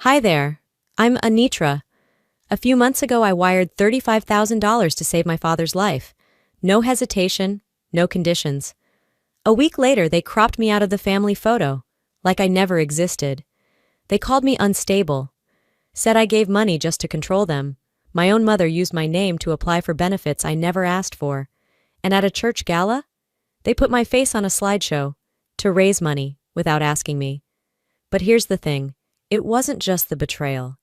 Hi there. I'm Anitra. A few months ago, I wired $35,000 to save my father's life. No hesitation, no conditions. A week later, they cropped me out of the family photo, like I never existed. They called me unstable, said I gave money just to control them. My own mother used my name to apply for benefits I never asked for. And at a church gala, they put my face on a slideshow to raise money without asking me. But here's the thing. It wasn't just the betrayal.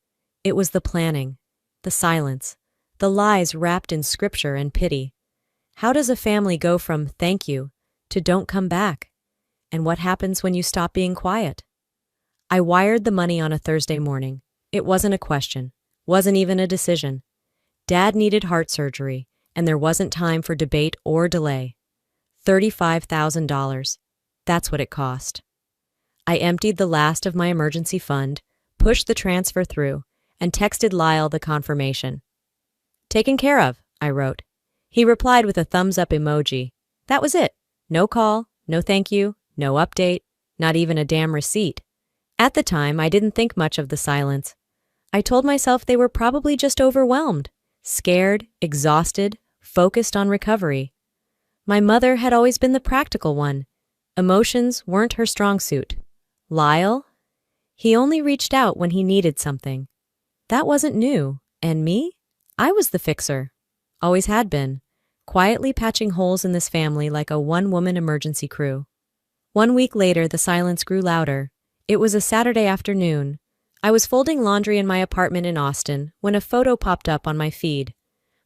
It was the planning, the silence, the lies wrapped in scripture and pity. How does a family go from thank you to don't come back? And what happens when you stop being quiet? I wired the money on a Thursday morning. It wasn't a question, wasn't even a decision. Dad needed heart surgery, and there wasn't time for debate or delay. $35,000. That's what it cost. I emptied the last of my emergency fund, pushed the transfer through, and texted Lyle the confirmation. "Taken care of," I wrote. He replied with a thumbs-up emoji. That was it. No call, no thank you, no update, not even a damn receipt. At the time, I didn't think much of the silence. I told myself they were probably just overwhelmed, scared, exhausted, focused on recovery. My mother had always been the practical one. Emotions weren't her strong suit. Lyle? He only reached out when he needed something. That wasn't new. And me? I was the fixer. Always had been. Quietly patching holes in this family like a one-woman emergency crew. 1 week later, the silence grew louder. It was a Saturday afternoon. I was folding laundry in my apartment in Austin when a photo popped up on my feed.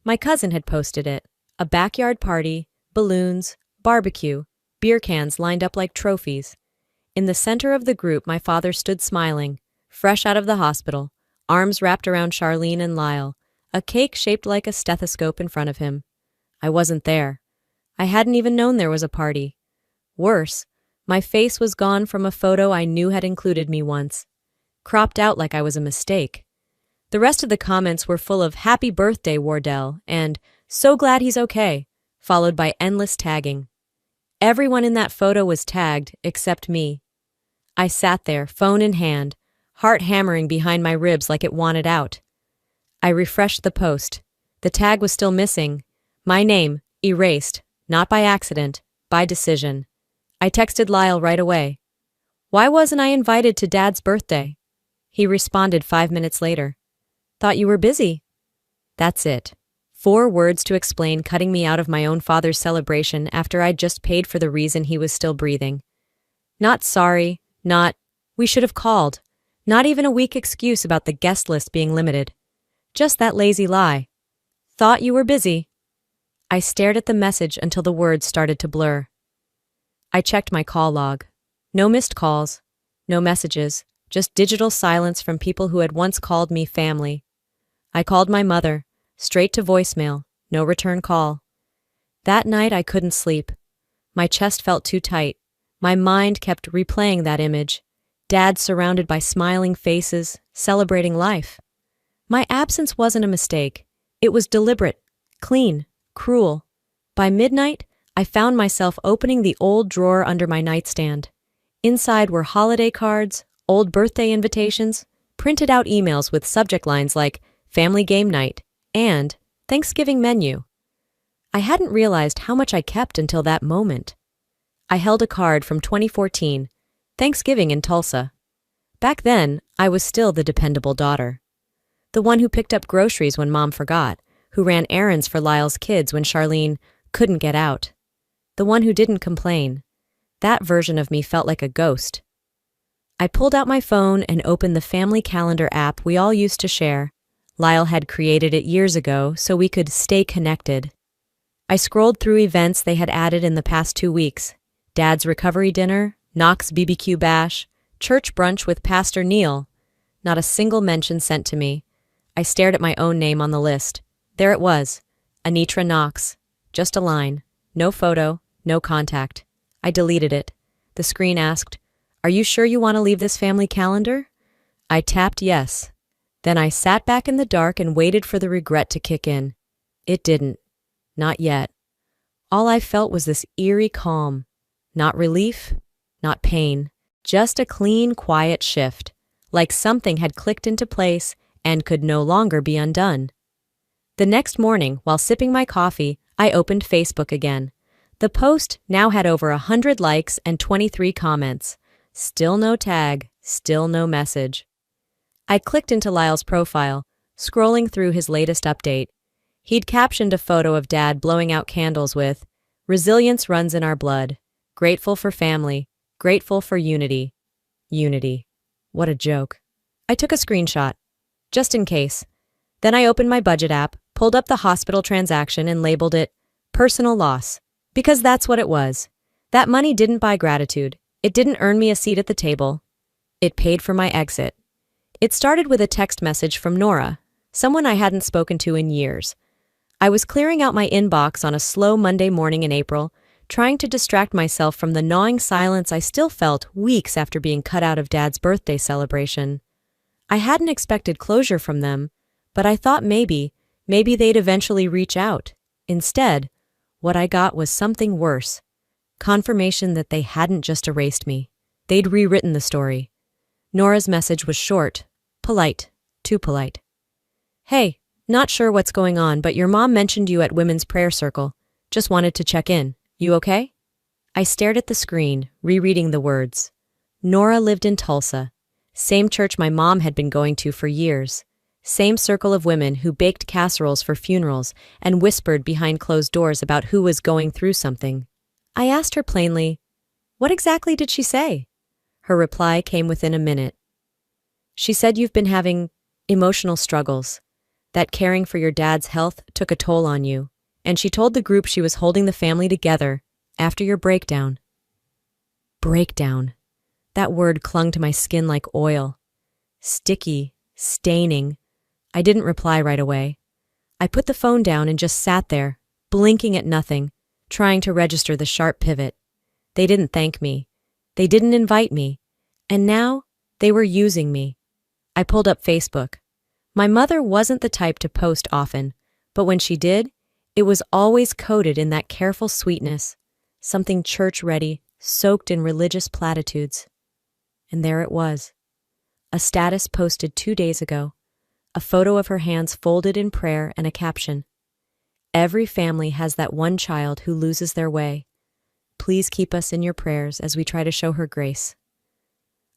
My cousin had posted it. A backyard party, balloons, barbecue, beer cans lined up like trophies. In the center of the group, my father stood smiling, fresh out of the hospital, arms wrapped around Charlene and Lyle, a cake shaped like a stethoscope in front of him. I wasn't there. I hadn't even known there was a party. Worse, my face was gone from a photo I knew had included me once, cropped out like I was a mistake. The rest of the comments were full of "Happy birthday, Wardell," and "So glad he's okay," followed by endless tagging. Everyone in that photo was tagged except me. I sat there, phone in hand, heart hammering behind my ribs like it wanted out. I refreshed the post. The tag was still missing. My name, erased, not by accident, by decision. I texted Lyle right away. "Why wasn't I invited to Dad's birthday?" He responded 5 minutes later. "Thought you were busy." That's it. 4 words to explain cutting me out of my own father's celebration after I'd just paid for the reason he was still breathing. Not sorry, not "we should have called," not even a weak excuse about the guest list being limited. Just that lazy lie. "Thought you were busy." I stared at the message until the words started to blur. I checked my call log. No missed calls, no messages, just digital silence from people who had once called me family. I called my mother, straight to voicemail, no return call. That night I couldn't sleep. My chest felt too tight. My mind kept replaying that image. Dad surrounded by smiling faces, celebrating life. My absence wasn't a mistake. It was deliberate, clean, cruel. By midnight, I found myself opening the old drawer under my nightstand. Inside were holiday cards, old birthday invitations, printed out emails with subject lines like "Family Game Night" and "Thanksgiving Menu." I hadn't realized how much I kept until that moment. I held a card from 2014, Thanksgiving in Tulsa. Back then, I was still the dependable daughter. The one who picked up groceries when Mom forgot, who ran errands for Lyle's kids when Charlene couldn't get out. The one who didn't complain. That version of me felt like a ghost. I pulled out my phone and opened the family calendar app we all used to share. Lyle had created it years ago so we could stay connected. I scrolled through events they had added in the past 2 weeks. Dad's recovery dinner, Knox BBQ bash, church brunch with Pastor Neil. Not a single mention sent to me. I stared at my own name on the list. There it was, Anitra Knox. Just a line. No photo, no contact. I deleted it. The screen asked, "Are you sure you want to leave this family calendar?" I tapped yes. Then I sat back in the dark and waited for the regret to kick in. It didn't. Not yet. All I felt was this eerie calm. Not relief, not pain. Just a clean, quiet shift. like something had clicked into place and could no longer be undone. The next morning, while sipping my coffee, I opened Facebook again. The post now had over 100 likes and 23 comments. Still no tag, still no message. I clicked into Lyle's profile, scrolling through his latest update. He'd captioned a photo of Dad blowing out candles with, "Resilience runs in our blood. Grateful for family. Grateful for unity." Unity. What a joke. I took a screenshot, just in case. Then I opened my budget app, pulled up the hospital transaction and labeled it personal loss. Because that's what it was. That money didn't buy gratitude. It didn't earn me a seat at the table. It paid for my exit. It started with a text message from Nora, someone I hadn't spoken to in years. I was clearing out my inbox on a slow Monday morning in April, trying to distract myself from the gnawing silence I still felt weeks after being cut out of Dad's birthday celebration. I hadn't expected closure from them, but I thought maybe they'd eventually reach out. Instead, what I got was something worse. Confirmation that they hadn't just erased me. They'd rewritten the story. Nora's message was short, polite, too polite. "Hey, not sure what's going on, but your mom mentioned you at Women's Prayer Circle. Just wanted to check in. You okay?" I stared at the screen, rereading the words. Nora lived in Tulsa. Same church my mom had been going to for years. Same circle of women who baked casseroles for funerals and whispered behind closed doors about who was going through something. I asked her plainly, "What exactly did she say?" Her reply came within a minute. "She said you've been having emotional struggles, that caring for your dad's health took a toll on you, and she told the group she was holding the family together after your breakdown." Breakdown. That word clung to my skin like oil. Sticky, staining. I didn't reply right away. I put the phone down and just sat there, blinking at nothing, trying to register the sharp pivot. They didn't thank me. They didn't invite me. And now, they were using me. I pulled up Facebook. My mother wasn't the type to post often, but when she did, it was always coded in that careful sweetness, something church-ready, soaked in religious platitudes. And there it was. A status posted 2 days ago. A photo of her hands folded in prayer and a caption. "Every family has that one child who loses their way. Please keep us in your prayers as we try to show her grace."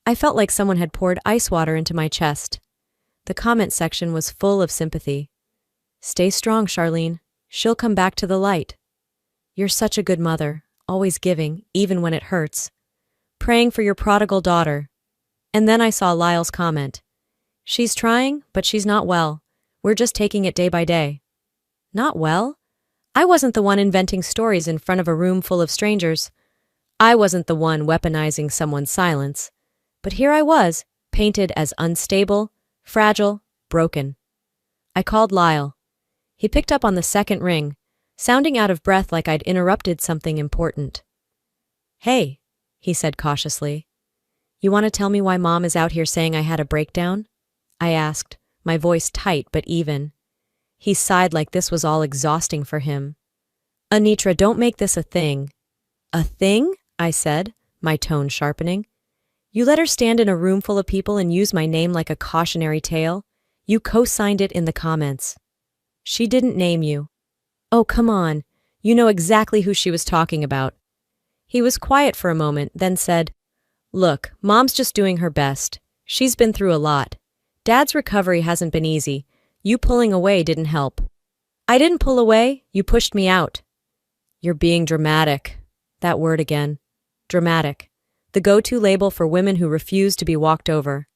I felt like someone had poured ice water into my chest. The comment section was full of sympathy. "Stay strong, Charlene. She'll come back to the light. You're such a good mother, always giving, even when it hurts. Praying for your prodigal daughter." And then I saw Lyle's comment. "She's trying, but she's not well. We're just taking it day by day." Not well? I wasn't the one inventing stories in front of a room full of strangers. I wasn't the one weaponizing someone's silence. But here I was, painted as unstable, fragile, broken. I called Lyle. He picked up on the second ring, sounding out of breath like I'd interrupted something important. "Hey," he said cautiously. "You want to tell me why Mom is out here saying I had a breakdown?" I asked, my voice tight but even. He sighed like this was all exhausting for him. "Anitra, don't make this a thing." "A thing?" I said, my tone sharpening. "You let her stand in a room full of people and use my name like a cautionary tale? You co-signed it in the comments." "She didn't name you." "Oh, come on. You know exactly who she was talking about." He was quiet for a moment, then said, "Look, Mom's just doing her best. She's been through a lot. Dad's recovery hasn't been easy. You pulling away didn't help." "I didn't pull away. You pushed me out." "You're being dramatic." That word again. Dramatic. The go-to label for women who refuse to be walked over.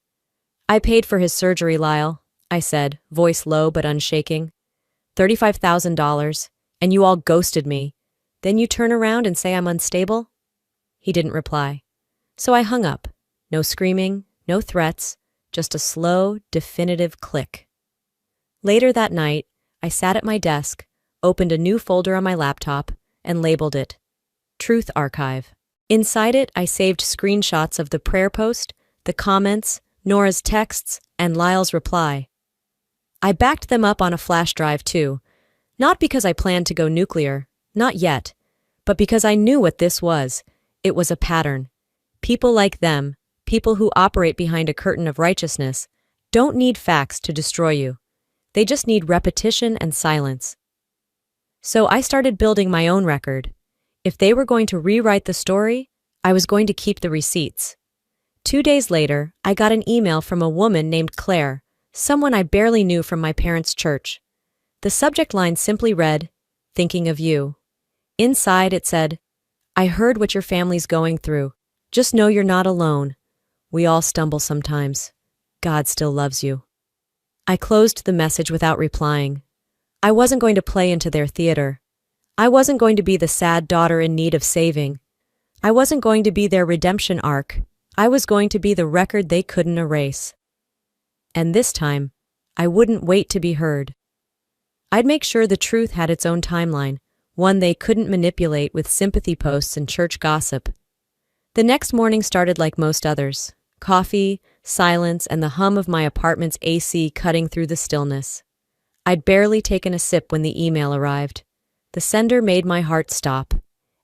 "I paid for his surgery, Lyle," I said, voice low but unshaking. $35,000, and you all ghosted me. Then you turn around and say I'm unstable?" He didn't reply. So I hung up. No screaming, no threats, just a slow, definitive click. Later that night, I sat at my desk, opened a new folder on my laptop, and labeled it Truth Archive. Inside it, I saved screenshots of the prayer post, the comments, Nora's texts, and Lyle's reply. I backed them up on a flash drive too, not because I planned to go nuclear, not yet, but because I knew what this was. It was a pattern. People like them, people who operate behind a curtain of righteousness, don't need facts to destroy you. They just need repetition and silence. So I started building my own record. If they were going to rewrite the story, I was going to keep the receipts. 2 days later, I got an email from a woman named Claire, someone I barely knew from my parents' church. The subject line simply read, "Thinking of you." Inside it said, "I heard what your family's going through. Just know you're not alone. We all stumble sometimes. God still loves you." I closed the message without replying. I wasn't going to play into their theater. I wasn't going to be the sad daughter in need of saving. I wasn't going to be their redemption arc. I was going to be the record they couldn't erase. And this time, I wouldn't wait to be heard. I'd make sure the truth had its own timeline, one they couldn't manipulate with sympathy posts and church gossip. The next morning started like most others. Coffee, silence, and the hum of my apartment's AC cutting through the stillness. I'd barely taken a sip when the email arrived. The sender made my heart stop.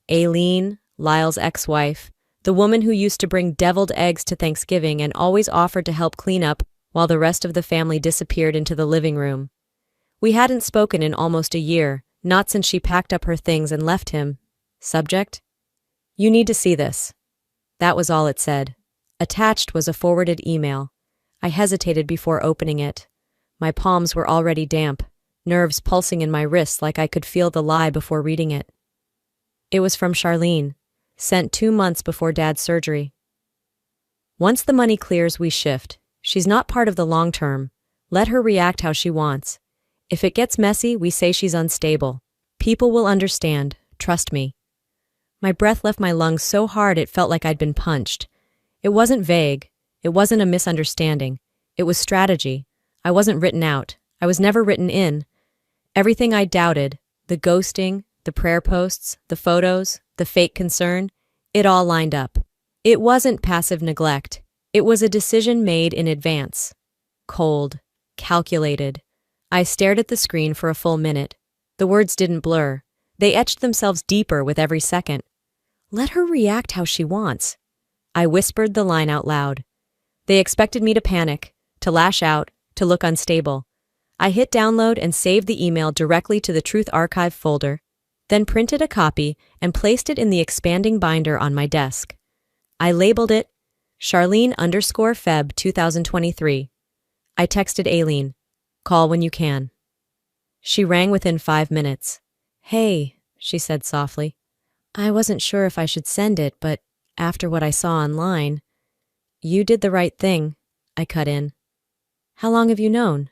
Aileen, Lyle's ex-wife, the woman who used to bring deviled eggs to Thanksgiving and always offered to help clean up while the rest of the family disappeared into the living room. We hadn't spoken in almost a year, not since she packed up her things and left him. Subject? "You need to see this." That was all it said. Attached was a forwarded email. I hesitated before opening it. My palms were already damp, nerves pulsing in my wrists like I could feel the lie before reading it. It was from Charlene, sent 2 months before Dad's surgery. "Once the money clears, we shift. She's not part of the long term. Let her react how she wants. If it gets messy, we say she's unstable. People will understand. Trust me." My breath left my lungs so hard it felt like I'd been punched. It wasn't vague. It wasn't a misunderstanding. It was strategy. I wasn't written out. I was never written in. Everything I doubted, the ghosting, the prayer posts, the photos, the fake concern, it all lined up. It wasn't passive neglect. It was a decision made in advance. Cold, calculated. I stared at the screen for a full minute. The words didn't blur. They etched themselves deeper with every second. Let her react how she wants. I whispered the line out loud. They expected me to panic, to lash out, to look unstable. I hit download and saved the email directly to the Truth Archive folder, then printed a copy and placed it in the expanding binder on my desk. I labeled it Charlene_Feb 2023. I texted Aileen, "Call when you can." She rang within 5 minutes. "Hey," she said softly. "I wasn't sure if I should send it, but after what I saw online—" "You did the right thing," I cut in. "How long have you known?"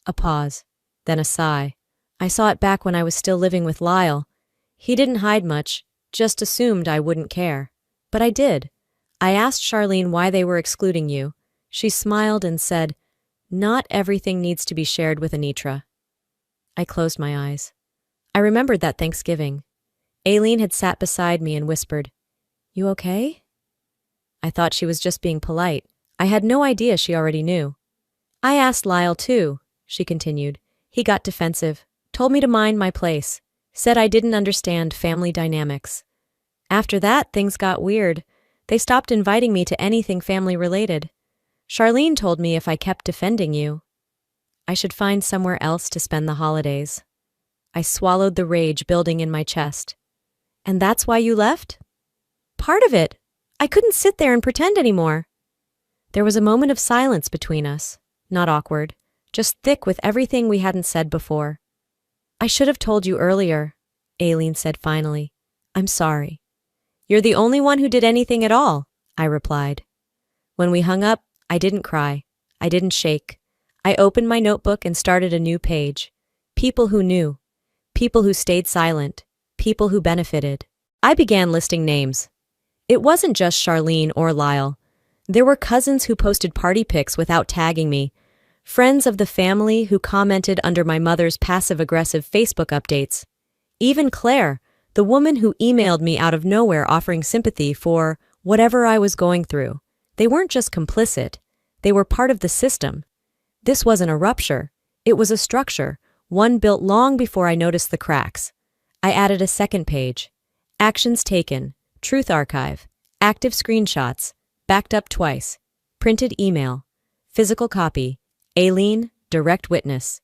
A pause, then a sigh. "I saw it back when I was still living with Lyle. He didn't hide much, just assumed I wouldn't care. But I did. I asked Charlene why they were excluding you. She smiled and said, 'Not everything needs to be shared with Anitra.'" I closed my eyes. I remembered that Thanksgiving. Aileen had sat beside me and whispered, "You okay?" I thought she was just being polite. I had no idea she already knew. "I asked Lyle too," she continued. "He got defensive, told me to mind my place, said I didn't understand family dynamics. After that, things got weird. They stopped inviting me to anything family-related. Charlene told me if I kept defending you, I should find somewhere else to spend the holidays." I swallowed the rage building in my chest. "And that's why you left?" "Part of it. I couldn't sit there and pretend anymore." There was a moment of silence between us, not awkward, just thick with everything we hadn't said before. "I should have told you earlier," Aileen said finally. "I'm sorry." "You're the only one who did anything at all," I replied. When we hung up, I didn't cry. I didn't shake. I opened my notebook and started a new page. People who knew. People who stayed silent. People who benefited. I began listing names. It wasn't just Charlene or Lyle. There were cousins who posted party pics without tagging me, friends of the family who commented under my mother's passive-aggressive Facebook updates. Even Claire, the woman who emailed me out of nowhere offering sympathy for whatever I was going through. They weren't just complicit. They were part of the system. This wasn't a rupture. It was a structure, one built long before I noticed the cracks. I added a second page. Actions taken. Truth Archive. Active screenshots. backed up twice, printed email, physical copy, Aileen, direct witness.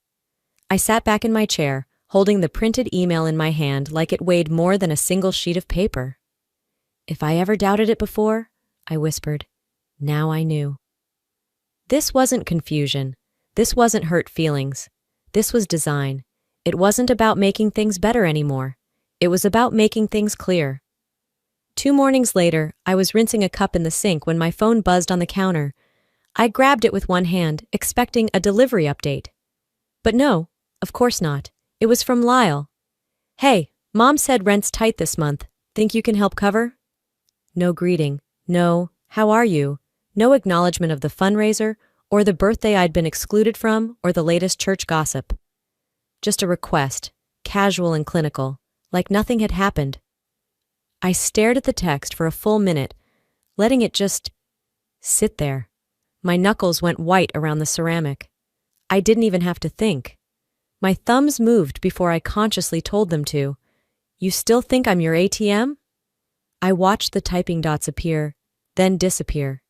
I sat back in my chair, holding the printed email in my hand like it weighed more than a single sheet of paper. If I ever doubted it before, I whispered, now I knew. This wasn't confusion. This wasn't hurt feelings. This was design. It wasn't about making things better anymore. It was about making things clear. 2 mornings later, I was rinsing a cup in the sink when my phone buzzed on the counter. I grabbed it with one hand, expecting a delivery update. But no, of course not. It was from Lyle. Hey, Mom said rent's tight this month. Think you can help cover? No greeting. No, how are you? No acknowledgement of the fundraiser, or the birthday I'd been excluded from, or the latest church gossip. Just a request, casual and clinical, like nothing had happened. I stared at the text for a full minute, letting it just sit there. My knuckles went white around the ceramic. I didn't even have to think. My thumbs moved before I consciously told them to. You still think I'm your ATM? I watched the typing dots appear, then disappear.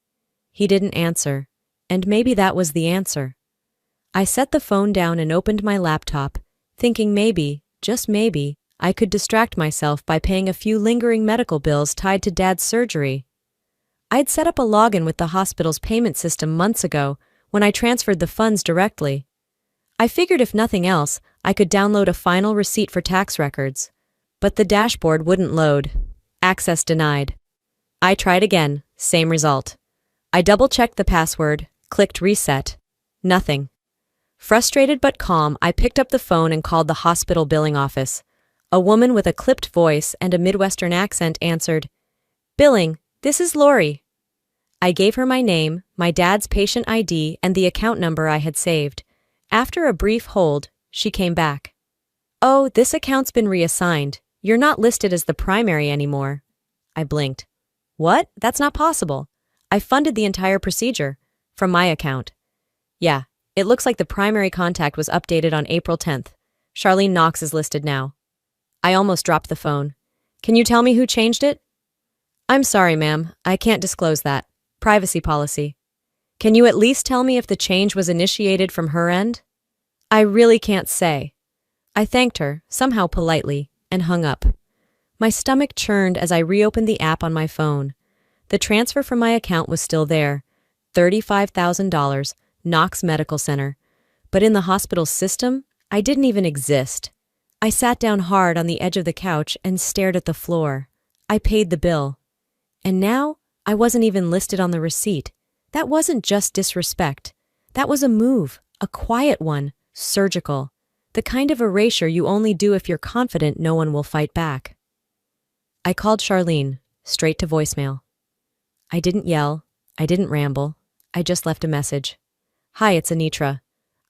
He didn't answer, and maybe that was the answer. I set the phone down and opened my laptop, thinking maybe, just maybe, I could distract myself by paying a few lingering medical bills tied to Dad's surgery. I'd set up a login with the hospital's payment system months ago when I transferred the funds directly. I figured if nothing else, I could download a final receipt for tax records. But the dashboard wouldn't load. Access denied. I tried again, same result. I double-checked the password, clicked reset. Nothing. Frustrated but calm, I picked up the phone and called the hospital billing office. A woman with a clipped voice and a Midwestern accent answered, "Billing, this is Lori." I gave her my name, my dad's patient ID, and the account number I had saved. After a brief hold, she came back. "Oh, this account's been reassigned. You're not listed as the primary anymore." I blinked. "What? That's not possible. I funded the entire procedure. From my account." "Yeah, it looks like the primary contact was updated on April 10th. Charlene Knox is listed now." I almost dropped the phone. "Can you tell me who changed it?" "I'm sorry, ma'am. I can't disclose that. Privacy policy." "Can you at least tell me if the change was initiated from her end?" "I really can't say." I thanked her, somehow politely, and hung up. My stomach churned as I reopened the app on my phone. The transfer from my account was still there. $35,000, Knox Medical Center. But in the hospital's system, I didn't even exist. I sat down hard on the edge of the couch and stared at the floor. I paid the bill. And now, I wasn't even listed on the receipt. That wasn't just disrespect. That was a move, a quiet one, surgical. The kind of erasure you only do if you're confident no one will fight back. I called Charlene, straight to voicemail. I didn't yell. I didn't ramble. I just left a message. "Hi, it's Anitra.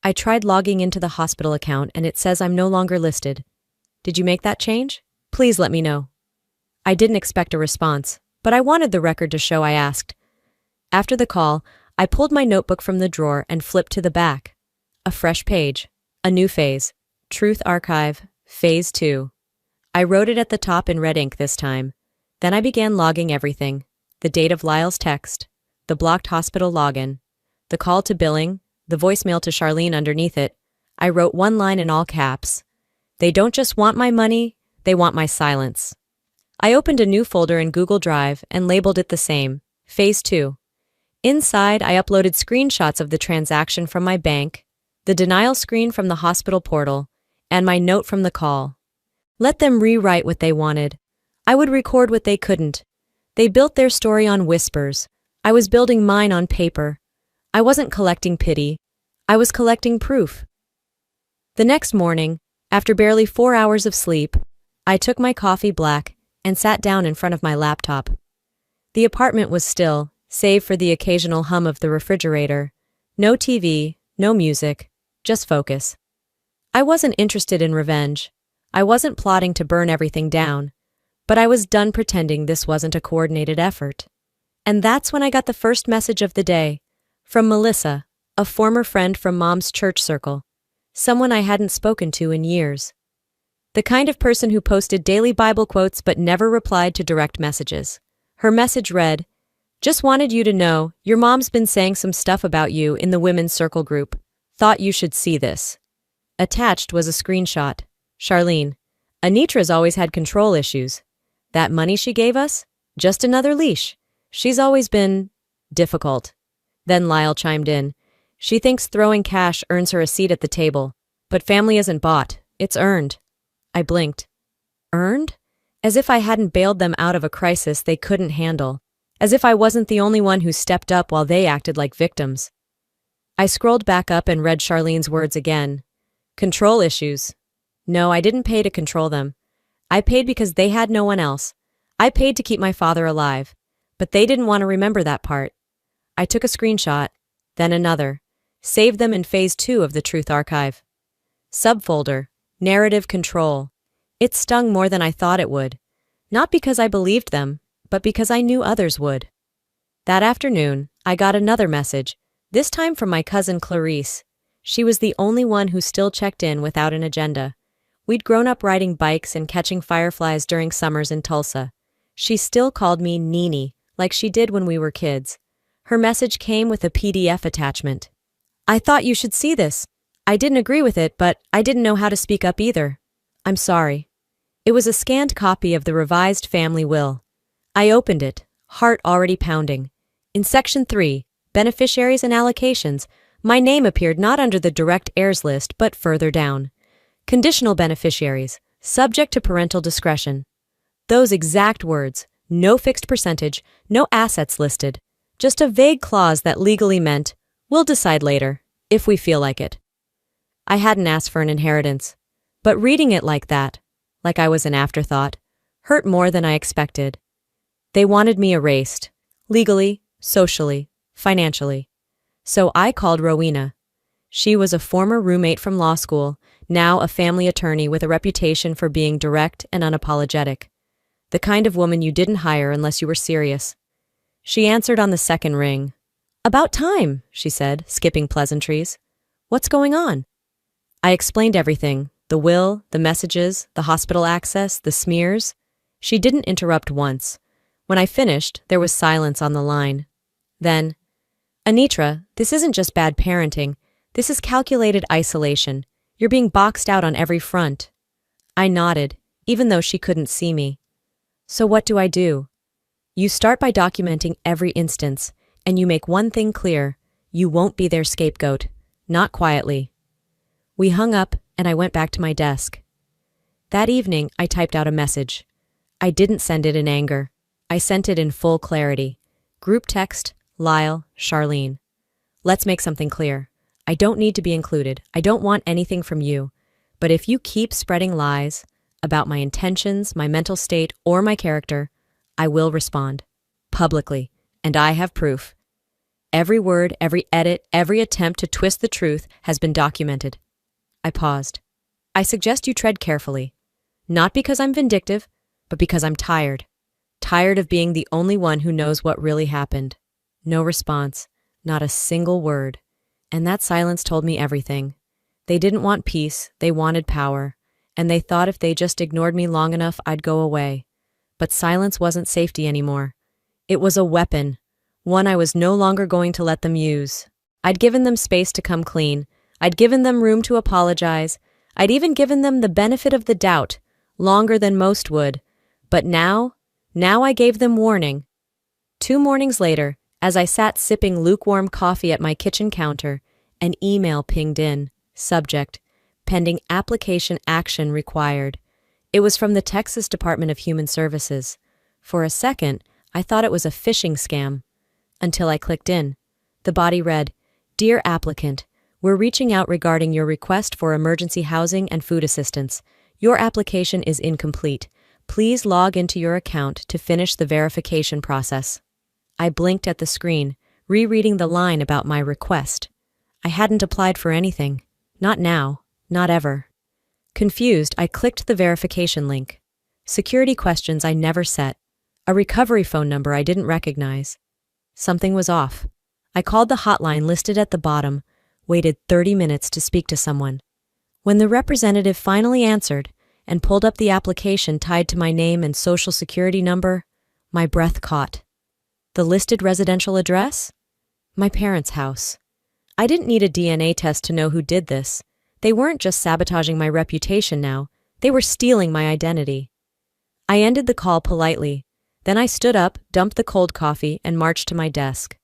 I tried logging into the hospital account and it says I'm no longer listed. Did you make that change? Please let me know." I didn't expect a response, but I wanted the record to show I asked. After the call, I pulled my notebook from the drawer and flipped to the back. A fresh page. A new phase. Truth Archive, Phase 2. I wrote it at the top in red ink this time. Then I began logging everything. The date of Lyle's text, the blocked hospital login, the call to billing, the voicemail to Charlene underneath it. I wrote one line in all caps. "They don't just want my money, they want my silence." I opened a new folder in Google Drive and labeled it the same, Phase 2. Inside, I uploaded screenshots of the transaction from my bank, the denial screen from the hospital portal, and my note from the call. Let them rewrite what they wanted. I would record what they couldn't. They built their story on whispers. I was building mine on paper. I wasn't collecting pity. I was collecting proof. The next morning, after barely 4 hours of sleep, I took my coffee black and sat down in front of my laptop. The apartment was still, save for the occasional hum of the refrigerator. No TV, no music, just focus. I wasn't interested in revenge. I wasn't plotting to burn everything down. But I was done pretending this wasn't a coordinated effort. And that's when I got the first message of the day, from Melissa, a former friend from Mom's church circle, someone I hadn't spoken to in years. The kind of person who posted daily Bible quotes but never replied to direct messages. Her message read, Just wanted you to know, your mom's been saying some stuff about you in the women's circle group. Thought you should see this. Attached was a screenshot. Charlene. Anitra's always had control issues. That money she gave us? Just another leash. She's always been difficult. Then Lyle chimed in. She thinks throwing cash earns her a seat at the table. But family isn't bought, it's earned. I blinked. Earned? As if I hadn't bailed them out of a crisis they couldn't handle. As if I wasn't the only one who stepped up while they acted like victims. I scrolled back up and read Charlene's words again. Control issues. No, I didn't pay to control them. I paid because they had no one else. I paid to keep my father alive. But they didn't want to remember that part. I took a screenshot, then another. Saved them in phase 2 of the Truth Archive. Subfolder, Narrative Control. It stung more than I thought it would. Not because I believed them, but because I knew others would. That afternoon, I got another message, this time from my cousin Clarice. She was the only one who still checked in without an agenda. We'd grown up riding bikes and catching fireflies during summers in Tulsa. She still called me Nini, like she did when we were kids. Her message came with a PDF attachment. I thought you should see this. I didn't agree with it, but I didn't know how to speak up either. I'm sorry. It was a scanned copy of the revised family will. I opened it, heart already pounding. In Section 3, Beneficiaries and Allocations, my name appeared not under the direct heirs list, but further down. Conditional beneficiaries, subject to parental discretion. Those exact words, no fixed percentage, no assets listed. Just a vague clause that legally meant, we'll decide later, if we feel like it. I hadn't asked for an inheritance, but reading it like that, like I was an afterthought, hurt more than I expected. They wanted me erased, legally, socially, financially. So I called Rowena. She was a former roommate from law school, now a family attorney with a reputation for being direct and unapologetic. The kind of woman you didn't hire unless you were serious. She answered on the second ring. About time, she said, skipping pleasantries. What's going on? I explained everything, the will, the messages, the hospital access, the smears. She didn't interrupt once. When I finished, there was silence on the line. Then, Anitra, this isn't just bad parenting. This is calculated isolation. You're being boxed out on every front. I nodded, even though she couldn't see me. So what do I do? You start by documenting every instance, and you make one thing clear. You won't be their scapegoat. Not quietly. We hung up, and I went back to my desk. That evening, I typed out a message. I didn't send it in anger. I sent it in full clarity. Group text, Lyle, Charlene. Let's make something clear. I don't need to be included. I don't want anything from you. But if you keep spreading lies about my intentions, my mental state, or my character, I will respond. Publicly. And I have proof. Every word, every edit, every attempt to twist the truth has been documented. I paused. I suggest you tread carefully. Not because I'm vindictive, but because I'm tired. Tired of being the only one who knows what really happened. No response. Not a single word. And that silence told me everything. They didn't want peace, they wanted power. And they thought if they just ignored me long enough, I'd go away. But silence wasn't safety anymore. It was a weapon. One I was no longer going to let them use. I'd given them space to come clean. I'd given them room to apologize. I'd even given them the benefit of the doubt, longer than most would. But now I gave them warning. 2 mornings later, as I sat sipping lukewarm coffee at my kitchen counter, an email pinged in. Subject, pending application action required. It was from the Texas Department of Human Services. For a second, I thought it was a phishing scam. Until I clicked in. The body read, Dear applicant, we're reaching out regarding your request for emergency housing and food assistance. Your application is incomplete. Please log into your account to finish the verification process. I blinked at the screen, rereading the line about my request. I hadn't applied for anything. Not now. Not ever. Confused, I clicked the verification link. Security questions I never set. A recovery phone number I didn't recognize. Something was off. I called the hotline listed at the bottom, waited 30 minutes to speak to someone. When the representative finally answered and pulled up the application tied to my name and social security number, my breath caught. The listed residential address? My parents' house. I didn't need a DNA test to know who did this. They weren't just sabotaging my reputation now, they were stealing my identity. I ended the call politely. Then I stood up, dumped the cold coffee, and marched to my desk.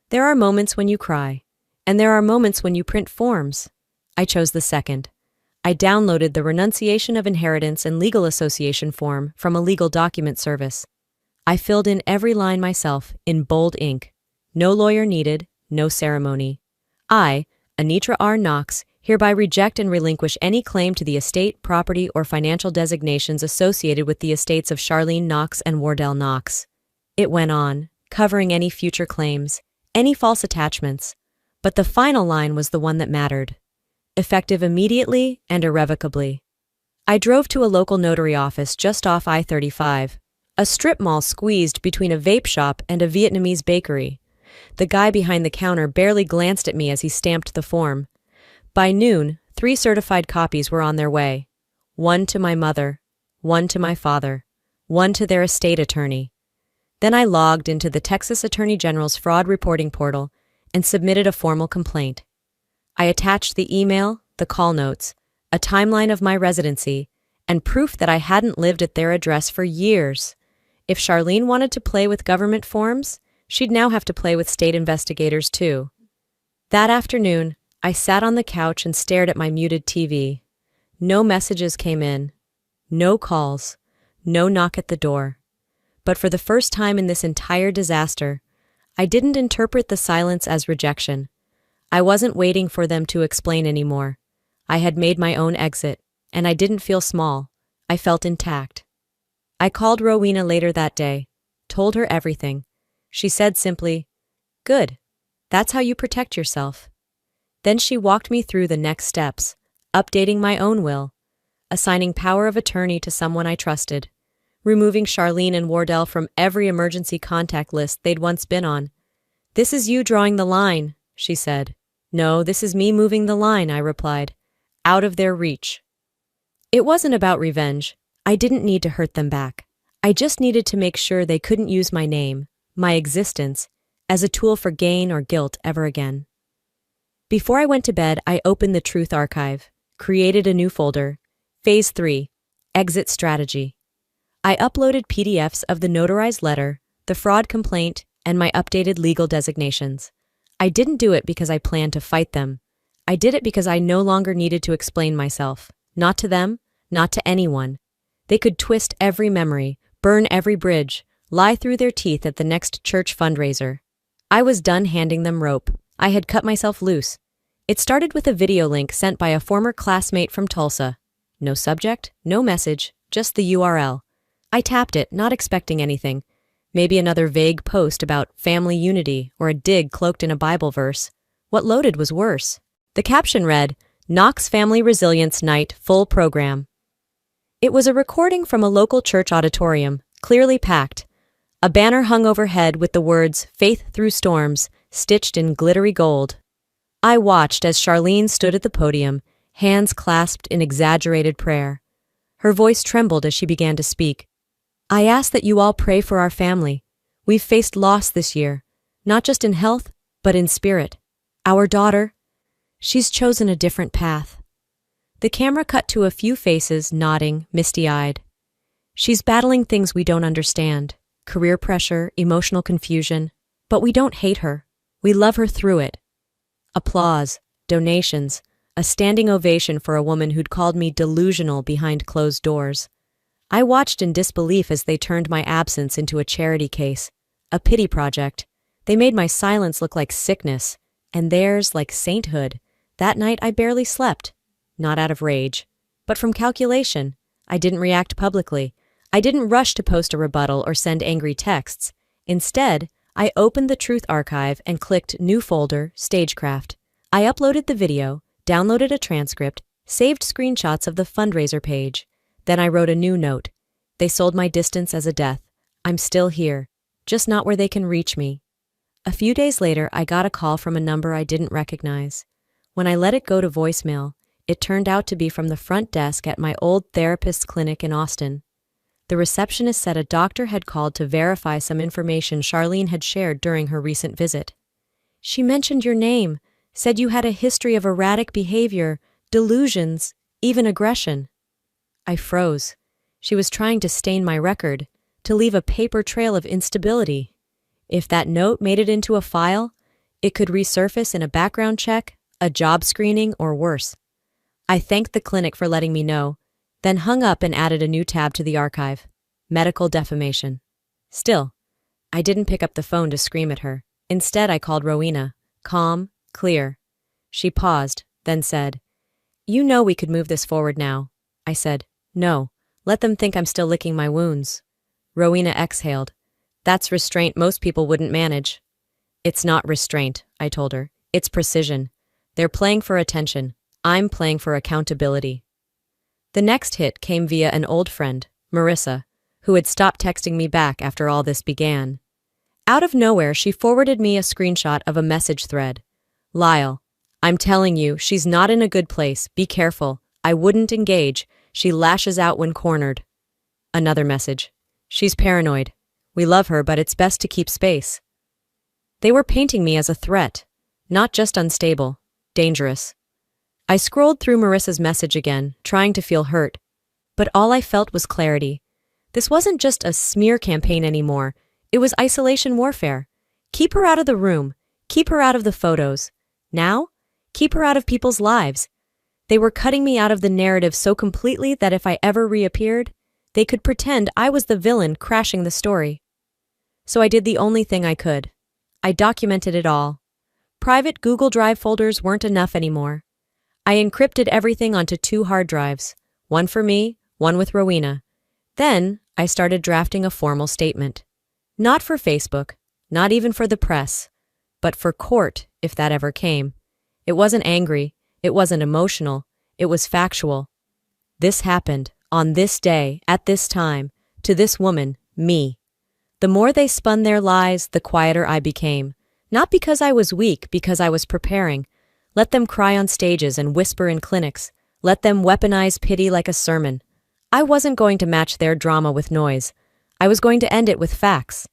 There are moments when you cry, and there are moments when you print forms. I chose the second. I downloaded the Renunciation of Inheritance and Legal Association form from a legal document service. I filled in every line myself in bold ink. No lawyer needed, no ceremony. I, Anitra R. Knox, hereby reject and relinquish any claim to the estate, property, or financial designations associated with the estates of Charlene Knox and Wardell Knox. It went on, covering any future claims, any false attachments, but the final line was the one that mattered. Effective immediately and irrevocably. I drove to a local notary office just off I-35, a strip mall squeezed between a vape shop and a Vietnamese bakery. The guy behind the counter barely glanced at me as he stamped the form. By noon, 3 certified copies were on their way. 1 to my mother, 1 to my father, 1 to their estate attorney. Then I logged into the Texas Attorney General's fraud reporting portal and submitted a formal complaint. I attached the email, the call notes, a timeline of my residency, and proof that I hadn't lived at their address for years. If Charlene wanted to play with government forms, she'd now have to play with state investigators too. That afternoon, I sat on the couch and stared at my muted TV. No messages came in. No calls. No knock at the door. But for the first time in this entire disaster, I didn't interpret the silence as rejection. I wasn't waiting for them to explain anymore. I had made my own exit, and I didn't feel small. I felt intact. I called Rowena later that day, told her everything. She said simply, "Good. That's how you protect yourself." Then she walked me through the next steps, updating my own will, assigning power of attorney to someone I trusted, removing Charlene and Wardell from every emergency contact list they'd once been on. "This is you drawing the line," she said. "No, this is me moving the line," I replied. "Out of their reach." It wasn't about revenge. I didn't need to hurt them back. I just needed to make sure they couldn't use my name, my existence, as a tool for gain or guilt ever again. Before I went to bed, I opened the Truth Archive, created a new folder, Phase 3, Exit Strategy. I uploaded PDFs of the notarized letter, the fraud complaint, and my updated legal designations. I didn't do it because I planned to fight them. I did it because I no longer needed to explain myself. Not to them, not to anyone. They could twist every memory, burn every bridge, lie through their teeth at the next church fundraiser. I was done handing them rope. I had cut myself loose. It started with a video link sent by a former classmate from Tulsa. No subject, no message, just the URL. I tapped it, not expecting anything. Maybe another vague post about family unity or a dig cloaked in a Bible verse. What loaded was worse. The caption read, "Knox Family Resilience Night Full Program." It was a recording from a local church auditorium, clearly packed. A banner hung overhead with the words, "Faith Through Storms," stitched in glittery gold. I watched as Charlene stood at the podium, hands clasped in exaggerated prayer. Her voice trembled as she began to speak. "I ask that you all pray for our family. We've faced loss this year, not just in health, but in spirit. Our daughter, she's chosen a different path." The camera cut to a few faces nodding, misty-eyed. "She's battling things we don't understand, career pressure, emotional confusion, but we don't hate her. We love her through it." Applause, donations, a standing ovation for a woman who'd called me delusional behind closed doors. I watched in disbelief as they turned my absence into a charity case, a pity project. They made my silence look like sickness, and theirs like sainthood. That night I barely slept. Not out of rage, but from calculation. I didn't react publicly. I didn't rush to post a rebuttal or send angry texts. Instead, I opened the Truth Archive and clicked New Folder, Stagecraft. I uploaded the video, downloaded a transcript, saved screenshots of the fundraiser page. Then I wrote a new note. They sold my distance as a death. I'm still here, just not where they can reach me. A few days later, I got a call from a number I didn't recognize. When I let it go to voicemail, it turned out to be from the front desk at my old therapist's clinic in Austin. The receptionist said a doctor had called to verify some information Charlene had shared during her recent visit. She mentioned your name, said you had a history of erratic behavior, delusions, even aggression. I froze. She was trying to stain my record, to leave a paper trail of instability. If that note made it into a file, it could resurface in a background check, a job screening, or worse. I thanked the clinic for letting me know, then hung up and added a new tab to the archive. Medical defamation. Still, I didn't pick up the phone to scream at her. Instead, I called Rowena. Calm, clear. She paused, then said, "You know we could move this forward now." I said, "No, let them think I'm still licking my wounds." Rowena exhaled. "That's restraint most people wouldn't manage." "It's not restraint," I told her. "It's precision. They're playing for attention. I'm playing for accountability." The next hit came via an old friend, Marissa, who had stopped texting me back after all this began. Out of nowhere, she forwarded me a screenshot of a message thread. "Lyle, I'm telling you, she's not in a good place. Be careful. I wouldn't engage. She lashes out when cornered." Another message. "She's paranoid. We love her, but it's best to keep space." They were painting me as a threat, not just unstable, dangerous. I scrolled through Marissa's message again, trying to feel hurt. But all I felt was clarity. This wasn't just a smear campaign anymore. It was isolation warfare. Keep her out of the room. Keep her out of the photos. Now, keep her out of people's lives. They were cutting me out of the narrative so completely that if I ever reappeared, they could pretend I was the villain crashing the story. So I did the only thing I could. I documented it all. Private Google Drive folders weren't enough anymore. I encrypted everything onto 2 hard drives, one for me, one with Rowena. Then I started drafting a formal statement. Not for Facebook, not even for the press, but for court, if that ever came. It wasn't angry, it wasn't emotional, it was factual. This happened, on this day, at this time, to this woman, me. The more they spun their lies, the quieter I became. Not because I was weak, because I was preparing. Let them cry on stages and whisper in clinics. Let them weaponize pity like a sermon. I wasn't going to match their drama with noise. I was going to end it with facts.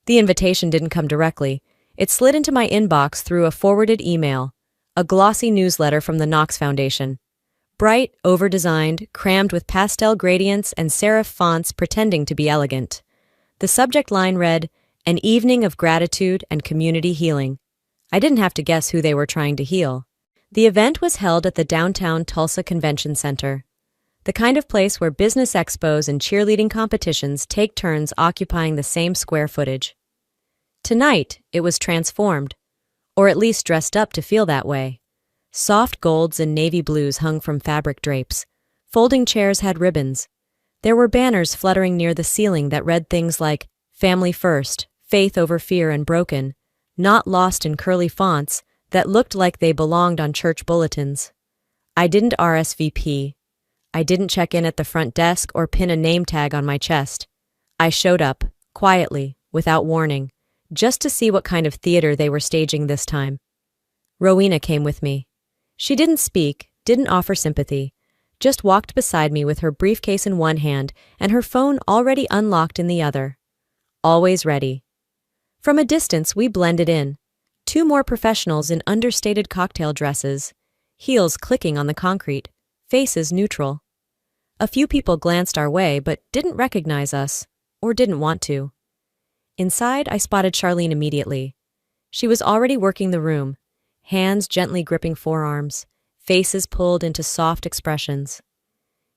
The invitation didn't come directly. It slid into my inbox through a forwarded email, a glossy newsletter from the Knox Foundation. Bright, over-designed, crammed with pastel gradients and serif fonts pretending to be elegant. The subject line read, "An evening of gratitude and community healing." I didn't have to guess who they were trying to heal. The event was held at the downtown Tulsa Convention Center, the kind of place where business expos and cheerleading competitions take turns occupying the same square footage. Tonight, it was transformed, or at least dressed up to feel that way. Soft golds and navy blues hung from fabric drapes. Folding chairs had ribbons. There were banners fluttering near the ceiling that read things like "Family First," "Faith over Fear and Broken," not lost in curly fonts that looked like they belonged on church bulletins. I didn't RSVP. I didn't check in at the front desk or pin a name tag on my chest. I showed up, quietly, without warning, just to see what kind of theater they were staging this time. Rowena came with me. She didn't speak, didn't offer sympathy, just walked beside me with her briefcase in one hand and her phone already unlocked in the other. Always ready. From a distance, we blended in. 2 more professionals in understated cocktail dresses, heels clicking on the concrete, faces neutral. A few people glanced our way but didn't recognize us, or didn't want to. Inside, I spotted Charlene immediately. She was already working the room, hands gently gripping forearms, faces pulled into soft expressions.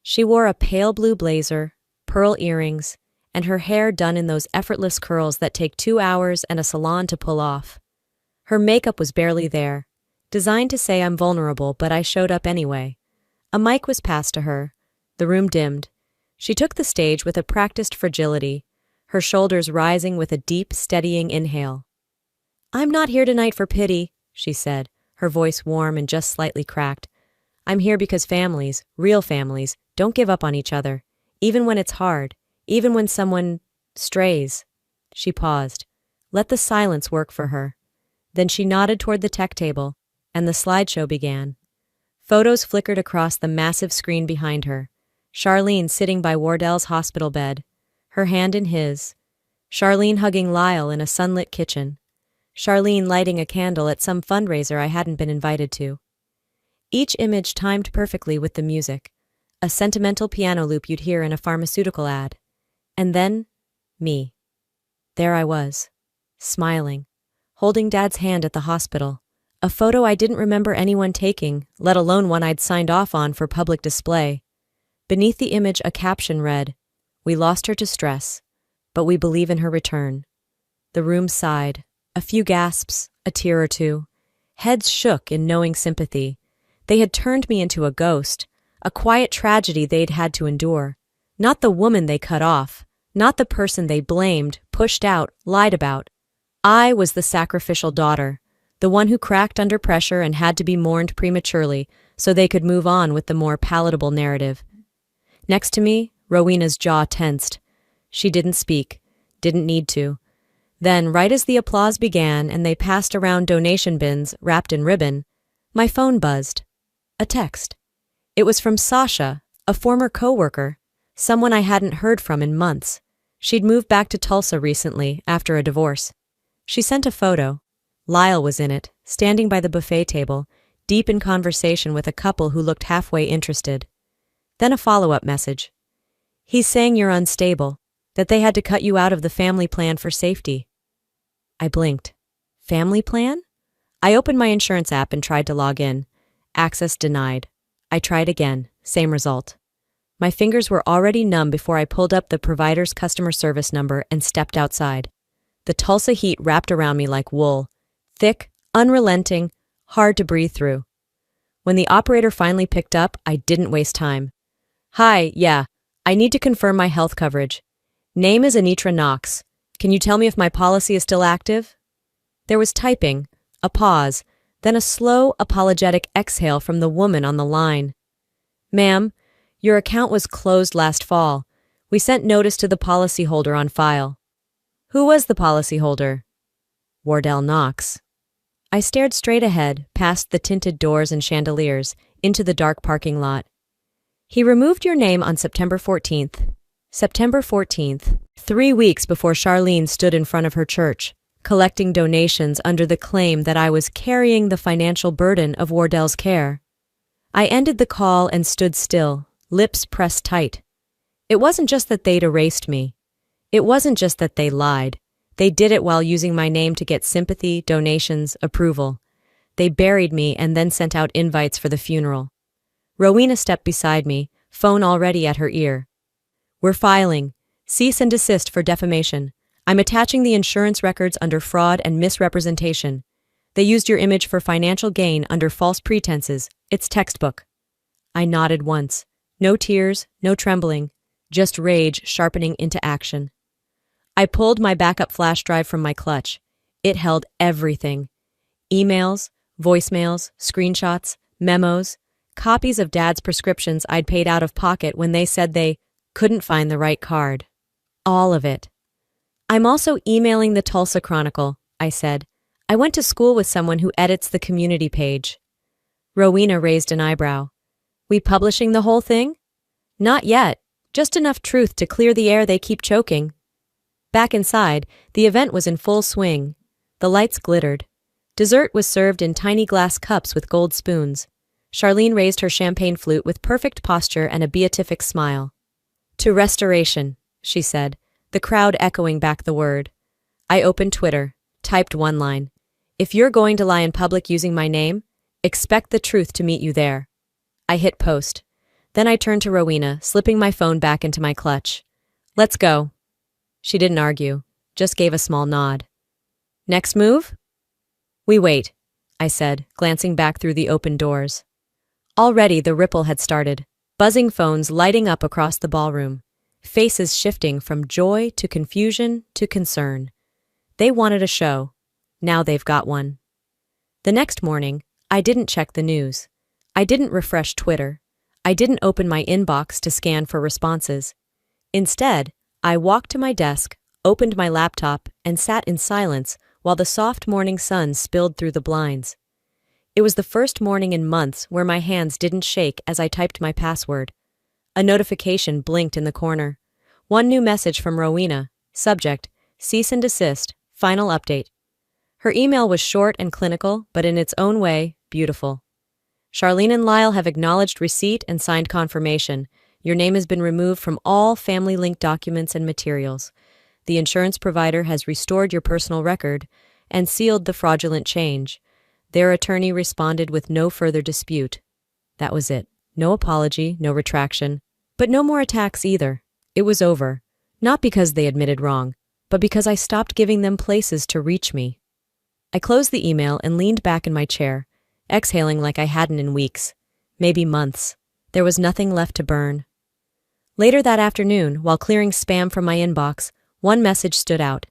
She wore a pale blue blazer, pearl earrings, and her hair done in those effortless curls that take 2 hours and a salon to pull off. Her makeup was barely there, designed to say I'm vulnerable, but I showed up anyway. A mic was passed to her. The room dimmed. She took the stage with a practiced fragility, her shoulders rising with a deep, steadying inhale. "I'm not here tonight for pity," she said, her voice warm and just slightly cracked. "I'm here because families, real families, don't give up on each other, even when it's hard, even when someone strays." She paused. Let the silence work for her. Then she nodded toward the tech table, and the slideshow began. Photos flickered across the massive screen behind her. Charlene sitting by Wardell's hospital bed, her hand in his. Charlene hugging Lyle in a sunlit kitchen. Charlene lighting a candle at some fundraiser I hadn't been invited to. Each image timed perfectly with the music, a sentimental piano loop you'd hear in a pharmaceutical ad. And then, me. There I was, smiling, holding Dad's hand at the hospital, a photo I didn't remember anyone taking, let alone one I'd signed off on for public display. Beneath the image a caption read, "We lost her to stress, but we believe in her return." The room sighed, a few gasps, a tear or two. Heads shook in knowing sympathy. They had turned me into a ghost, a quiet tragedy they'd had to endure. Not the woman they cut off, not the person they blamed, pushed out, lied about. I was the sacrificial daughter, the one who cracked under pressure and had to be mourned prematurely so they could move on with the more palatable narrative. Next to me, Rowena's jaw tensed. She didn't speak, didn't need to. Then, right as the applause began and they passed around donation bins wrapped in ribbon, my phone buzzed. A text. It was from Sasha, a former coworker, someone I hadn't heard from in months. She'd moved back to Tulsa recently, after a divorce. She sent a photo. Lyle was in it, standing by the buffet table, deep in conversation with a couple who looked halfway interested. Then a follow-up message. "He's saying you're unstable, that they had to cut you out of the family plan for safety." I blinked. Family plan? I opened my insurance app and tried to log in. Access denied. I tried again, same result. My fingers were already numb before I pulled up the provider's customer service number and stepped outside. The Tulsa heat wrapped around me like wool, thick, unrelenting, hard to breathe through. When the operator finally picked up, I didn't waste time. "Hi, yeah, I need to confirm my health coverage. Name is Anitra Knox. Can you tell me if my policy is still active?" There was typing, a pause, then a slow, apologetic exhale from the woman on the line. "Ma'am, your account was closed last fall. We sent notice to the policyholder on file." "Who was the policyholder?" "Wardell Knox." I stared straight ahead, past the tinted doors and chandeliers, into the dark parking lot. "He removed your name on September 14th. September 14th, 3 weeks before Charlene stood in front of her church, collecting donations under the claim that I was carrying the financial burden of Wardell's care." I ended the call and stood still, lips pressed tight. It wasn't just that they'd erased me. It wasn't just that they lied. They did it while using my name to get sympathy, donations, approval. They buried me and then sent out invites for the funeral. Rowena stepped beside me, phone already at her ear. "We're filing. Cease and desist for defamation. I'm attaching the insurance records under fraud and misrepresentation. They used your image for financial gain under false pretenses. It's textbook." I nodded once. No tears, no trembling, just rage sharpening into action. I pulled my backup flash drive from my clutch. It held everything. Emails, voicemails, screenshots, memos, copies of Dad's prescriptions I'd paid out of pocket when they said they couldn't find the right card. All of it. "I'm also emailing the Tulsa Chronicle," I said. "I went to school with someone who edits the community page." Rowena raised an eyebrow. "We publishing the whole thing?" "Not yet. Just enough truth to clear the air they keep choking." Back inside, the event was in full swing. The lights glittered. Dessert was served in tiny glass cups with gold spoons. Charlene raised her champagne flute with perfect posture and a beatific smile. "To restoration," she said, the crowd echoing back the word. I opened Twitter, typed one line. "If you're going to lie in public using my name, expect the truth to meet you there." I hit post. Then I turned to Rowena, slipping my phone back into my clutch. "Let's go." She didn't argue, just gave a small nod. "Next move?" "We wait," I said, glancing back through the open doors. Already the ripple had started, buzzing phones lighting up across the ballroom, faces shifting from joy to confusion to concern. They wanted a show. Now they've got one. The next morning, I didn't check the news. I didn't refresh Twitter. I didn't open my inbox to scan for responses. Instead, I walked to my desk, opened my laptop, and sat in silence while the soft morning sun spilled through the blinds. It was the first morning in months where my hands didn't shake as I typed my password. A notification blinked in the corner. One new message from Rowena. Subject: cease and desist. Final update. Her email was short and clinical, but in its own way, beautiful. Charlene and Lyle have acknowledged receipt and signed confirmation. Your name has been removed from all family-linked documents and materials. The insurance provider has restored your personal record and sealed the fraudulent change. Their attorney responded with no further dispute. That was it. No apology, no retraction, but no more attacks either. It was over. Not because they admitted wrong, but because I stopped giving them places to reach me. I closed the email and leaned back in my chair, exhaling like I hadn't in weeks, maybe months. There was nothing left to burn. Later that afternoon, while clearing spam from my inbox, one message stood out.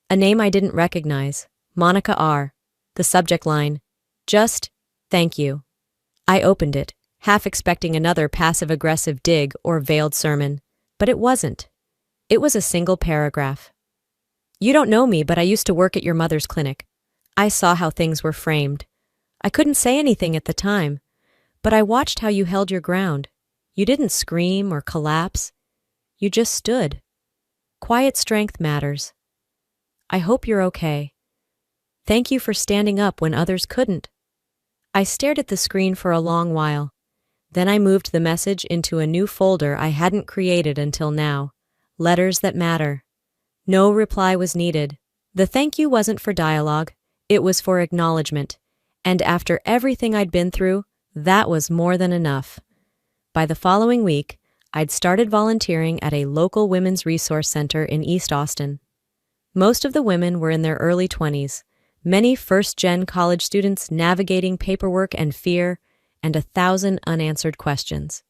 A name I didn't recognize, Monica R. The subject line, just, thank you. I opened it, half expecting another passive-aggressive dig or veiled sermon, but it wasn't. It was a single paragraph. You don't know me, but I used to work at your mother's clinic. I saw how things were framed. I couldn't say anything at the time, but I watched how you held your ground. You didn't scream or collapse. You just stood. Quiet strength matters. I hope you're okay. Thank you for standing up when others couldn't. I stared at the screen for a long while. Then I moved the message into a new folder I hadn't created until now. Letters that matter. No reply was needed. The thank you wasn't for dialogue. It was for acknowledgement. And after everything I'd been through, that was more than enough. By the following week, I'd started volunteering at a local women's resource center in East Austin. Most of the women were in their early 20s, many first-gen college students navigating paperwork and fear, and 1,000 unanswered questions.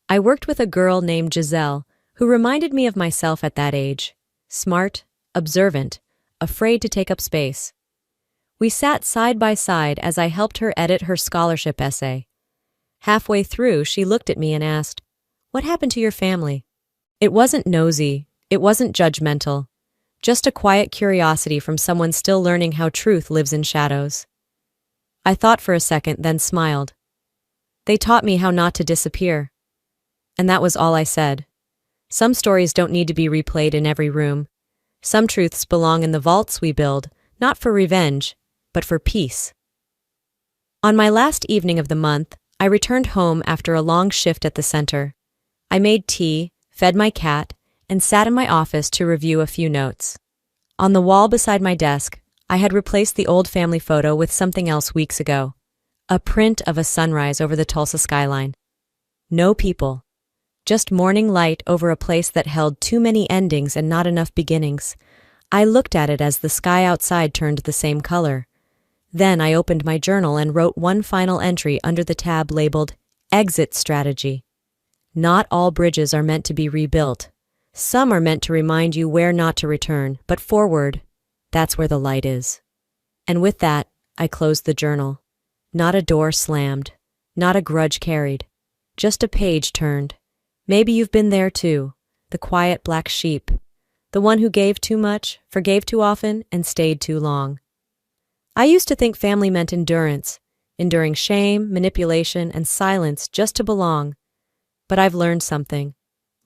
I worked with a girl named Giselle, who reminded me of myself at that age. Smart, observant, afraid to take up space. We sat side by side as I helped her edit her scholarship essay. Halfway through, she looked at me and asked, "What happened to your family?" It wasn't nosy, it wasn't judgmental, just a quiet curiosity from someone still learning how truth lives in shadows. I thought for a second, then smiled. They taught me how not to disappear. And that was all I said. Some stories don't need to be replayed in every room. Some truths belong in the vaults we build, not for revenge, but for peace. On my last evening of the month, I returned home after a long shift at the center. I made tea, fed my cat, and sat in my office to review a few notes. On the wall beside my desk, I had replaced the old family photo with something else weeks ago. A print of a sunrise over the Tulsa skyline. No people. Just morning light over a place that held too many endings and not enough beginnings. I looked at it as the sky outside turned the same color. Then I opened my journal and wrote one final entry under the tab labeled Exit Strategy. Not all bridges are meant to be rebuilt. Some are meant to remind you where not to return, but forward, that's where the light is. And with that, I closed the journal. Not a door slammed, not a grudge carried, just a page turned. Maybe you've been there too, the quiet black sheep, the one who gave too much, forgave too often, and stayed too long. I used to think family meant endurance, enduring shame, manipulation, and silence just to belong. But I've learned something.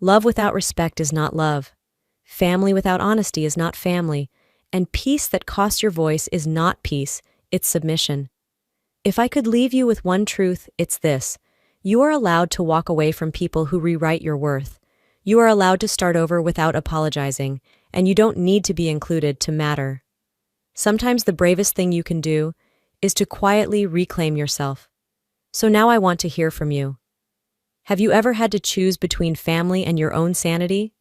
Love without respect is not love. Family without honesty is not family. And peace that costs your voice is not peace, it's submission. If I could leave you with one truth, it's this. You are allowed to walk away from people who rewrite your worth. You are allowed to start over without apologizing, and you don't need to be included to matter. Sometimes the bravest thing you can do is to quietly reclaim yourself. So now I want to hear from you. Have you ever had to choose between family and your own sanity?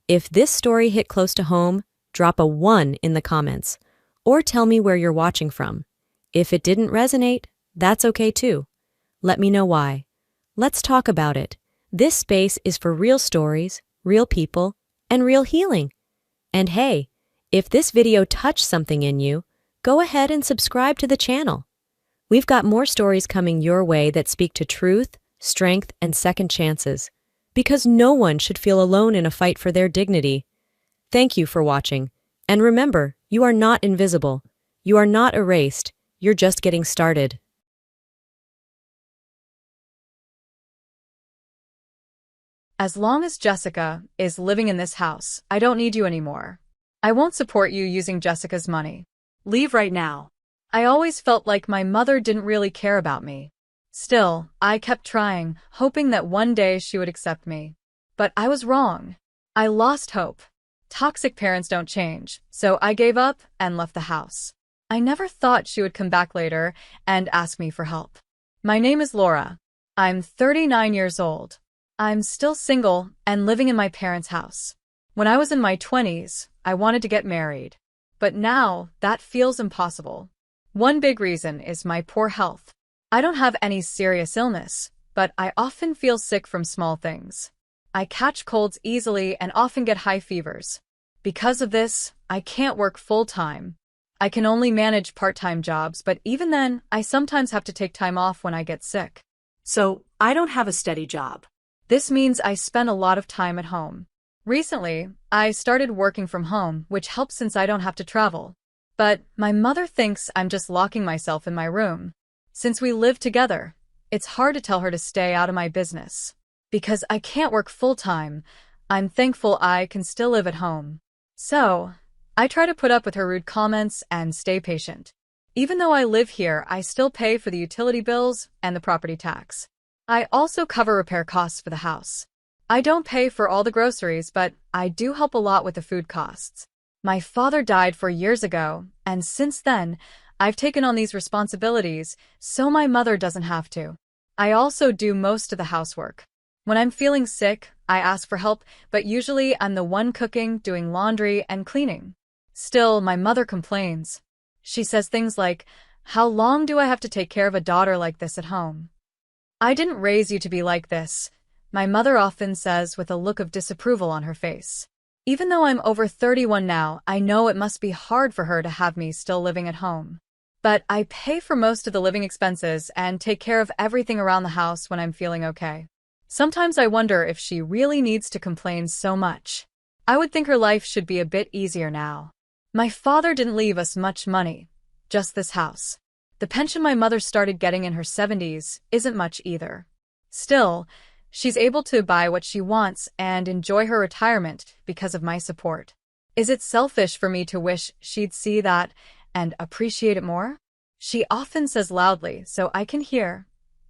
If this story hit close to home, drop a 1 in the comments, or tell me where you're watching from. If it didn't resonate, that's okay too. Let me know why. Let's talk about it. This space is for real stories, real people, and real healing. And hey, if this video touched something in you, go ahead and subscribe to the channel. We've got more stories coming your way that speak to truth, strength, and second chances, because no one should feel alone in a fight for their dignity. Thank you for watching, and remember, you are not invisible. You are not erased. You're just getting started. As long as Jessica is living in this house, I don't need you anymore. I won't support you using Jessica's money. Leave right now. I always felt like my mother didn't really care about me. Still, I kept trying, hoping that one day she would accept me. But I was wrong. I lost hope. Toxic parents don't change, so I gave up and left the house. I never thought she would come back later and ask me for help. My name is Laura. I'm 39 years old. I'm still single and living in my parents' house. When I was in my 20s, I wanted to get married. But now, that feels impossible. One big reason is my poor health. I don't have any serious illness, but I often feel sick from small things. I catch colds easily and often get high fevers. Because of this, I can't work full-time. I can only manage part-time jobs, but even then, I sometimes have to take time off when I get sick. So, I don't have a steady job. This means I spend a lot of time at home. Recently, I started working from home, which helps since I don't have to travel. But my mother thinks I'm just locking myself in my room. Since we live together, it's hard to tell her to stay out of my business. Because I can't work full-time, I'm thankful I can still live at home. So, I try to put up with her rude comments and stay patient. Even though I live here, I still pay for the utility bills and the property tax. I also cover repair costs for the house. I don't pay for all the groceries, but I do help a lot with the food costs. My father died 4 years ago, and since then, I've taken on these responsibilities so my mother doesn't have to. I also do most of the housework. When I'm feeling sick, I ask for help, but usually I'm the one cooking, doing laundry, and cleaning. Still, my mother complains. She says things like, "How long do I have to take care of a daughter like this at home?" "I didn't raise you to be like this," my mother often says with a look of disapproval on her face. Even though I'm over 31 now, I know it must be hard for her to have me still living at home. But I pay for most of the living expenses and take care of everything around the house when I'm feeling okay. Sometimes I wonder if she really needs to complain so much. I would think her life should be a bit easier now. My father didn't leave us much money, just this house. The pension my mother started getting in her 70s isn't much either. Still, she's able to buy what she wants and enjoy her retirement because of my support. Is it selfish for me to wish she'd see that and appreciate it more? She often says loudly so I can hear,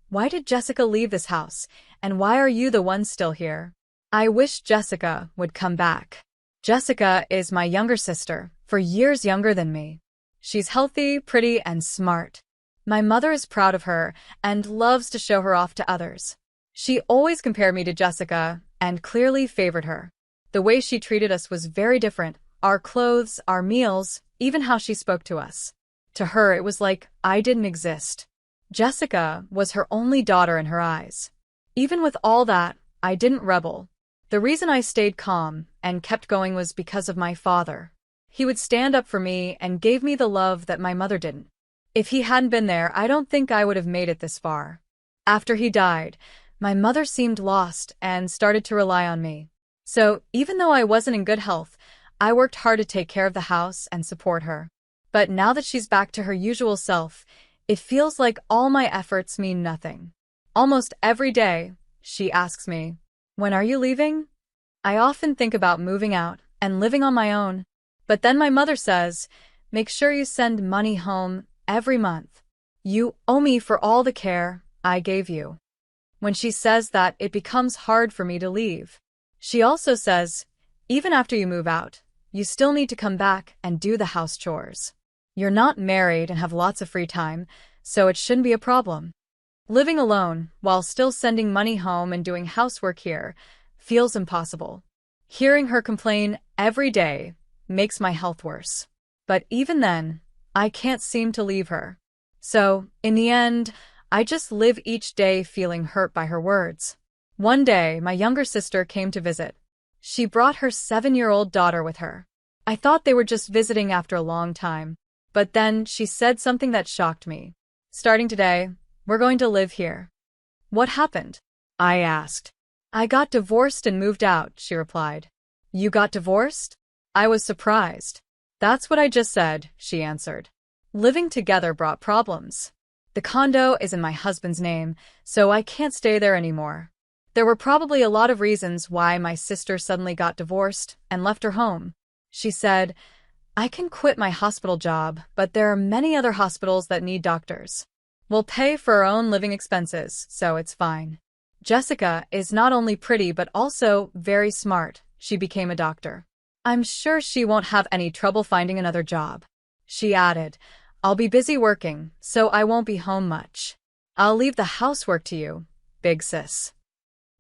"Why did Jessica leave this house, and why are you the one still here?" I wish Jessica would come back. Jessica is my younger sister, 4 years younger than me. She's healthy, pretty, and smart. My mother is proud of her and loves to show her off to others. She always compared me to Jessica and clearly favored her. The way she treated us was very different. Our clothes, our meals, even how she spoke to us. To her, it was like I didn't exist. Jessica was her only daughter in her eyes. Even with all that, I didn't rebel. The reason I stayed calm and kept going was because of my father. He would stand up for me and gave me the love that my mother didn't. If he hadn't been there, I don't think I would have made it this far. After he died, my mother seemed lost and started to rely on me. So, even though I wasn't in good health, I worked hard to take care of the house and support her. But now that she's back to her usual self, it feels like all my efforts mean nothing. Almost every day, she asks me, "When are you leaving?" I often think about moving out and living on my own. But then my mother says, "Make sure you send money home every month. You owe me for all the care I gave you." When she says that, it becomes hard for me to leave. She also says, "Even after you move out, you still need to come back and do the house chores. You're not married and have lots of free time, so it shouldn't be a problem." Living alone, while still sending money home and doing housework here, feels impossible. Hearing her complain every day makes my health worse. But even then, I can't seem to leave her. So, in the end, I just live each day feeling hurt by her words. One day, my younger sister came to visit. She brought her 7-year-old daughter with her. I thought they were just visiting after a long time. But then she said something that shocked me. "Starting today, we're going to live here." "What happened?" I asked. "I got divorced and moved out," she replied. "You got divorced?" I was surprised. "That's what I just said," she answered. Living together brought problems. The condo is in my husband's name, so I can't stay there anymore. There were probably a lot of reasons why my sister suddenly got divorced and left her home. She said, "I can quit my hospital job, but there are many other hospitals that need doctors. We'll pay for our own living expenses, so it's fine. Jessica is not only pretty but also very smart. She became a doctor. I'm sure she won't have any trouble finding another job." She added, "I'll be busy working, so I won't be home much. I'll leave the housework to you, big sis."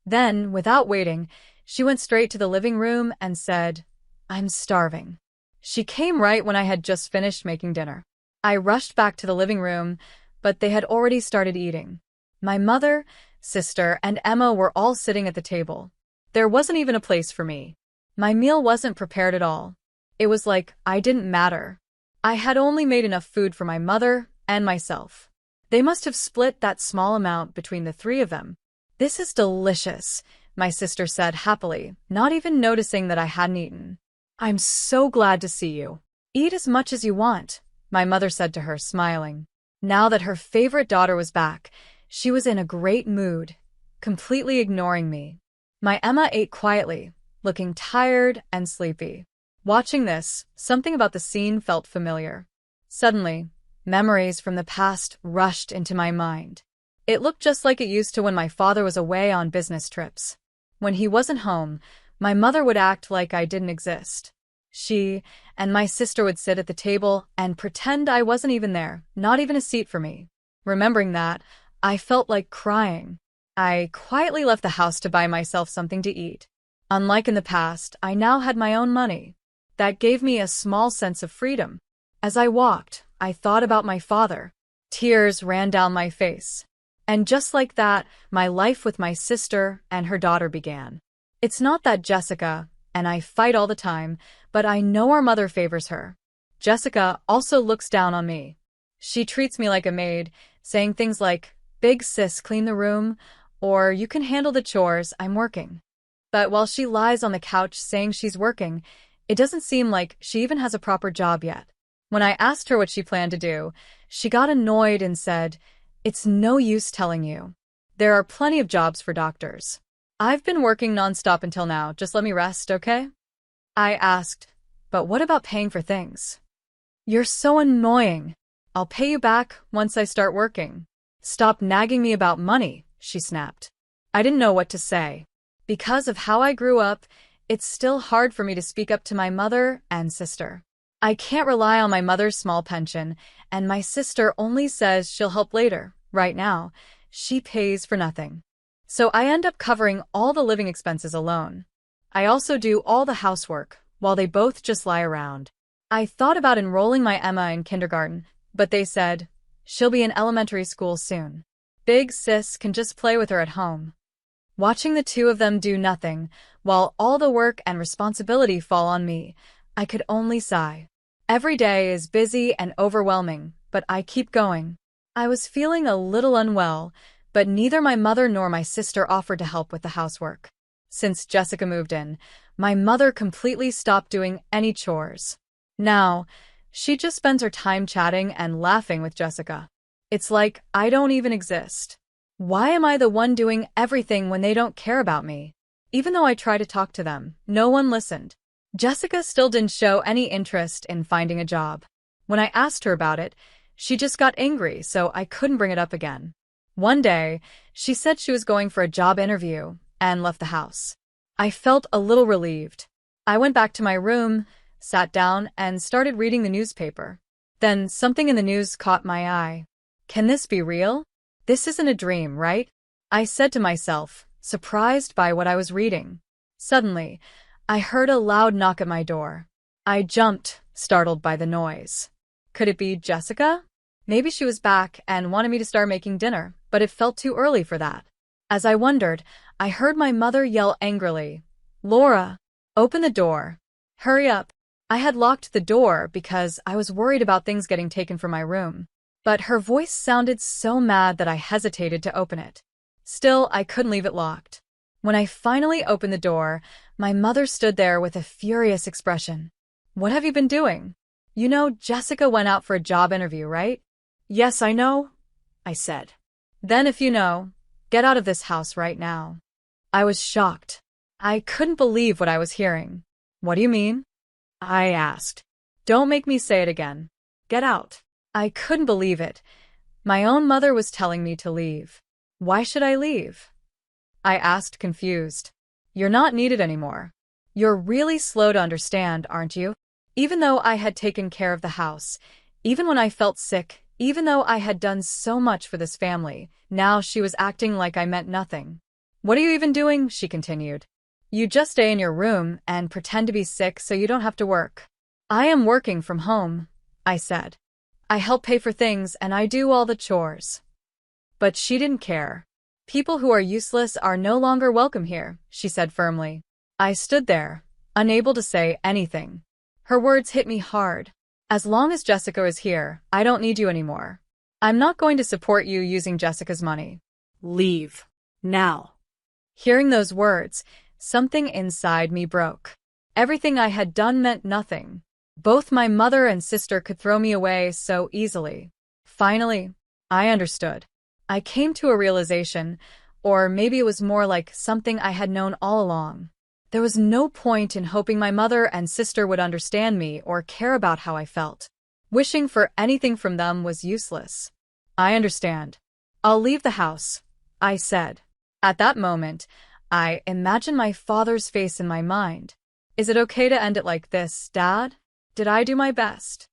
Then, without waiting, she went straight to the living room and said, "I'm starving." She came right when I had just finished making dinner. I rushed back to the living room, but they had already started eating. My mother, sister, and Emma were all sitting at the table. There wasn't even a place for me. My meal wasn't prepared at all. It was like I didn't matter. I had only made enough food for my mother and myself. They must have split that small amount between the three of them. "This is delicious," my sister said happily, not even noticing that I hadn't eaten. "I'm so glad to see you. Eat as much as you want," my mother said to her, smiling. Now that her favorite daughter was back, she was in a great mood, completely ignoring me. My Emma ate quietly, looking tired and sleepy. Watching this, something about the scene felt familiar. Suddenly, memories from the past rushed into my mind. It looked just like it used to when my father was away on business trips. When he wasn't home, my mother would act like I didn't exist. She and my sister would sit at the table and pretend I wasn't even there, not even a seat for me. Remembering that, I felt like crying. I quietly left the house to buy myself something to eat. Unlike in the past, I now had my own money. That gave me a small sense of freedom. As I walked, I thought about my father. Tears ran down my face. And just like that, my life with my sister and her daughter began. It's not that Jessica and I fight all the time, but I know our mother favors her. Jessica also looks down on me. She treats me like a maid, saying things like, "Big sis, clean the room," or "You can handle the chores, I'm working." But while she lies on the couch saying she's working, it doesn't seem like she even has a proper job yet. When I asked her what she planned to do, she got annoyed and said, "It's no use telling you. There are plenty of jobs for doctors. I've been working nonstop until now, just let me rest, okay?" I asked, "But what about paying for things?" "You're so annoying. I'll pay you back once I start working. Stop nagging me about money," she snapped. I didn't know what to say. Because of how I grew up, it's still hard for me to speak up to my mother and sister. I can't rely on my mother's small pension, and my sister only says she'll help later. Right now, she pays for nothing. So I end up covering all the living expenses alone. I also do all the housework, while they both just lie around. I thought about enrolling my Emma in kindergarten, but they said, "She'll be in elementary school soon. Big sis can just play with her at home." Watching the two of them do nothing, while all the work and responsibility fall on me, I could only sigh. Every day is busy and overwhelming, but I keep going. I was feeling a little unwell, but neither my mother nor my sister offered to help with the housework. Since Jessica moved in, my mother completely stopped doing any chores. Now, she just spends her time chatting and laughing with Jessica. It's like I don't even exist. Why am I the one doing everything when they don't care about me? Even though I try to talk to them, no one listened. Jessica still didn't show any interest in finding a job. When I asked her about it, she just got angry, so I couldn't bring it up again. One day, she said she was going for a job interview and left the house. I felt a little relieved. I went back to my room, sat down, and started reading the newspaper. Then something in the news caught my eye. Can this be real? This isn't a dream, right? I said to myself, surprised by what I was reading. Suddenly, I heard a loud knock at my door. I jumped, startled by the noise. Could it be Jessica? Maybe she was back and wanted me to start making dinner, but it felt too early for that. As I wondered, I heard my mother yell angrily, "Laura, open the door. Hurry up." I had locked the door because I was worried about things getting taken from my room. But her voice sounded so mad that I hesitated to open it. Still, I couldn't leave it locked. When I finally opened the door, my mother stood there with a furious expression. "What have you been doing? You know Jessica went out for a job interview, right?" "Yes, I know," I said. "Then if you know, get out of this house right now." I was shocked. I couldn't believe what I was hearing. What do you mean? I asked. Don't make me say it again. Get out. I couldn't believe it. My own mother was telling me to leave. Why should I leave? I asked, confused. You're not needed anymore. You're really slow to understand, aren't you? Even though I had taken care of the house, even when I felt sick, even though I had done so much for this family, now she was acting like I meant nothing. What are you even doing? She continued. You just stay in your room and pretend to be sick so you don't have to work. I am working from home, I said. I help pay for things and I do all the chores. But she didn't care. People who are useless are no longer welcome here, she said firmly. I stood there, unable to say anything. Her words hit me hard. As long as Jessica is here, I don't need you anymore. I'm not going to support you using Jessica's money. Leave. Now. Hearing those words, something inside me broke. Everything I had done meant nothing. Both my mother and sister could throw me away so easily. Finally, I understood. I came to a realization, or maybe it was more like something I had known all along. There was no point in hoping my mother and sister would understand me or care about how I felt. Wishing for anything from them was useless. I understand. I'll leave the house, I said. At that moment, I imagined my father's face in my mind. Is it okay to end it like this, Dad? Did I do my best?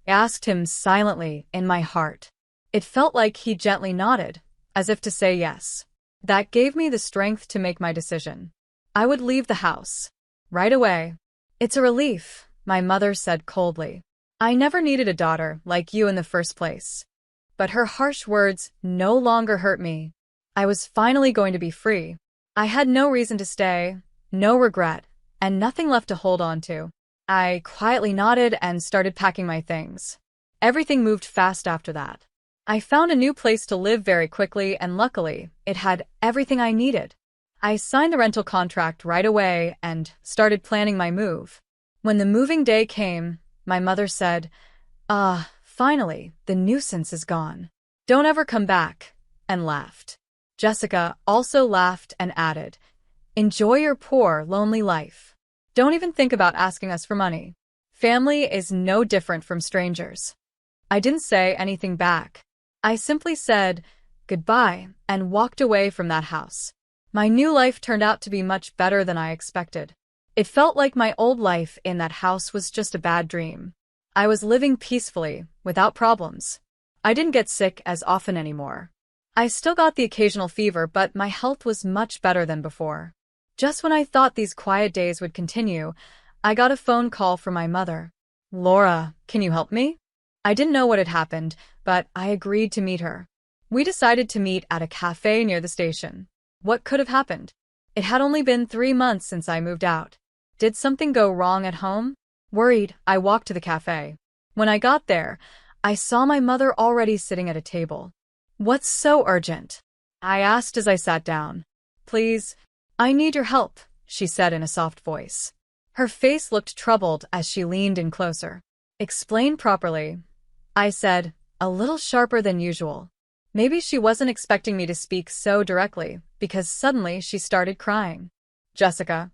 I asked him silently in my heart. It felt like he gently nodded, as if to say yes. That gave me the strength to make my decision. I would leave the house. Right away. It's a relief, my mother said coldly. I never needed a daughter like you in the first place. But her harsh words no longer hurt me. I was finally going to be free. I had no reason to stay, no regret, and nothing left to hold on to. I quietly nodded and started packing my things. Everything moved fast after that. I found a new place to live very quickly, and luckily, it had everything I needed. I signed the rental contract right away and started planning my move. When the moving day came, my mother said, finally, the nuisance is gone. Don't ever come back, and laughed. Jessica also laughed and added, enjoy your poor, lonely life. Don't even think about asking us for money. Family is no different from strangers. I didn't say anything back. I simply said goodbye and walked away from that house. My new life turned out to be much better than I expected. It felt like my old life in that house was just a bad dream. I was living peacefully, without problems. I didn't get sick as often anymore. I still got the occasional fever, but my health was much better than before. Just when I thought these quiet days would continue, I got a phone call from my mother. Laura, can you help me? I didn't know what had happened, but I agreed to meet her. We decided to meet at a cafe near the station. What could have happened? It had only been 3 months since I moved out. Did something go wrong at home? Worried, I walked to the cafe. When I got there, I saw my mother already sitting at a table. What's so urgent? I asked as I sat down. Please, I need your help, she said in a soft voice. Her face looked troubled as she leaned in closer. Explain properly, I said, a little sharper than usual. Maybe she wasn't expecting me to speak so directly, because suddenly she started crying. Jessica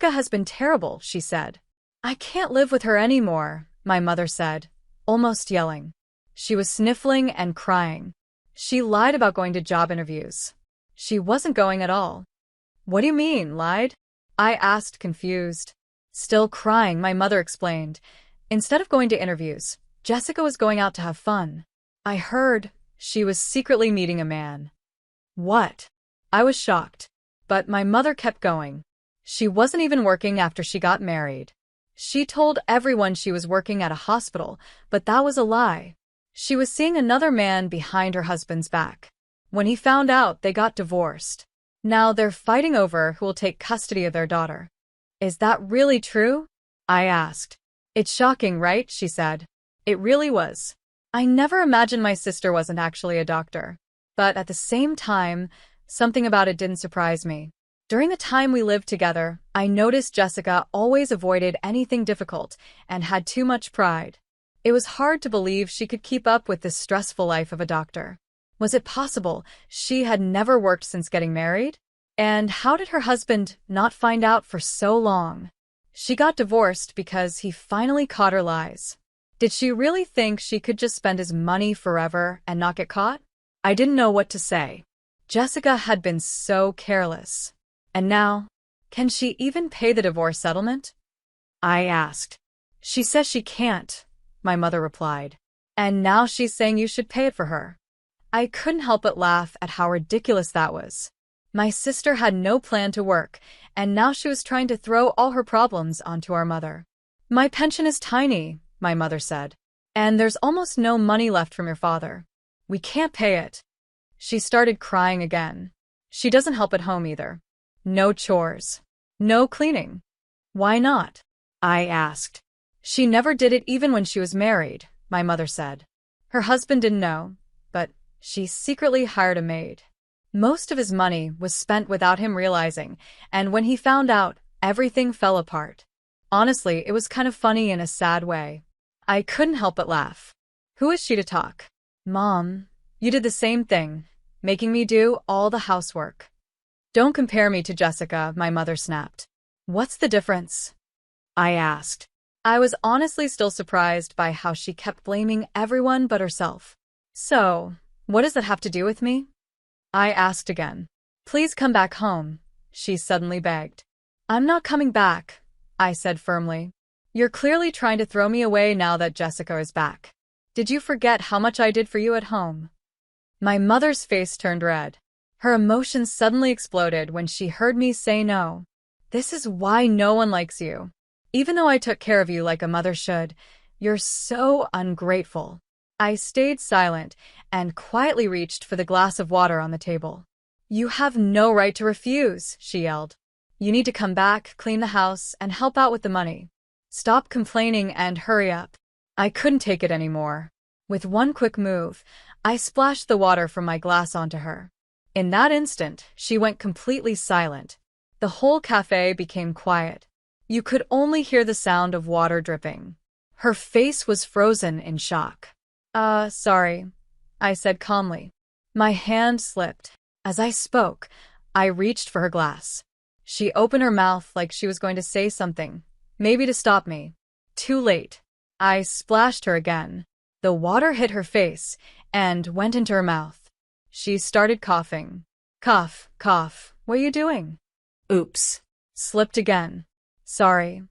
has been terrible, she said. I can't live with her anymore, my mother said, almost yelling. She was sniffling and crying. She lied about going to job interviews. She wasn't going at all. What do you mean, lied? I asked, confused. Still crying, my mother explained. Instead of going to interviews, Jessica was going out to have fun. I heard she was secretly meeting a man. What? I was shocked. But my mother kept going. She wasn't even working after she got married. She told everyone she was working at a hospital, but that was a lie. She was seeing another man behind her husband's back. When he found out, they got divorced. Now they're fighting over who will take custody of their daughter. Is that really true? I asked. It's shocking, right? She said. It really was. I never imagined my sister wasn't actually a doctor. But at the same time, something about it didn't surprise me. During the time we lived together, I noticed Jessica always avoided anything difficult and had too much pride. It was hard to believe she could keep up with this stressful life of a doctor. Was it possible she had never worked since getting married? And how did her husband not find out for so long? She got divorced because he finally caught her lies. Did she really think she could just spend his money forever and not get caught? I didn't know what to say. Jessica had been so careless. And now, can she even pay the divorce settlement? I asked. She says she can't, my mother replied. And now she's saying you should pay it for her. I couldn't help but laugh at how ridiculous that was. My sister had no plan to work, and now she was trying to throw all her problems onto our mother. My pension is tiny, my mother said. And there's almost no money left from your father. We can't pay it. She started crying again. She doesn't help at home either. No chores. No cleaning. Why not? I asked. She never did it even when she was married, my mother said. Her husband didn't know, but she secretly hired a maid. Most of his money was spent without him realizing, and when he found out, everything fell apart. Honestly, it was kind of funny in a sad way. I couldn't help but laugh. Who is she to talk? Mom, you did the same thing, making me do all the housework. Don't compare me to Jessica, my mother snapped. What's the difference? I asked. I was honestly still surprised by how she kept blaming everyone but herself. So, what does that have to do with me? I asked again. Please come back home, she suddenly begged. I'm not coming back, I said firmly. You're clearly trying to throw me away now that Jessica is back. Did you forget how much I did for you at home? My mother's face turned red. Her emotions suddenly exploded when she heard me say no. This is why no one likes you. Even though I took care of you like a mother should, you're so ungrateful. I stayed silent and quietly reached for the glass of water on the table. You have no right to refuse, she yelled. You need to come back, clean the house, and help out with the money. Stop complaining and hurry up. I couldn't take it anymore. With one quick move, I splashed the water from my glass onto her. In that instant, she went completely silent. The whole cafe became quiet. You could only hear the sound of water dripping. Her face was frozen in shock. Sorry, I said calmly. My hand slipped. As I spoke, I reached for her glass. She opened her mouth like she was going to say something, maybe to stop me. Too late. I splashed her again. The water hit her face and went into her mouth. She started coughing. Cough, cough. What are you doing? Oops. Slipped again. Sorry,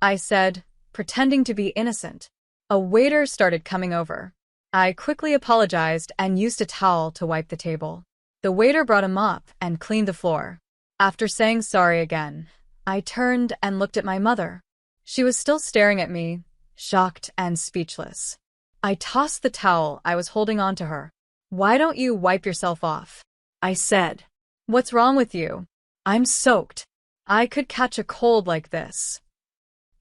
I said, pretending to be innocent. A waiter started coming over. I quickly apologized and used a towel to wipe the table. The waiter brought a mop and cleaned the floor. After saying sorry again, I turned and looked at my mother. She was still staring at me, shocked and speechless. I tossed the towel I was holding onto her. Why don't you wipe yourself off? I said. What's wrong with you? I'm soaked. I could catch a cold like this.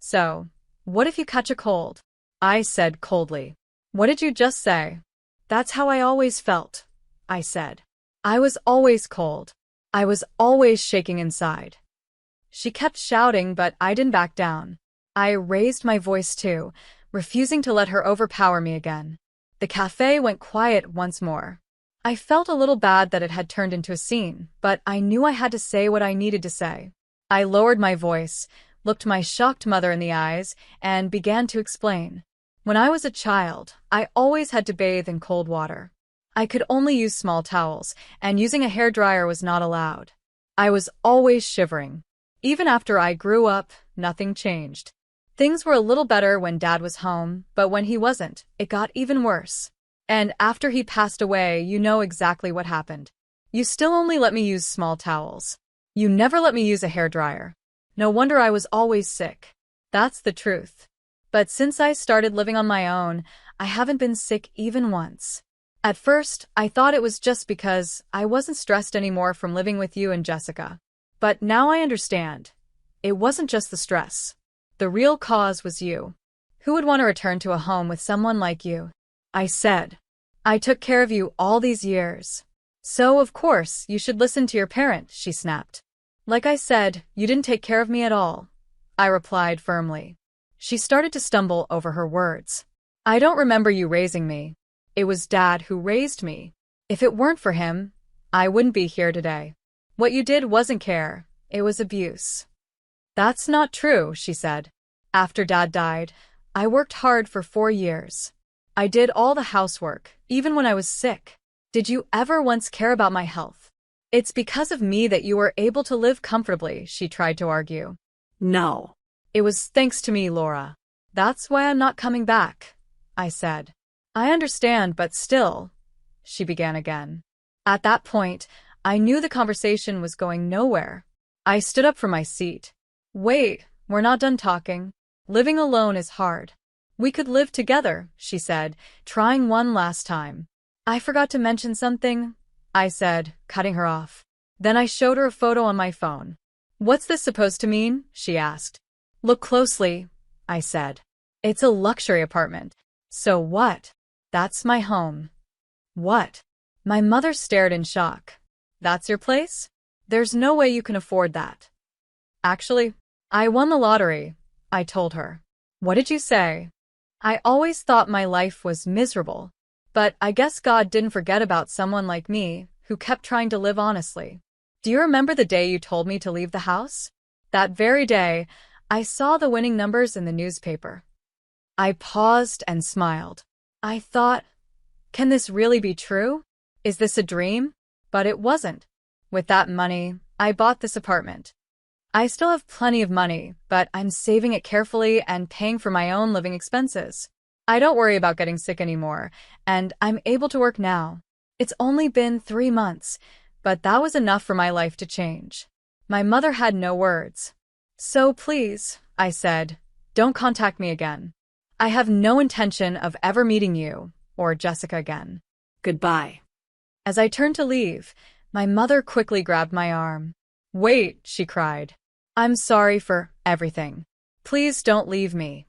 So, what if you catch a cold? I said coldly. What did you just say? That's how I always felt, I said. I was always cold. I was always shaking inside. She kept shouting, but I didn't back down. I raised my voice too, refusing to let her overpower me again. The cafe went quiet once more. I felt a little bad that it had turned into a scene, but I knew I had to say what I needed to say. I lowered my voice, looked my shocked mother in the eyes, and began to explain. When I was a child, I always had to bathe in cold water. I could only use small towels, and using a hairdryer was not allowed. I was always shivering. Even after I grew up, nothing changed. Things were a little better when Dad was home, but when he wasn't, it got even worse. And after he passed away, you know exactly what happened. You still only let me use small towels. You never let me use a hairdryer. No wonder I was always sick. That's the truth. But since I started living on my own, I haven't been sick even once. At first, I thought it was just because I wasn't stressed anymore from living with you and Jessica. But now I understand. It wasn't just the stress. The real cause was you. Who would want to return to a home with someone like you? I said. I took care of you all these years. So, of course, you should listen to your parent, she snapped. Like I said, you didn't take care of me at all, I replied firmly. She started to stumble over her words. I don't remember you raising me. It was Dad who raised me. If it weren't for him, I wouldn't be here today. What you did wasn't care, it was abuse. That's not true, she said. After Dad died, I worked hard for 4 years. I did all the housework, even when I was sick. Did you ever once care about my health? It's because of me that you were able to live comfortably, she tried to argue. No. It was thanks to me, Laura. That's why I'm not coming back, I said. I understand, but still, she began again. At that point, I knew the conversation was going nowhere. I stood up from my seat. Wait, we're not done talking. Living alone is hard. We could live together, she said, trying one last time. I forgot to mention something, I said, cutting her off. Then I showed her a photo on my phone. What's this supposed to mean? She asked. Look closely, I said. It's a luxury apartment. So what? That's my home. What? My mother stared in shock. That's your place? There's no way you can afford that. Actually, I won the lottery, I told her. What did you say? I always thought my life was miserable, but I guess God didn't forget about someone like me who kept trying to live honestly. Do you remember the day you told me to leave the house? That very day, I saw the winning numbers in the newspaper. I paused and smiled. I thought, can this really be true? Is this a dream? But it wasn't. With that money, I bought this apartment. I still have plenty of money, but I'm saving it carefully and paying for my own living expenses. I don't worry about getting sick anymore, and I'm able to work now. It's only been 3 months, but that was enough for my life to change. My mother had no words. So please, I said, don't contact me again. I have no intention of ever meeting you or Jessica again. Goodbye. As I turned to leave, my mother quickly grabbed my arm. Wait, she cried. I'm sorry for everything. Please don't leave me.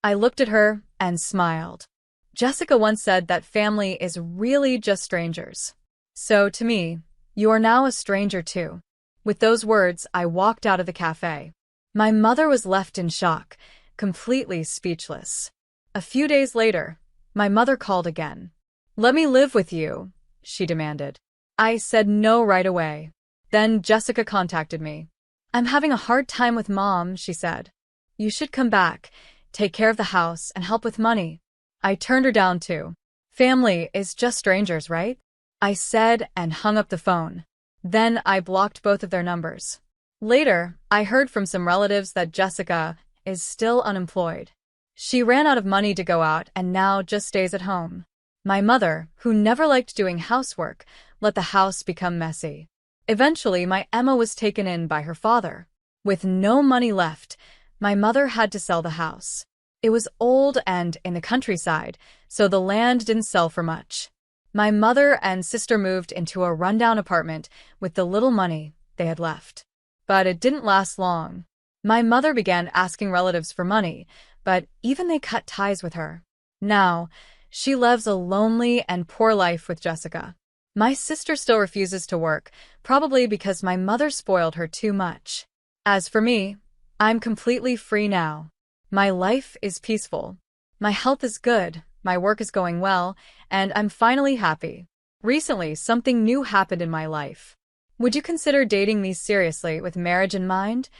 I looked at her and smiled. Jessica once said that family is really just strangers. So to me, you are now a stranger too. With those words, I walked out of the cafe. My mother was left in shock, completely speechless. A few days later, my mother called again. Let me live with you, she demanded. I said no right away. Then Jessica contacted me. I'm having a hard time with Mom, she said. You should come back, take care of the house, and help with money. I turned her down too. Family is just strangers, right? I said and hung up the phone. Then I blocked both of their numbers. Later, I heard from some relatives that Jessica is still unemployed. She ran out of money to go out and now just stays at home. My mother, who never liked doing housework, let the house become messy. Eventually, my Emma was taken in by her father. With no money left, my mother had to sell the house. It was old and in the countryside, so the land didn't sell for much. My mother and sister moved into a rundown apartment with the little money they had left. But it didn't last long. My mother began asking relatives for money, but even they cut ties with her. Now, she lives a lonely and poor life with Jessica. My sister still refuses to work, probably because my mother spoiled her too much. As for me, I'm completely free now. My life is peaceful. My health is good, my work is going well, and I'm finally happy. Recently, something new happened in my life. Would you consider dating me seriously with marriage in mind?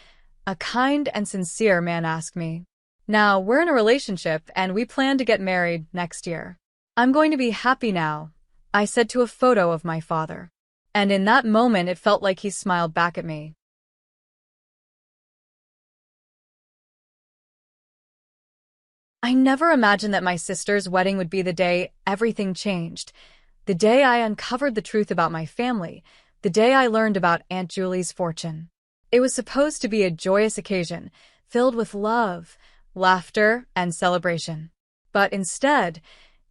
A kind and sincere man asked me. Now, we're in a relationship and we plan to get married next year. I'm going to be happy now, I said to a photo of my father. And in that moment, it felt like he smiled back at me. I never imagined that my sister's wedding would be the day everything changed. The day I uncovered the truth about my family. The day I learned about Aunt Julie's fortune. It was supposed to be a joyous occasion, filled with love, laughter, and celebration. But instead,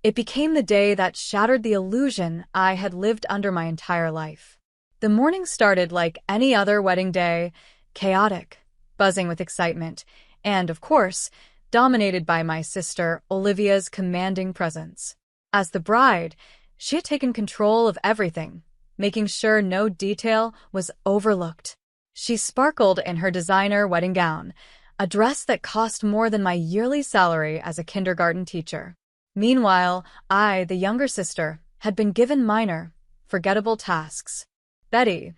it became the day that shattered the illusion I had lived under my entire life. The morning started like any other wedding day, chaotic, buzzing with excitement, and, of course, dominated by my sister Olivia's commanding presence. As the bride, she had taken control of everything, making sure no detail was overlooked. She sparkled in her designer wedding gown, a dress that cost more than my yearly salary as a kindergarten teacher. Meanwhile, I, the younger sister, had been given minor, forgettable tasks. Betty,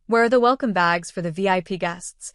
Where are the welcome bags for the VIP guests?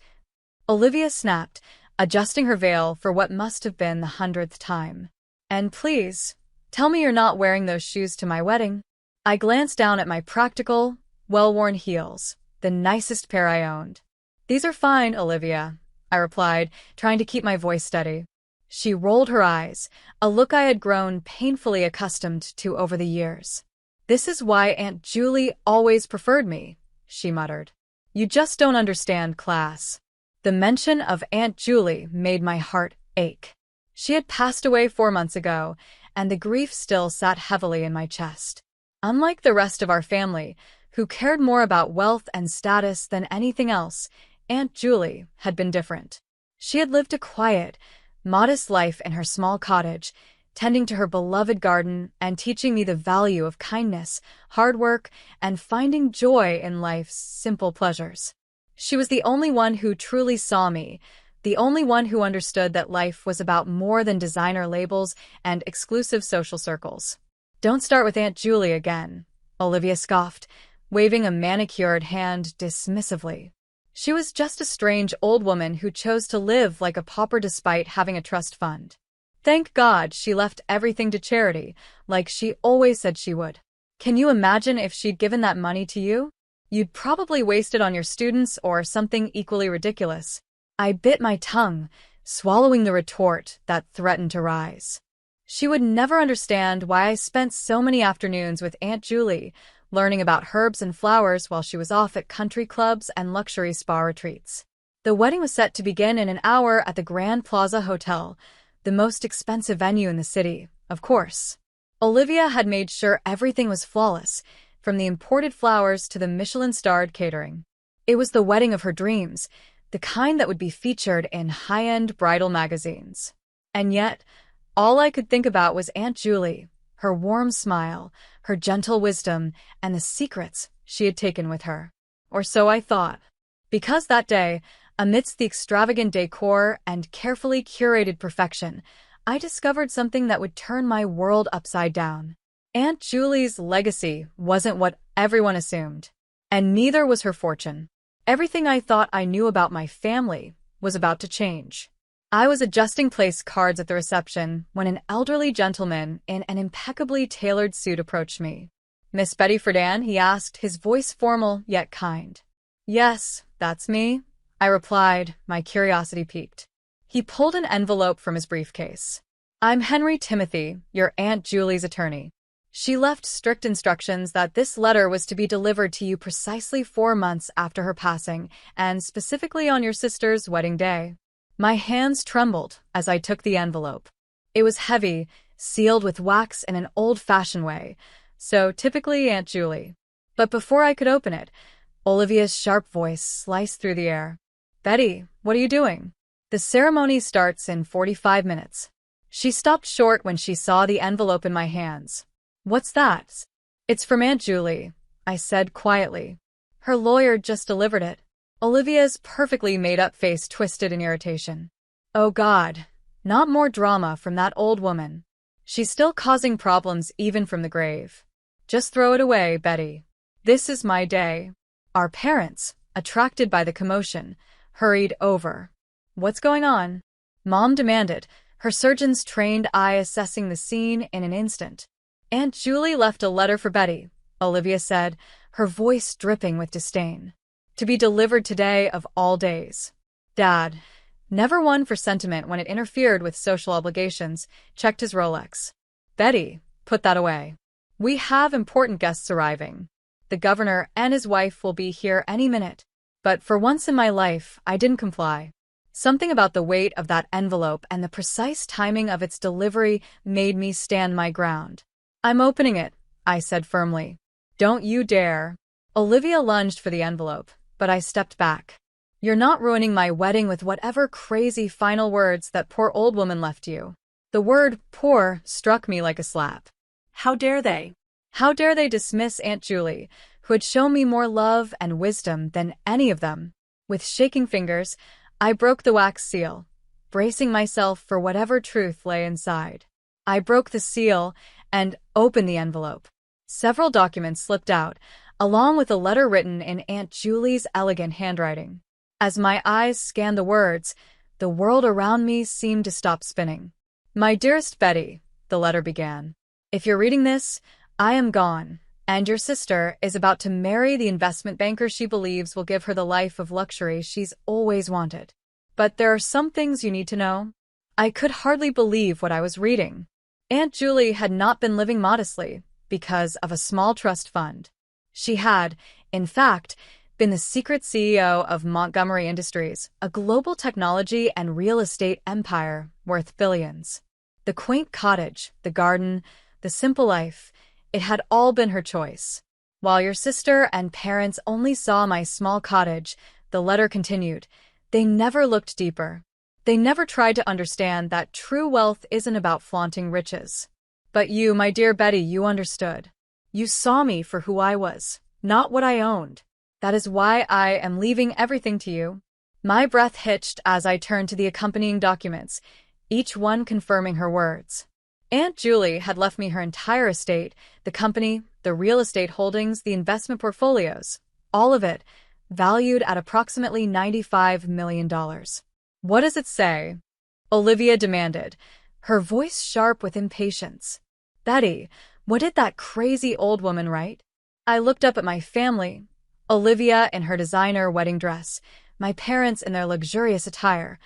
Olivia snapped, adjusting her veil for what must have been the 100th time. And please, tell me you're not wearing those shoes to my wedding. I glanced down at my practical, well-worn heels, the nicest pair I owned. These are fine, Olivia, I replied, trying to keep my voice steady. She rolled her eyes, a look I had grown painfully accustomed to over the years. This is why Aunt Julie always preferred me, she muttered. You just don't understand class. The mention of Aunt Julie made my heart ache. She had passed away 4 months ago, and the grief still sat heavily in my chest. Unlike the rest of our family, who cared more about wealth and status than anything else, Aunt Julie had been different. She had lived a quiet, modest life in her small cottage, tending to her beloved garden and teaching me the value of kindness, hard work, and finding joy in life's simple pleasures. She was the only one who truly saw me, the only one who understood that life was about more than designer labels and exclusive social circles. Don't start with Aunt Julie again, Olivia scoffed, waving a manicured hand dismissively. She was just a strange old woman who chose to live like a pauper despite having a trust fund. Thank God she left everything to charity, like she always said she would. Can you imagine if she'd given that money to you? You'd probably waste it on your students or something equally ridiculous. I bit my tongue, swallowing the retort that threatened to rise. She would never understand why I spent so many afternoons with Aunt Julie, learning about herbs and flowers while she was off at country clubs and luxury spa retreats. The wedding was set to begin in an hour at the Grand Plaza Hotel, the most expensive venue in the city, of course. Olivia had made sure everything was flawless, from the imported flowers to the Michelin-starred catering. It was the wedding of her dreams, the kind that would be featured in high-end bridal magazines. And yet, all I could think about was Aunt Julie, her warm smile, her gentle wisdom, and the secrets she had taken with her. Or so I thought. Because that day, amidst the extravagant decor and carefully curated perfection, I discovered something that would turn my world upside down. Aunt Julie's legacy wasn't what everyone assumed, and neither was her fortune. Everything I thought I knew about my family was about to change. I was adjusting place cards at the reception when an elderly gentleman in an impeccably tailored suit approached me. Miss Betty Friedan, he asked, his voice formal yet kind. Yes, that's me, I replied, my curiosity piqued. He pulled an envelope from his briefcase. I'm Henry Timothy, your Aunt Julie's attorney. She left strict instructions that this letter was to be delivered to you precisely 4 months after her passing, and specifically on your sister's wedding day. My hands trembled as I took the envelope. It was heavy, sealed with wax in an old-fashioned way, so typically Aunt Julie. But before I could open it, Olivia's sharp voice sliced through the air. Betty, what are you doing? The ceremony starts in 45 minutes. She stopped short when she saw the envelope in my hands. What's that? It's from Aunt Julie, I said quietly. Her lawyer just delivered it. Olivia's perfectly made-up face twisted in irritation. Oh God, not more drama from that old woman. She's still causing problems even from the grave. Just throw it away, Betty. This is my day. Our parents, attracted by the commotion, hurried over. What's going on? Mom demanded, her surgeon's trained eye assessing the scene in an instant. Aunt Julie left a letter for Betty, Olivia said, her voice dripping with disdain. To be delivered today of all days. Dad, never one for sentiment when it interfered with social obligations, checked his Rolex. Betty, put that away. We have important guests arriving. The governor and his wife will be here any minute. But for once in my life, I didn't comply. Something about the weight of that envelope and the precise timing of its delivery made me stand my ground. I'm opening it, I said firmly. Don't you dare. Olivia lunged for the envelope, but I stepped back. You're not ruining my wedding with whatever crazy final words that poor old woman left you. The word poor struck me like a slap. How dare they? How dare they dismiss Aunt Julie, who had shown me more love and wisdom than any of them? With shaking fingers, I broke the wax seal, bracing myself for whatever truth lay inside. I broke the seal and opened the envelope. Several documents slipped out, along with a letter written in Aunt Julie's elegant handwriting. As my eyes scanned the words, the world around me seemed to stop spinning. My dearest Betty, the letter began. If you're reading this, I am gone, and your sister is about to marry the investment banker she believes will give her the life of luxury she's always wanted. But there are some things you need to know. I could hardly believe what I was reading. Aunt Julie had not been living modestly because of a small trust fund. She had, in fact, been the secret CEO of Montgomery Industries, a global technology and real estate empire worth billions. The quaint cottage, the garden, the simple life, it had all been her choice. While your sister and parents only saw my small cottage, the letter continued, they never looked deeper. They never tried to understand that true wealth isn't about flaunting riches. But you, my dear Betty, you understood. You saw me for who I was, not what I owned. That is why I am leaving everything to you. My breath hitched as I turned to the accompanying documents, each one confirming her words. Aunt Julie had left me her entire estate, the company, the real estate holdings, the investment portfolios, all of it, valued at approximately $95 million. What does it say? Olivia demanded, her voice sharp with impatience. Betty, what did that crazy old woman write? I looked up at my family, Olivia in her designer wedding dress, my parents in their luxurious attire,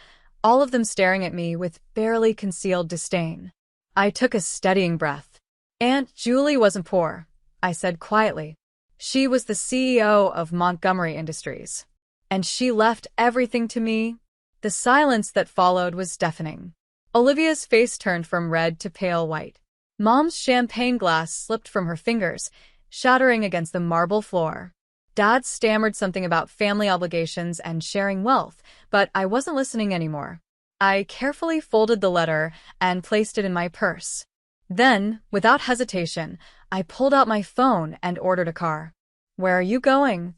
all of them staring at me with barely concealed disdain. I took a steadying breath. Aunt Julie wasn't poor, I said quietly. She was the CEO of Montgomery Industries. And she left everything to me. The silence that followed was deafening. Olivia's face turned from red to pale white. Mom's champagne glass slipped from her fingers, shattering against the marble floor. Dad stammered something about family obligations and sharing wealth, but I wasn't listening anymore. I carefully folded the letter and placed it in my purse. Then, without hesitation, I pulled out my phone and ordered a car. Where are you going?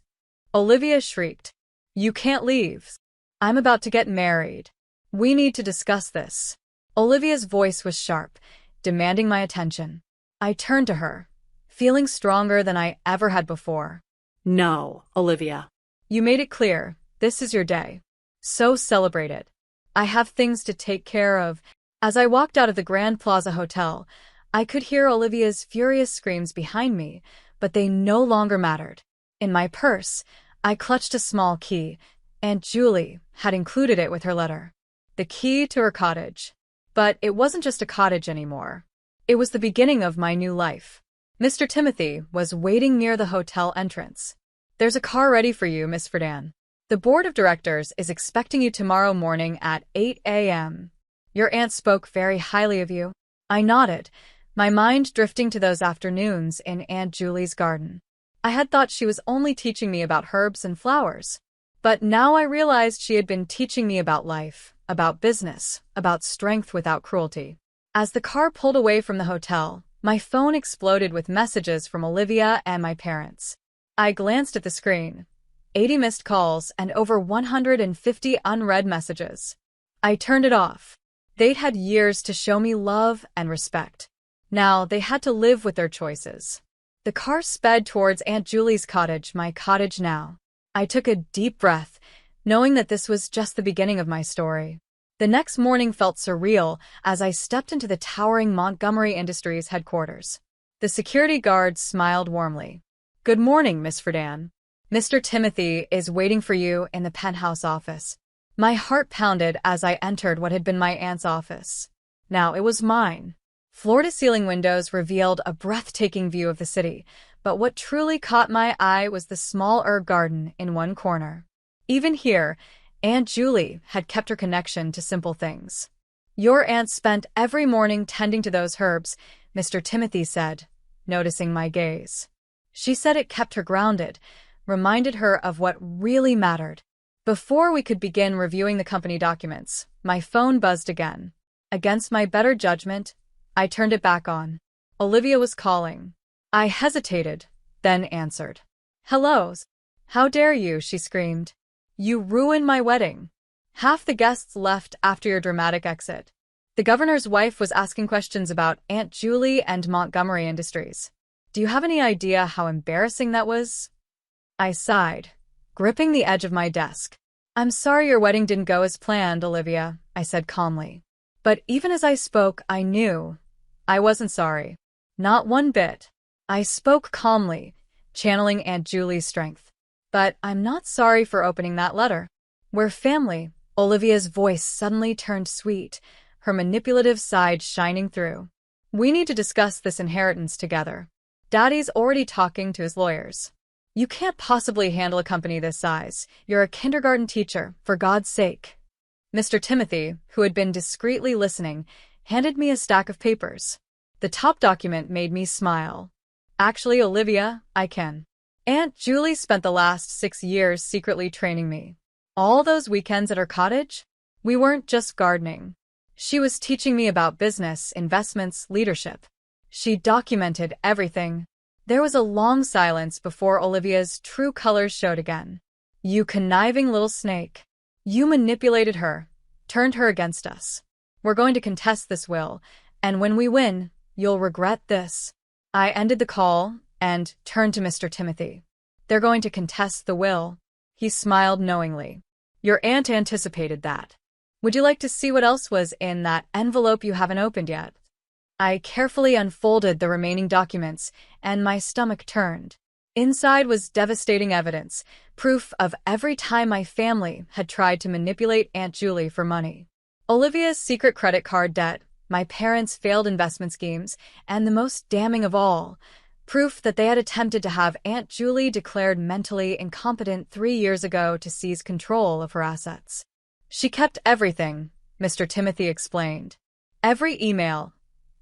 Olivia shrieked. You can't leave. I'm about to get married. We need to discuss this. Olivia's voice was sharp, demanding my attention. I turned to her, feeling stronger than I ever had before. No, Olivia. You made it clear. This is your day. So celebrate it. I have things to take care of. As I walked out of the Grand Plaza Hotel, I could hear Olivia's furious screams behind me, but they no longer mattered. In my purse, I clutched a small key. Aunt Julie had included it with her letter. The key to her cottage. But it wasn't just a cottage anymore. It was the beginning of my new life. Mr. Timothy was waiting near the hotel entrance. There's a car ready for you, Miss Friedan. The board of directors is expecting you tomorrow morning at 8 a.m. Your aunt spoke very highly of you. I nodded, my mind drifting to those afternoons in Aunt Julie's garden. I had thought she was only teaching me about herbs and flowers. But now I realized she had been teaching me about life, about business, about strength without cruelty. As the car pulled away from the hotel, my phone exploded with messages from Olivia and my parents. I glanced at the screen. 80 missed calls and over 150 unread messages. I turned it off. They'd had years to show me love and respect. Now they had to live with their choices. The car sped towards Aunt Julie's cottage, my cottage now. I took a deep breath, knowing that this was just the beginning of my story. The next morning felt surreal as I stepped into the towering Montgomery Industries headquarters. The security guard smiled warmly. Good morning, Miss Friedan. Mr. Timothy is waiting for you in the penthouse office. My heart pounded as I entered what had been my aunt's office. Now it was mine. Floor-to-ceiling windows revealed a breathtaking view of the city, but what truly caught my eye was the small herb garden in one corner. Even here, Aunt Julie had kept her connection to simple things. Your aunt spent every morning tending to those herbs, Mr. Timothy said, noticing my gaze. She said it kept her grounded, reminded her of what really mattered. Before we could begin reviewing the company documents, my phone buzzed again. Against my better judgment, I turned it back on. Olivia was calling. I hesitated, then answered. Hello. How dare you, she screamed. You ruined my wedding. Half the guests left after your dramatic exit. The governor's wife was asking questions about Aunt Julie and Montgomery Industries. Do you have any idea how embarrassing that was? I sighed, gripping the edge of my desk. I'm sorry your wedding didn't go as planned, Olivia, I said calmly. But even as I spoke, I knew I wasn't sorry. Not one bit. I spoke calmly, channeling Aunt Julie's strength. But I'm not sorry for opening that letter. We're family. Olivia's voice suddenly turned sweet, her manipulative side shining through. We need to discuss this inheritance together. Daddy's already talking to his lawyers. You can't possibly handle a company this size. You're a kindergarten teacher, for God's sake. Mr. Timothy, who had been discreetly listening, handed me a stack of papers. The top document made me smile. Actually, Olivia, I can. Aunt Julie spent the last 6 years secretly training me. All those weekends at her cottage? We weren't just gardening. She was teaching me about business, investments, leadership. She documented everything. There was a long silence before Olivia's true colors showed again. You conniving little snake. You manipulated her, turned her against us. We're going to contest this will, and when we win, you'll regret this. I ended the call and turned to Mr. Timothy. They're going to contest the will. He smiled knowingly. Your aunt anticipated that. Would you like to see what else was in that envelope you haven't opened yet? I carefully unfolded the remaining documents, and my stomach turned. Inside was devastating evidence, proof of every time my family had tried to manipulate Aunt Julie for money. Olivia's secret credit card debt, my parents' failed investment schemes, and the most damning of all, proof that they had attempted to have Aunt Julie declared mentally incompetent 3 years ago to seize control of her assets. She kept everything, Mr. Timothy explained. Every email,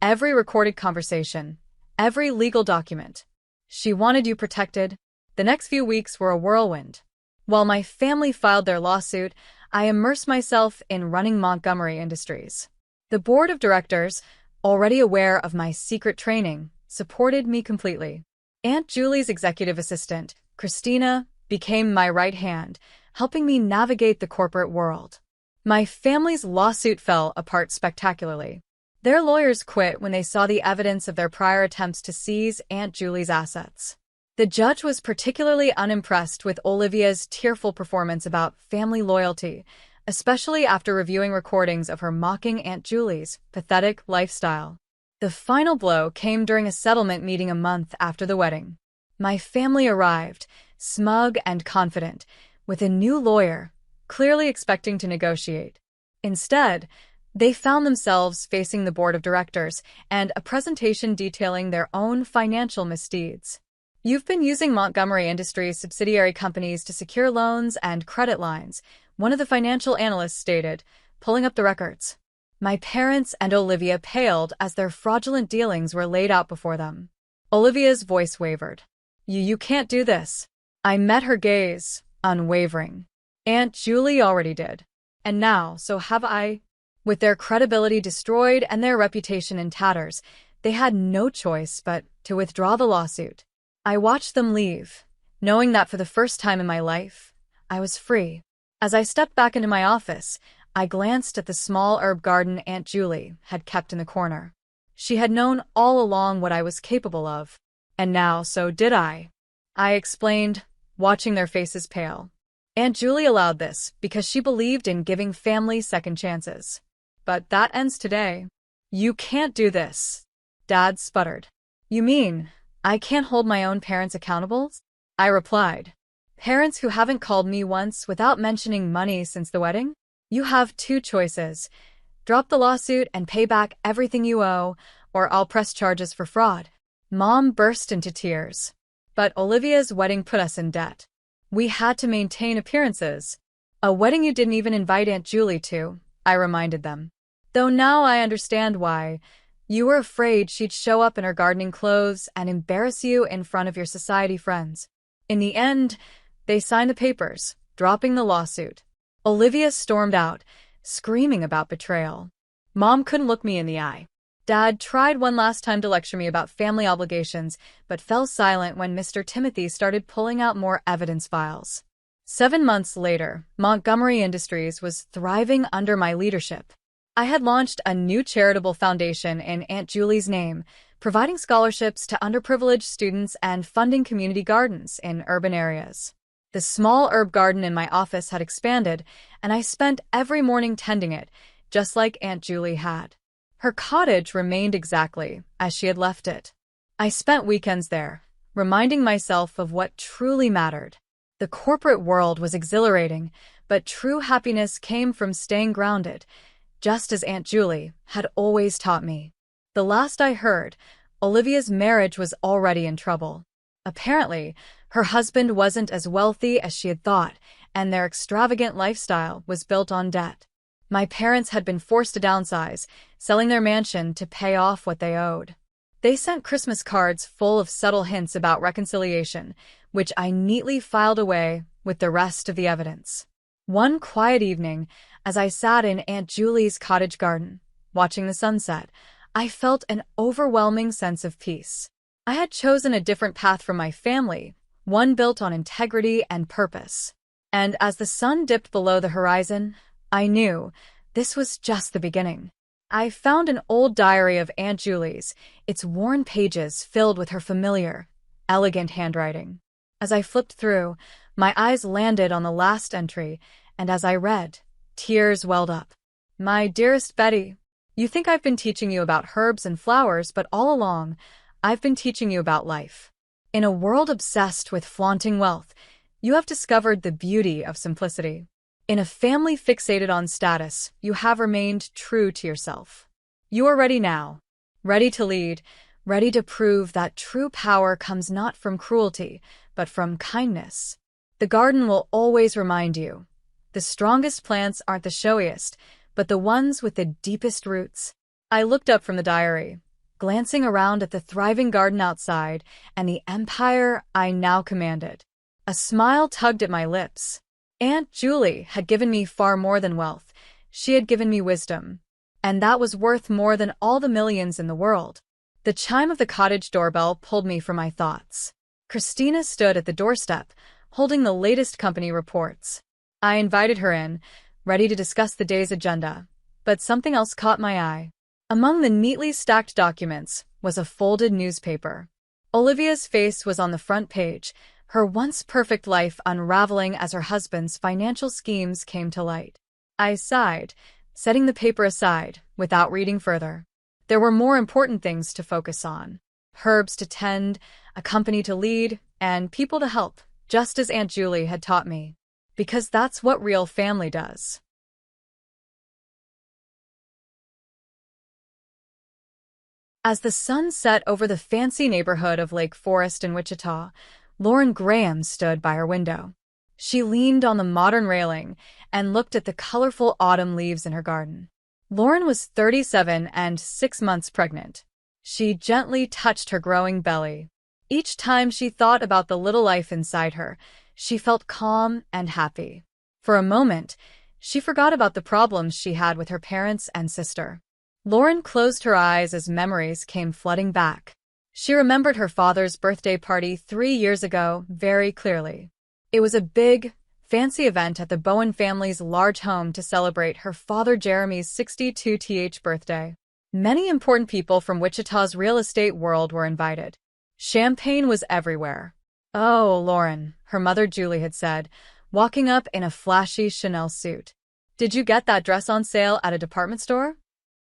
every recorded conversation, every legal document. She wanted you protected. The next few weeks were a whirlwind. While my family filed their lawsuit, I immersed myself in running Montgomery Industries. The board of directors, already aware of my secret training, supported me completely. Aunt Julie's executive assistant, Christina, became my right hand, helping me navigate the corporate world. My family's lawsuit fell apart spectacularly. Their lawyers quit when they saw the evidence of their prior attempts to seize Aunt Julie's assets. The judge was particularly unimpressed with Olivia's tearful performance about family loyalty, especially after reviewing recordings of her mocking Aunt Julie's pathetic lifestyle. The final blow came during a settlement meeting a month after the wedding. My family arrived, smug and confident, with a new lawyer, clearly expecting to negotiate. Instead, they found themselves facing the board of directors and a presentation detailing their own financial misdeeds. You've been using Montgomery Industries subsidiary companies to secure loans and credit lines, one of the financial analysts stated, pulling up the records. My parents and Olivia paled as their fraudulent dealings were laid out before them. Olivia's voice wavered. You can't do this. I met her gaze, unwavering. Aunt Julie already did. And now, so have I. With their credibility destroyed and their reputation in tatters, they had no choice but to withdraw the lawsuit. I watched them leave, knowing that for the first time in my life, I was free. As I stepped back into my office, I glanced at the small herb garden Aunt Julie had kept in the corner. She had known all along what I was capable of, and now so did I. I explained, watching their faces pale. Aunt Julie allowed this because she believed in giving family second chances. But that ends today. You can't do this. Dad sputtered. You mean I can't hold my own parents accountable? I replied. Parents who haven't called me once without mentioning money since the wedding? You have 2 choices. Drop the lawsuit and pay back everything you owe, or I'll press charges for fraud. Mom burst into tears. But Olivia's wedding put us in debt. We had to maintain appearances. A wedding you didn't even invite Aunt Julie to, I reminded them. Though now I understand why. You were afraid she'd show up in her gardening clothes and embarrass you in front of your society friends. In the end, they signed the papers, dropping the lawsuit. Olivia stormed out, screaming about betrayal. Mom couldn't look me in the eye. Dad tried one last time to lecture me about family obligations, but fell silent when Mr. Timothy started pulling out more evidence files. 7 months later, Montgomery Industries was thriving under my leadership. I had launched a new charitable foundation in Aunt Julie's name, providing scholarships to underprivileged students and funding community gardens in urban areas. The small herb garden in my office had expanded, and I spent every morning tending it, just like Aunt Julie had. Her cottage remained exactly as she had left it. I spent weekends there, reminding myself of what truly mattered. The corporate world was exhilarating, but true happiness came from staying grounded, just as Aunt Julie had always taught me. The last I heard, Olivia's marriage was already in trouble. Apparently, her husband wasn't as wealthy as she had thought, and their extravagant lifestyle was built on debt. My parents had been forced to downsize, selling their mansion to pay off what they owed. They sent Christmas cards full of subtle hints about reconciliation, which I neatly filed away with the rest of the evidence. One quiet evening, as I sat in Aunt Julie's cottage garden, watching the sunset, I felt an overwhelming sense of peace. I had chosen a different path from my family, one built on integrity and purpose. And as the sun dipped below the horizon, I knew this was just the beginning. I found an old diary of Aunt Julie's, its worn pages filled with her familiar, elegant handwriting. As I flipped through, my eyes landed on the last entry, and as I read, tears welled up. My dearest Betty, you think I've been teaching you about herbs and flowers, but all along, I've been teaching you about life. In a world obsessed with flaunting wealth, you have discovered the beauty of simplicity. In a family fixated on status, you have remained true to yourself. You are ready now, ready to lead, ready to prove that true power comes not from cruelty, but from kindness. The garden will always remind you, the strongest plants aren't the showiest, but the ones with the deepest roots. I looked up from the diary, glancing around at the thriving garden outside and the empire I now commanded. A smile tugged at my lips. Aunt Julie had given me far more than wealth. She had given me wisdom. And that was worth more than all the millions in the world. The chime of the cottage doorbell pulled me from my thoughts. Christina stood at the doorstep, holding the latest company reports. I invited her in, ready to discuss the day's agenda. But something else caught my eye. Among the neatly stacked documents was a folded newspaper. Olivia's face was on the front page, her once perfect life unraveling as her husband's financial schemes came to light. I sighed, setting the paper aside without reading further. There were more important things to focus on. Herbs to tend, a company to lead, and people to help, just as Aunt Julie had taught me. Because that's what real family does. As the sun set over the fancy neighborhood of Lake Forest in Wichita, Lauren Graham stood by her window. She leaned on the modern railing and looked at the colorful autumn leaves in her garden. Lauren was 37 and 6 months pregnant. She gently touched her growing belly. Each time she thought about the little life inside her, she felt calm and happy. For a moment, she forgot about the problems she had with her parents and sister. Lauren closed her eyes as memories came flooding back. She remembered her father's birthday party 3 years ago very clearly. It was a big, fancy event at the Bowen family's large home to celebrate her father Jeremy's 62th birthday. Many important people from Wichita's real estate world were invited. Champagne was everywhere. "Oh, Lauren," her mother Julie had said, walking up in a flashy Chanel suit. "Did you get that dress on sale at a department store?"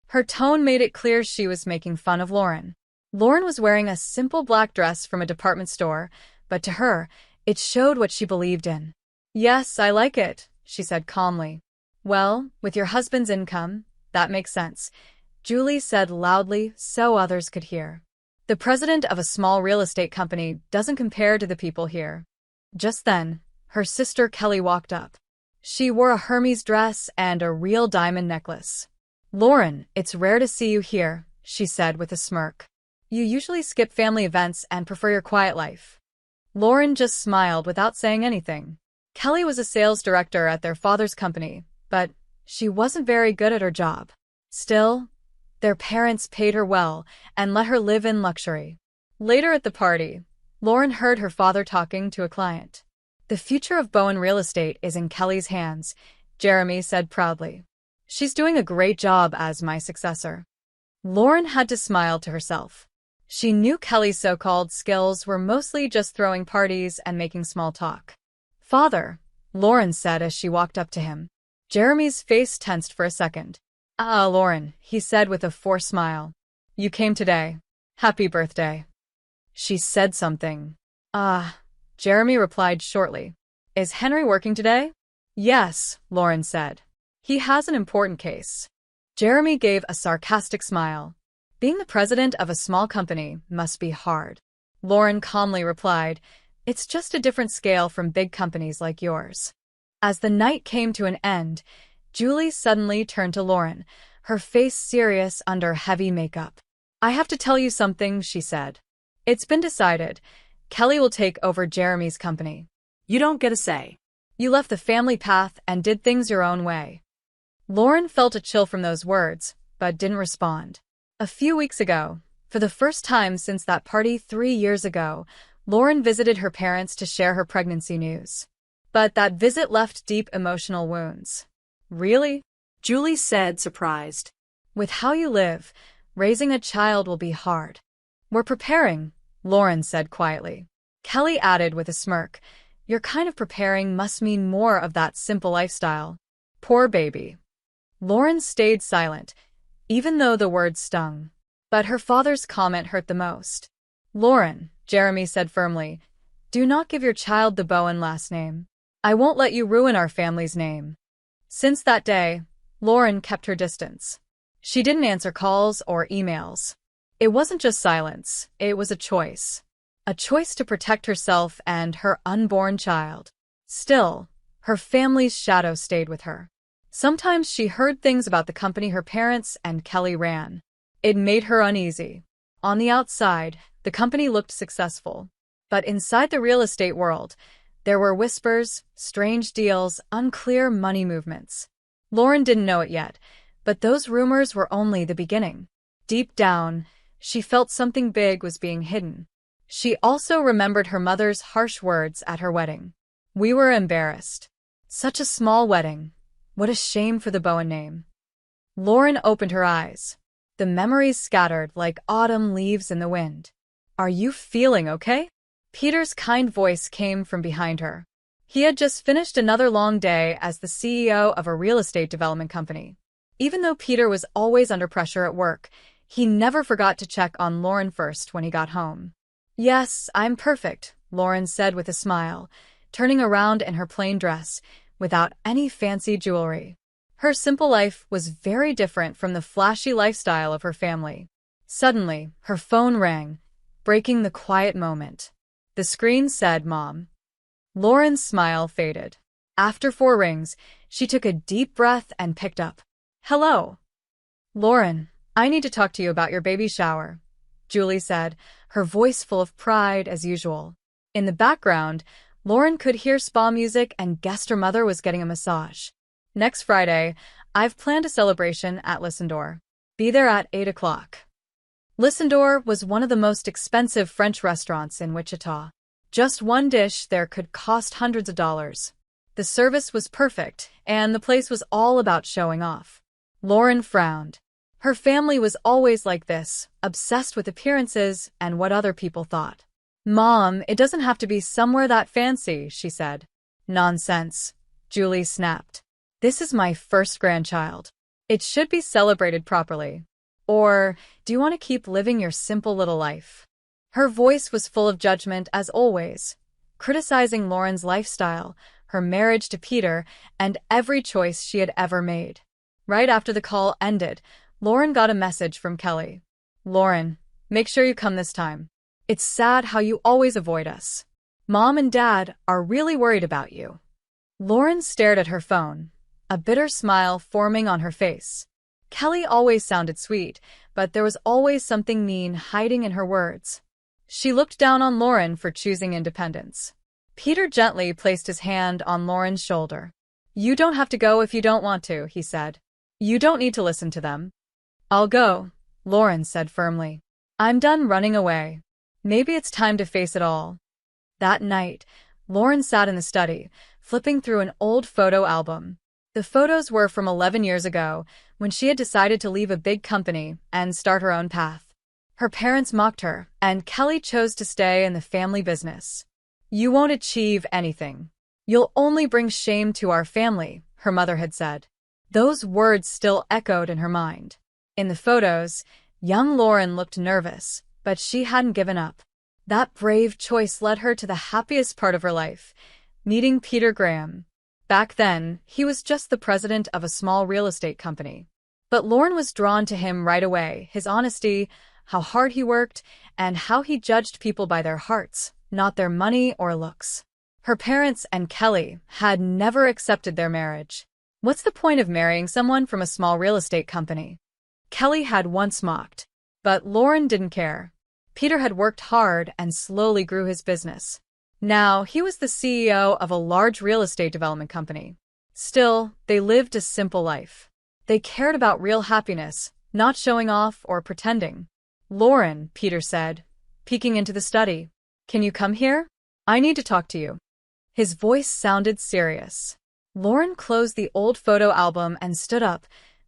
Her tone made it clear she was making fun of Lauren. Lauren was wearing a simple black dress from a department store, but to her, it showed what she believed in. "Yes, I like it," she said calmly. "Well, with your husband's income, that makes sense," Julie said loudly so others could hear. "The president of a small real estate company doesn't compare to the people here." Just then, her sister Kelly walked up. She wore a Hermes dress and a real diamond necklace. "Lauren, it's rare to see you here," she said with a smirk. "You usually skip family events and prefer your quiet life." Lauren just smiled without saying anything. Kelly was a sales director at their father's company, but she wasn't very good at her job. Still, their parents paid her well and let her live in luxury. Later at the party, Lauren heard her father talking to a client. "The future of Bowen real estate is in Kelly's hands," Jeremy said proudly. "She's doing a great job as my successor." Lauren had to smile to herself. She knew Kelly's so-called skills were mostly just throwing parties and making small talk. "Father," Lauren said as she walked up to him. Jeremy's face tensed for a second. "Ah, Lauren," he said with a forced smile. "You came today. Happy birthday." She said something. "Ah," Jeremy replied shortly. "Is Henry working today?" "Yes," Lauren said. "He has an important case." Jeremy gave a sarcastic smile. "Being the president of a small company must be hard." Lauren calmly replied, "It's just a different scale from big companies like yours." As the night came to an end, Julie suddenly turned to Lauren, her face serious under heavy makeup. "I have to tell you something," she said. "It's been decided. Kelly will take over Jeremy's company." You don't get a say. "You left the family path and did things your own way." Lauren felt a chill from those words, but didn't respond. A few weeks ago, for the first time since that party 3 years ago, Lauren visited her parents to share her pregnancy news. But that visit left deep emotional wounds. "Really?" Julie said, surprised. "With how you live, raising a child will be hard." "We're preparing," Lauren said quietly. Kelly added with a smirk, "Your kind of preparing must mean more of that simple lifestyle." "Poor baby." Lauren stayed silent, even though the words stung. But her father's comment hurt the most. "Lauren," Jeremy said firmly, "do not give your child the Bowen last name. I won't let you ruin our family's name." Since that day, Lauren kept her distance. She didn't answer calls or emails. It wasn't just silence, it was a choice. A choice to protect herself and her unborn child. Still, her family's shadow stayed with her. Sometimes she heard things about the company her parents and Kelly ran. It made her uneasy. On the outside, the company looked successful. But inside the real estate world, there were whispers, strange deals, unclear money movements. Lauren didn't know it yet, but those rumors were only the beginning. Deep down, she felt something big was being hidden. She also remembered her mother's harsh words at her wedding. "We were embarrassed. Such a small wedding. What a shame for the Bowen name." Lauren opened her eyes. The memories scattered like autumn leaves in the wind. "Are you feeling okay?" Peter's kind voice came from behind her. He had just finished another long day as the CEO of a real estate development company. Even though Peter was always under pressure at work, he never forgot to check on Lauren first when he got home. "Yes, I'm perfect," Lauren said with a smile, turning around in her plain dress, without any fancy jewelry. Her simple life was very different from the flashy lifestyle of her family. Suddenly, her phone rang, breaking the quiet moment. The screen said, "Mom." Lauren's smile faded. After 4 rings, she took a deep breath and picked up. "Hello." "Lauren, I need to talk to you about your baby shower," Julie said, her voice full of pride as usual. In the background, Lauren could hear spa music and guessed her mother was getting a massage. "Next Friday, I've planned a celebration at Lissandor. Be there at 8 o'clock. Lissandor was one of the most expensive French restaurants in Wichita. Just one dish there could cost hundreds of dollars. The service was perfect, and the place was all about showing off. Lauren frowned. Her family was always like this, obsessed with appearances and what other people thought. "Mom, it doesn't have to be somewhere that fancy," she said. "Nonsense," Julie snapped. "This is my first grandchild. It should be celebrated properly. Or, do you want to keep living your simple little life?" Her voice was full of judgment as always, criticizing Lauren's lifestyle, her marriage to Peter, and every choice she had ever made. Right after the call ended, Lauren got a message from Kelly. "Lauren, make sure you come this time. It's sad how you always avoid us. Mom and Dad are really worried about you." Lauren stared at her phone, a bitter smile forming on her face. Kelly always sounded sweet, but there was always something mean hiding in her words. She looked down on Lauren for choosing independence. Peter gently placed his hand on Lauren's shoulder. "You don't have to go if you don't want to," he said. "You don't need to listen to them." "I'll go," Lauren said firmly. "I'm done running away. Maybe it's time to face it all." That night, Lauren sat in the study, flipping through an old photo album. The photos were from 11 years ago, when she had decided to leave a big company and start her own path. Her parents mocked her, and Kelly chose to stay in the family business. "You won't achieve anything. You'll only bring shame to our family," her mother had said. Those words still echoed in her mind. In the photos, young Lauren looked nervous, but she hadn't given up. That brave choice led her to the happiest part of her life, meeting Peter Graham. Back then, he was just the president of a small real estate company. But Lauren was drawn to him right away, his honesty, how hard he worked, and how he judged people by their hearts, not their money or looks. Her parents and Kelly had never accepted their marriage. What's the point of marrying someone from a small real estate company? Kelly had once mocked. But Lauren didn't care. Peter had worked hard and slowly grew his business. Now, he was the CEO of a large real estate development company. Still, they lived a simple life. They cared about real happiness, not showing off or pretending. "Lauren," Peter said, peeking into the study. "Can you come here? I need to talk to you." His voice sounded serious. Lauren closed the old photo album and stood up,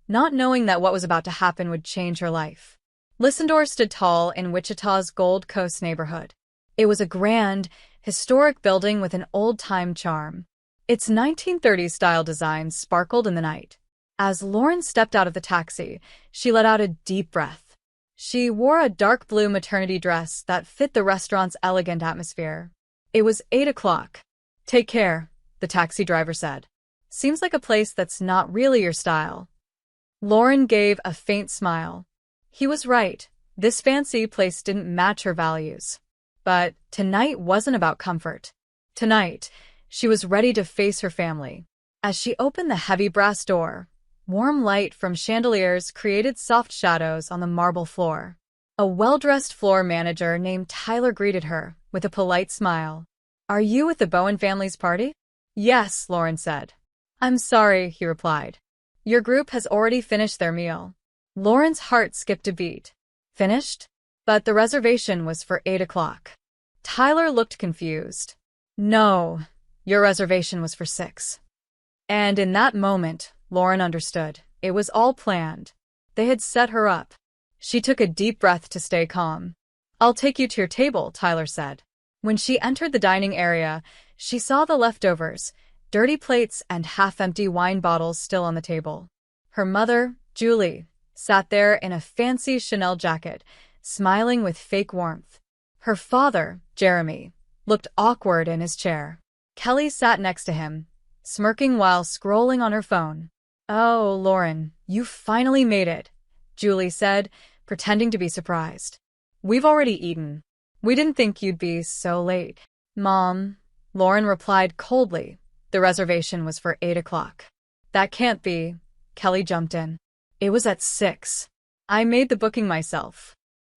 not knowing that what was about to happen would change her life. Lissendor stood tall in Wichita's Gold Coast neighborhood. It was a grand, historic building with an old-time charm. Its 1930s-style design sparkled in the night. As Lauren stepped out of the taxi, she let out a deep breath. She wore a dark blue maternity dress that fit the restaurant's elegant atmosphere. It was 8 o'clock. "Take care," the taxi driver said. "Seems like a place that's not really your style." Lauren gave a faint smile. He was right. This fancy place didn't match her values. But tonight wasn't about comfort. Tonight, she was ready to face her family. As she opened the heavy brass door, warm light from chandeliers created soft shadows on the marble floor. A well-dressed floor manager named Tyler greeted her with a polite smile. "Are you with the Bowen family's party?" "Yes," Lauren said. "I'm sorry," he replied. "Your group has already finished their meal." Lauren's heart skipped a beat. Finished? But the reservation was for 8 o'clock. Tyler looked confused. "No, your reservation was for 6. And in that moment, Lauren understood. It was all planned. They had set her up. She took a deep breath to stay calm. "I'll take you to your table," Tyler said. When she entered the dining area, she saw the leftovers, dirty plates and half-empty wine bottles still on the table. Her mother, Julie, sat there in a fancy Chanel jacket, smiling with fake warmth. Her father, Jeremy, looked awkward in his chair. Kelly sat next to him, smirking while scrolling on her phone. "Oh, Lauren, you finally made it," Julie said, pretending to be surprised. "We've already eaten. We didn't think you'd be so late." "Mom," Lauren replied coldly. The reservation was for 8 o'clock. "That can't be," Kelly jumped in. "It was at 6. I made the booking myself."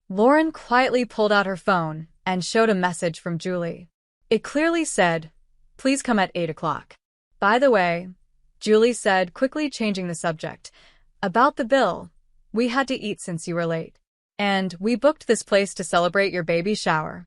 Lauren quietly pulled out her phone and showed a message from Julie. It clearly said, "Please come at 8 o'clock. "By the way," Julie said, quickly changing the subject, "about the bill. We had to eat since you were late. And we booked this place to celebrate your baby shower."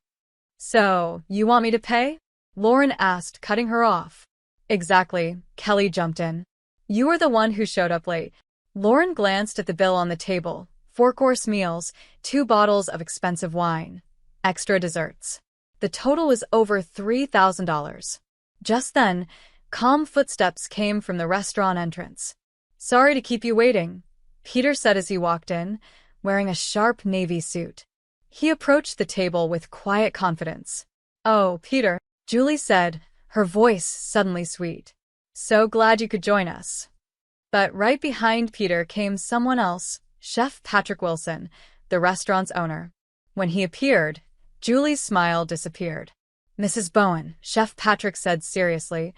"So, you want me to pay?" Lauren asked, cutting her off. "Exactly," Kelly jumped in. "You were the one who showed up late." Lauren glanced at the bill on the table. 4-course meals, 2 bottles of expensive wine, extra desserts. The total was over $3,000. Just then, calm footsteps came from the restaurant entrance. "Sorry to keep you waiting," Peter said as he walked in, wearing a sharp navy suit. He approached the table with quiet confidence. "Oh, Peter," Julie said, her voice suddenly sweet. "So glad you could join us." But right behind Peter came someone else, Chef Patrick Wilson, the restaurant's owner. When he appeared, Julie's smile disappeared. "Mrs. Bowen," Chef Patrick said seriously,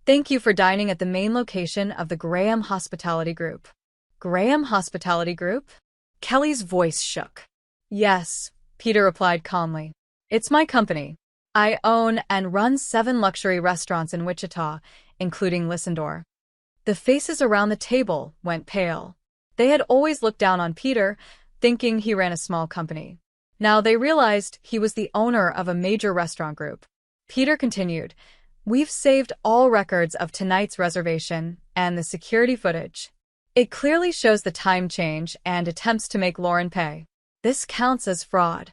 "thank you for dining at the main location of the Graham Hospitality Group." "Graham Hospitality Group?" Kelly's voice shook. "Yes," Peter replied calmly. "It's my company. I own and run 7 luxury restaurants in Wichita, including Lissendor." The faces around the table went pale. They had always looked down on Peter, thinking he ran a small company. Now they realized he was the owner of a major restaurant group. Peter continued, "We've saved all records of tonight's reservation and the security footage. It clearly shows the time change and attempts to make Lauren pay. This counts as fraud.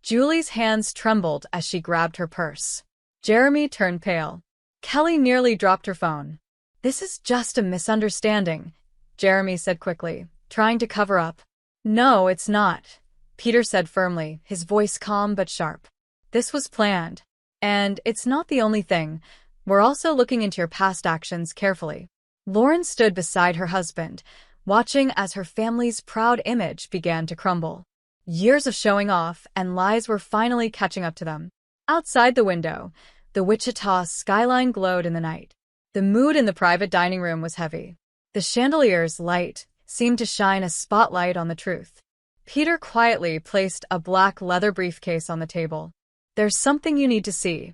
Julie's hands trembled as she grabbed her purse. Jeremy turned pale. Kelly nearly dropped her phone. This is just a misunderstanding, Jeremy said quickly, trying to cover up. No, it's not, Peter said firmly, his voice calm but sharp. This was planned. And it's not the only thing. We're also looking into your past actions carefully. Lauren stood beside her husband, watching as her family's proud image began to crumble. Years of showing off and lies were finally catching up to them. Outside the window, the Wichita skyline glowed in the night. The mood in the private dining room was heavy. The chandelier's light seemed to shine a spotlight on the truth. Peter quietly placed a black leather briefcase on the table. There's something you need to see.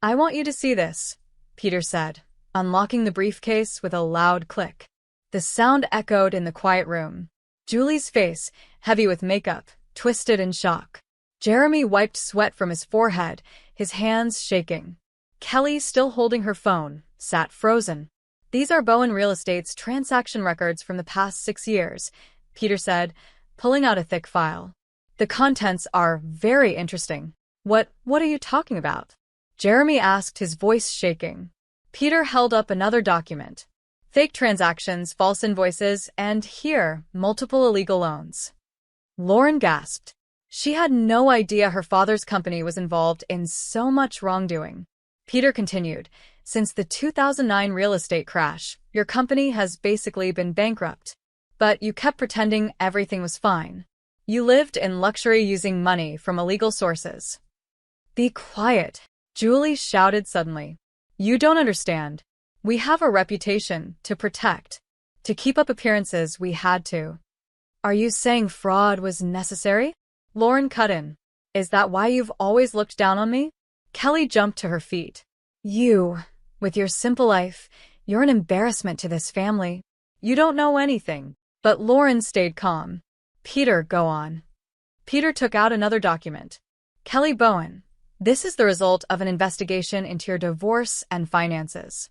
I want you to see this, Peter said, unlocking the briefcase with a loud click. The sound echoed in the quiet room. Julie's face, heavy with makeup, twisted in shock. Jeremy wiped sweat from his forehead, his hands shaking. Kelly, still holding her phone, sat frozen. These are Bowen Real Estate's transaction records from the past 6 years, Peter said, pulling out a thick file. The contents are very interesting. What are you talking about? Jeremy asked, his voice shaking. Peter held up another document. Fake transactions, false invoices, and here, multiple illegal loans. Lauren gasped. She had no idea her father's company was involved in so much wrongdoing. Peter continued, since the 2009 real estate crash, your company has basically been bankrupt. But you kept pretending everything was fine. You lived in luxury using money from illegal sources. Be quiet, Julie shouted suddenly. You don't understand. We have a reputation to protect. To keep up appearances, we had to. Are you saying fraud was necessary? Lauren cut in. Is that why you've always looked down on me? Kelly jumped to her feet. You, with your simple life, you're an embarrassment to this family. You don't know anything. But Lauren stayed calm. Peter, go on. Peter took out another document. Kelly Bowen, this is the result of an investigation into your divorce and finances.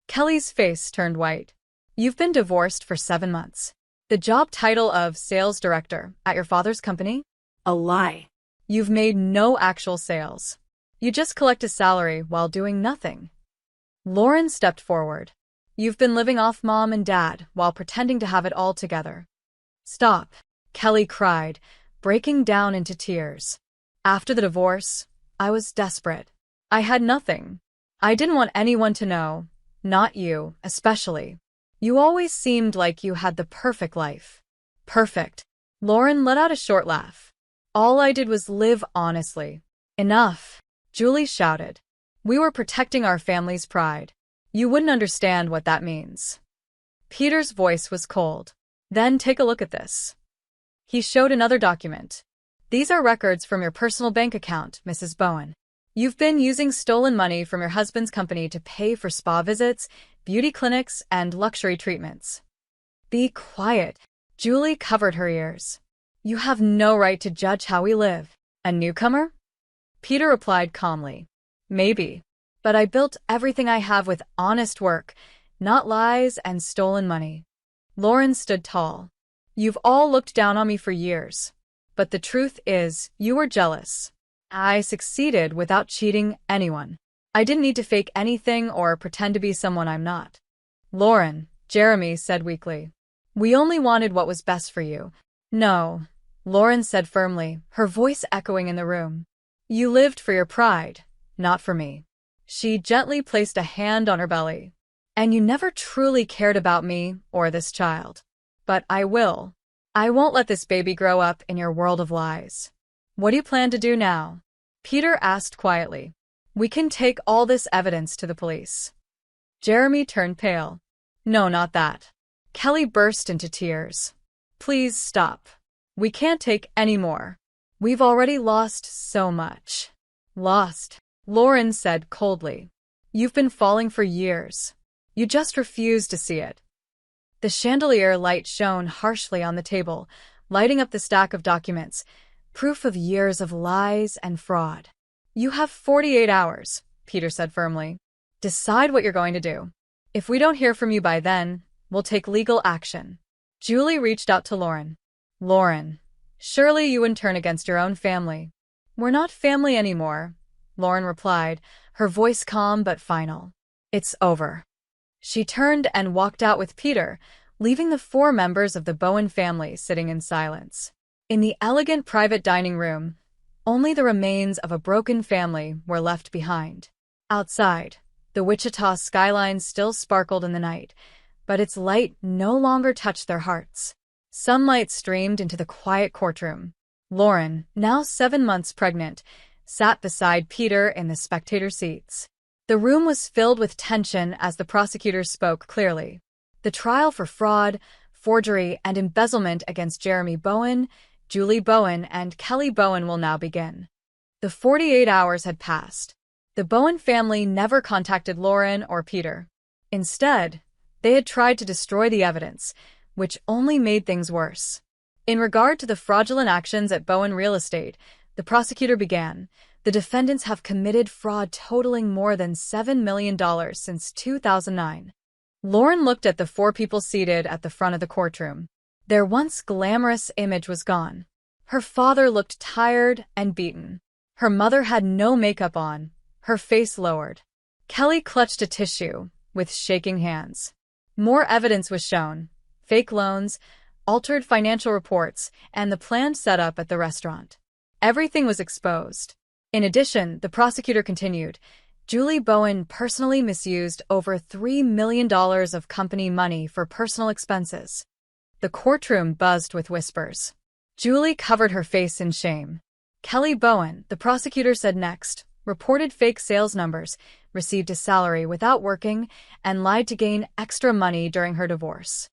Kelly's face turned white. You've been divorced for 7 months. The job title of sales director at your father's company? A lie. You've made no actual sales. You just collect a salary while doing nothing. Lauren stepped forward. You've been living off mom and dad while pretending to have it all together. Stop, Kelly cried, breaking down into tears. After the divorce, I was desperate. I had nothing. I didn't want anyone to know, not you, especially. You always seemed like you had the perfect life. Perfect. Lauren let out a short laugh. All I did was live honestly. Enough, Julie shouted. We were protecting our family's pride. You wouldn't understand what that means. Peter's voice was cold. Then take a look at this. He showed another document. These are records from your personal bank account, Mrs. Bowen. You've been using stolen money from your husband's company to pay for spa visits, beauty clinics, and luxury treatments. Be quiet. Julie covered her ears. You have no right to judge how we live. A newcomer? Peter replied calmly. Maybe. But I built everything I have with honest work, not lies and stolen money. Lauren stood tall. You've all looked down on me for years. But the truth is, you were jealous. I succeeded without cheating anyone. I didn't need to fake anything or pretend to be someone I'm not. Lauren, Jeremy said weakly. We only wanted what was best for you. No, Lauren said firmly, her voice echoing in the room. You lived for your pride, not for me. She gently placed a hand on her belly. And you never truly cared about me or this child. But I will. I won't let this baby grow up in your world of lies. What do you plan to do now? Peter asked quietly. We can take all this evidence to the police. Jeremy turned pale. No, not that. Kelly burst into tears. Please stop. We can't take any more. We've already lost so much. Lost, Lauren said coldly. You've been falling for years. You just refuse to see it. The chandelier light shone harshly on the table, lighting up the stack of documents, proof of years of lies and fraud. You have 48 hours, Peter said firmly. Decide what you're going to do. If we don't hear from you by then, we'll take legal action. Julie reached out to Lauren. Lauren, Surely you wouldn't turn against your own family. We're not family anymore, Lauren replied, her voice calm but final. It's over. She turned and walked out with Peter, leaving the 4 members of the Bowen family sitting in silence. In the elegant private dining room, only the remains of a broken family were left behind. Outside, the Wichita skyline still sparkled in the night, but its light no longer touched their hearts. Sunlight streamed into the quiet courtroom. Lauren, now 7 months pregnant, sat beside Peter in the spectator seats. The room was filled with tension as the prosecutor spoke clearly. The trial for fraud, forgery, and embezzlement against Jeremy Bowen, Julie Bowen, and Kelly Bowen will now begin. The 48 hours had passed. The Bowen family never contacted Lauren or Peter. Instead, they had tried to destroy the evidence, which only made things worse. In regard to the fraudulent actions at Bowen Real Estate, the prosecutor began. The defendants have committed fraud totaling more than $7 million since 2009. Lauren looked at the 4 people seated at the front of the courtroom. Their once glamorous image was gone. Her father looked tired and beaten. Her mother had no makeup on, her face lowered. Kelly clutched a tissue, with shaking hands. More evidence was shown: fake loans, altered financial reports, and the planned setup at the restaurant. Everything was exposed. In addition, the prosecutor continued, Julie Bowen personally misused over $3 million of company money for personal expenses. The courtroom buzzed with whispers. Julie covered her face in shame. Kelly Bowen, the prosecutor said next, reported fake sales numbers, received a salary without working, and lied to gain extra money during her divorce.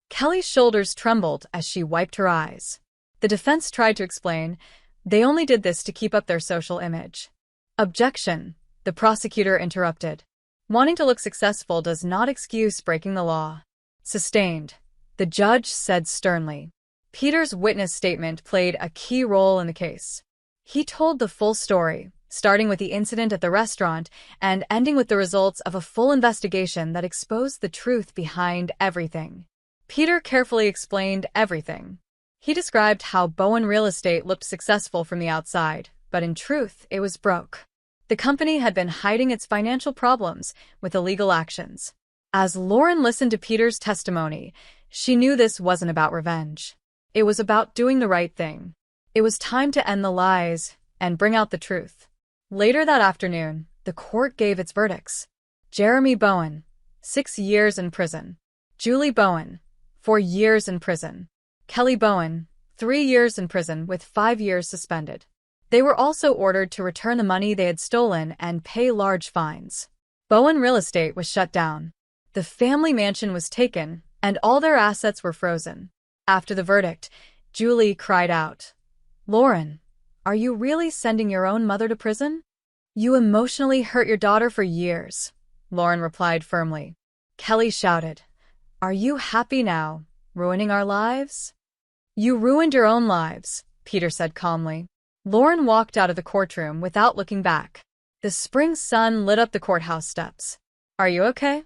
Kelly's shoulders trembled as she wiped her eyes. The defense tried to explain, they only did this to keep up their social image. Objection, the prosecutor interrupted. Wanting to look successful does not excuse breaking the law. Sustained, the judge said sternly. Peter's witness statement played a key role in the case. He told the full story, starting with the incident at the restaurant and ending with the results of a full investigation that exposed the truth behind everything. Peter carefully explained everything. He described how Bowen Real Estate looked successful from the outside, but in truth, it was broke. The company had been hiding its financial problems with illegal actions. As Lauren listened to Peter's testimony, she knew this wasn't about revenge. It was about doing the right thing. It was time to end the lies and bring out the truth. Later that afternoon, the court gave its verdicts. Jeremy Bowen, 6 years in prison. Julie Bowen, 4 years in prison. Kelly Bowen, 3 years in prison with 5 years suspended. They were also ordered to return the money they had stolen and pay large fines. Bowen Real Estate was shut down. The family mansion was taken, and all their assets were frozen. After the verdict, Julie cried out, Lauren, are you really sending your own mother to prison? You emotionally hurt your daughter for years, Lauren replied firmly. Kelly shouted, Are you happy now, ruining our lives? You ruined your own lives, Peter said calmly. Lauren walked out of the courtroom without looking back. The spring sun lit up the courthouse steps. Are you okay?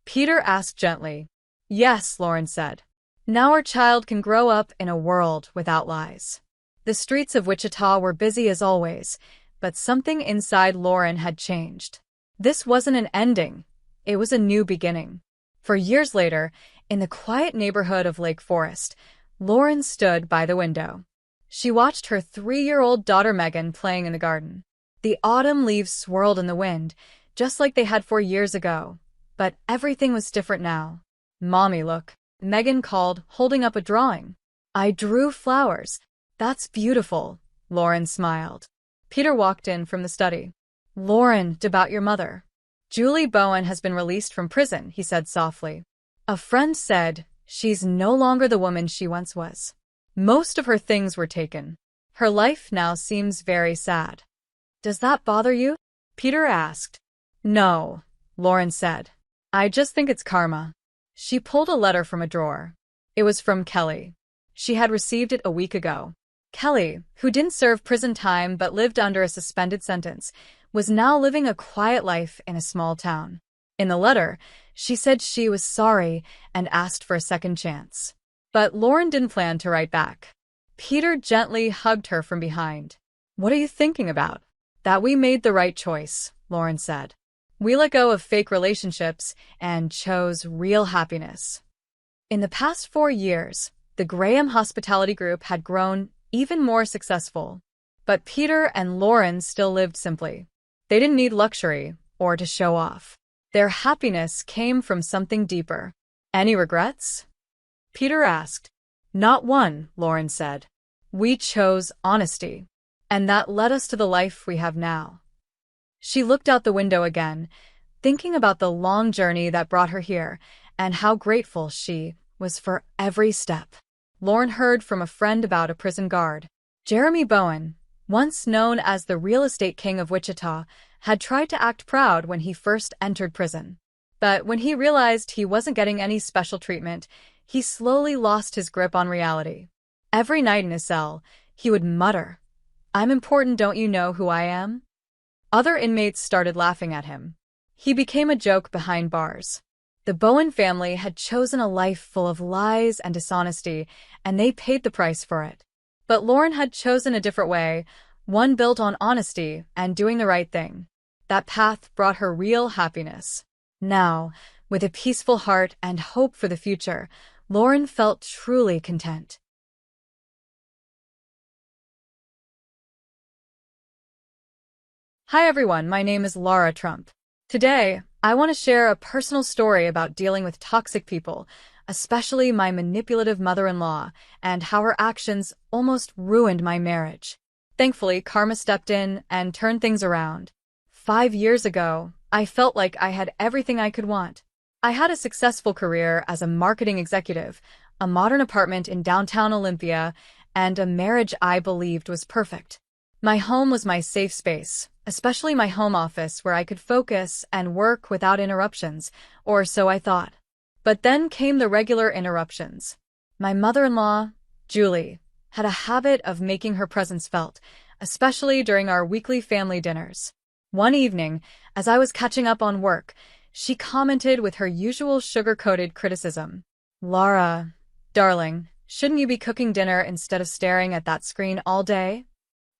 Peter asked gently. Yes, Lauren said. Now our child can grow up in a world without lies. The streets of Wichita were busy as always, but something inside Lauren had changed. This wasn't an ending. It was a new beginning. For years later, in the quiet neighborhood of Lake Forest, Lauren stood by the window. She watched her 3-year-old daughter Megan playing in the garden. The autumn leaves swirled in the wind, just like they had 4 years ago. But everything was different now. Mommy, look, Megan called, holding up a drawing. I drew flowers. That's beautiful, Lauren smiled. Peter walked in from the study. Lauren, about your mother. Julie Bowen has been released from prison, he said softly. A friend said, she's no longer the woman she once was. Most of her things were taken. Her life now seems very sad. Does that bother you? Peter asked. No, Lauren said. I just think it's karma. She pulled a letter from a drawer. It was from Kelly. She had received it a week ago. Kelly, who didn't serve prison time but lived under a suspended sentence, was now living a quiet life in a small town. In the letter, she said she was sorry and asked for a second chance. But Lauren didn't plan to write back. Peter gently hugged her from behind. "What are you thinking about?" "That we made the right choice," Lauren said. "We let go of fake relationships and chose real happiness." In the past 4 years, the Graham Hospitality Group had grown even more successful. But Peter and Lauren still lived simply. They didn't need luxury or to show off. Their happiness came from something deeper. "Any regrets?" Peter asked. "Not one," Lauren said. "We chose honesty, and that led us to the life we have now." She looked out the window again, thinking about the long journey that brought her here and how grateful she was for every step. Lauren heard from a friend about a prison guard. Jeremy Bowen, once known as the real estate king of Wichita, had tried to act proud when he first entered prison. But when he realized he wasn't getting any special treatment, he slowly lost his grip on reality. Every night in his cell, he would mutter, "I'm important, don't you know who I am?" Other inmates started laughing at him. He became a joke behind bars. The Bowen family had chosen a life full of lies and dishonesty, and they paid the price for it. But Lauren had chosen a different way, one built on honesty and doing the right thing. That path brought her real happiness. Now, with a peaceful heart and hope for the future, Lauren felt truly content. Hi everyone, my name is Laura Trump. Today, I want to share a personal story about dealing with toxic people, especially my manipulative mother-in-law, and how her actions almost ruined my marriage. Thankfully, karma stepped in and turned things around. 5 years ago, I felt like I had everything I could want. I had a successful career as a marketing executive, a modern apartment in downtown Olympia, and a marriage I believed was perfect. My home was my safe space, especially my home office where I could focus and work without interruptions, or so I thought. But then came the regular interruptions. My mother-in-law, Julie, had a habit of making her presence felt, especially during our weekly family dinners. One evening, as I was catching up on work, she commented with her usual sugar-coated criticism. "Laura, darling, shouldn't you be cooking dinner instead of staring at that screen all day?"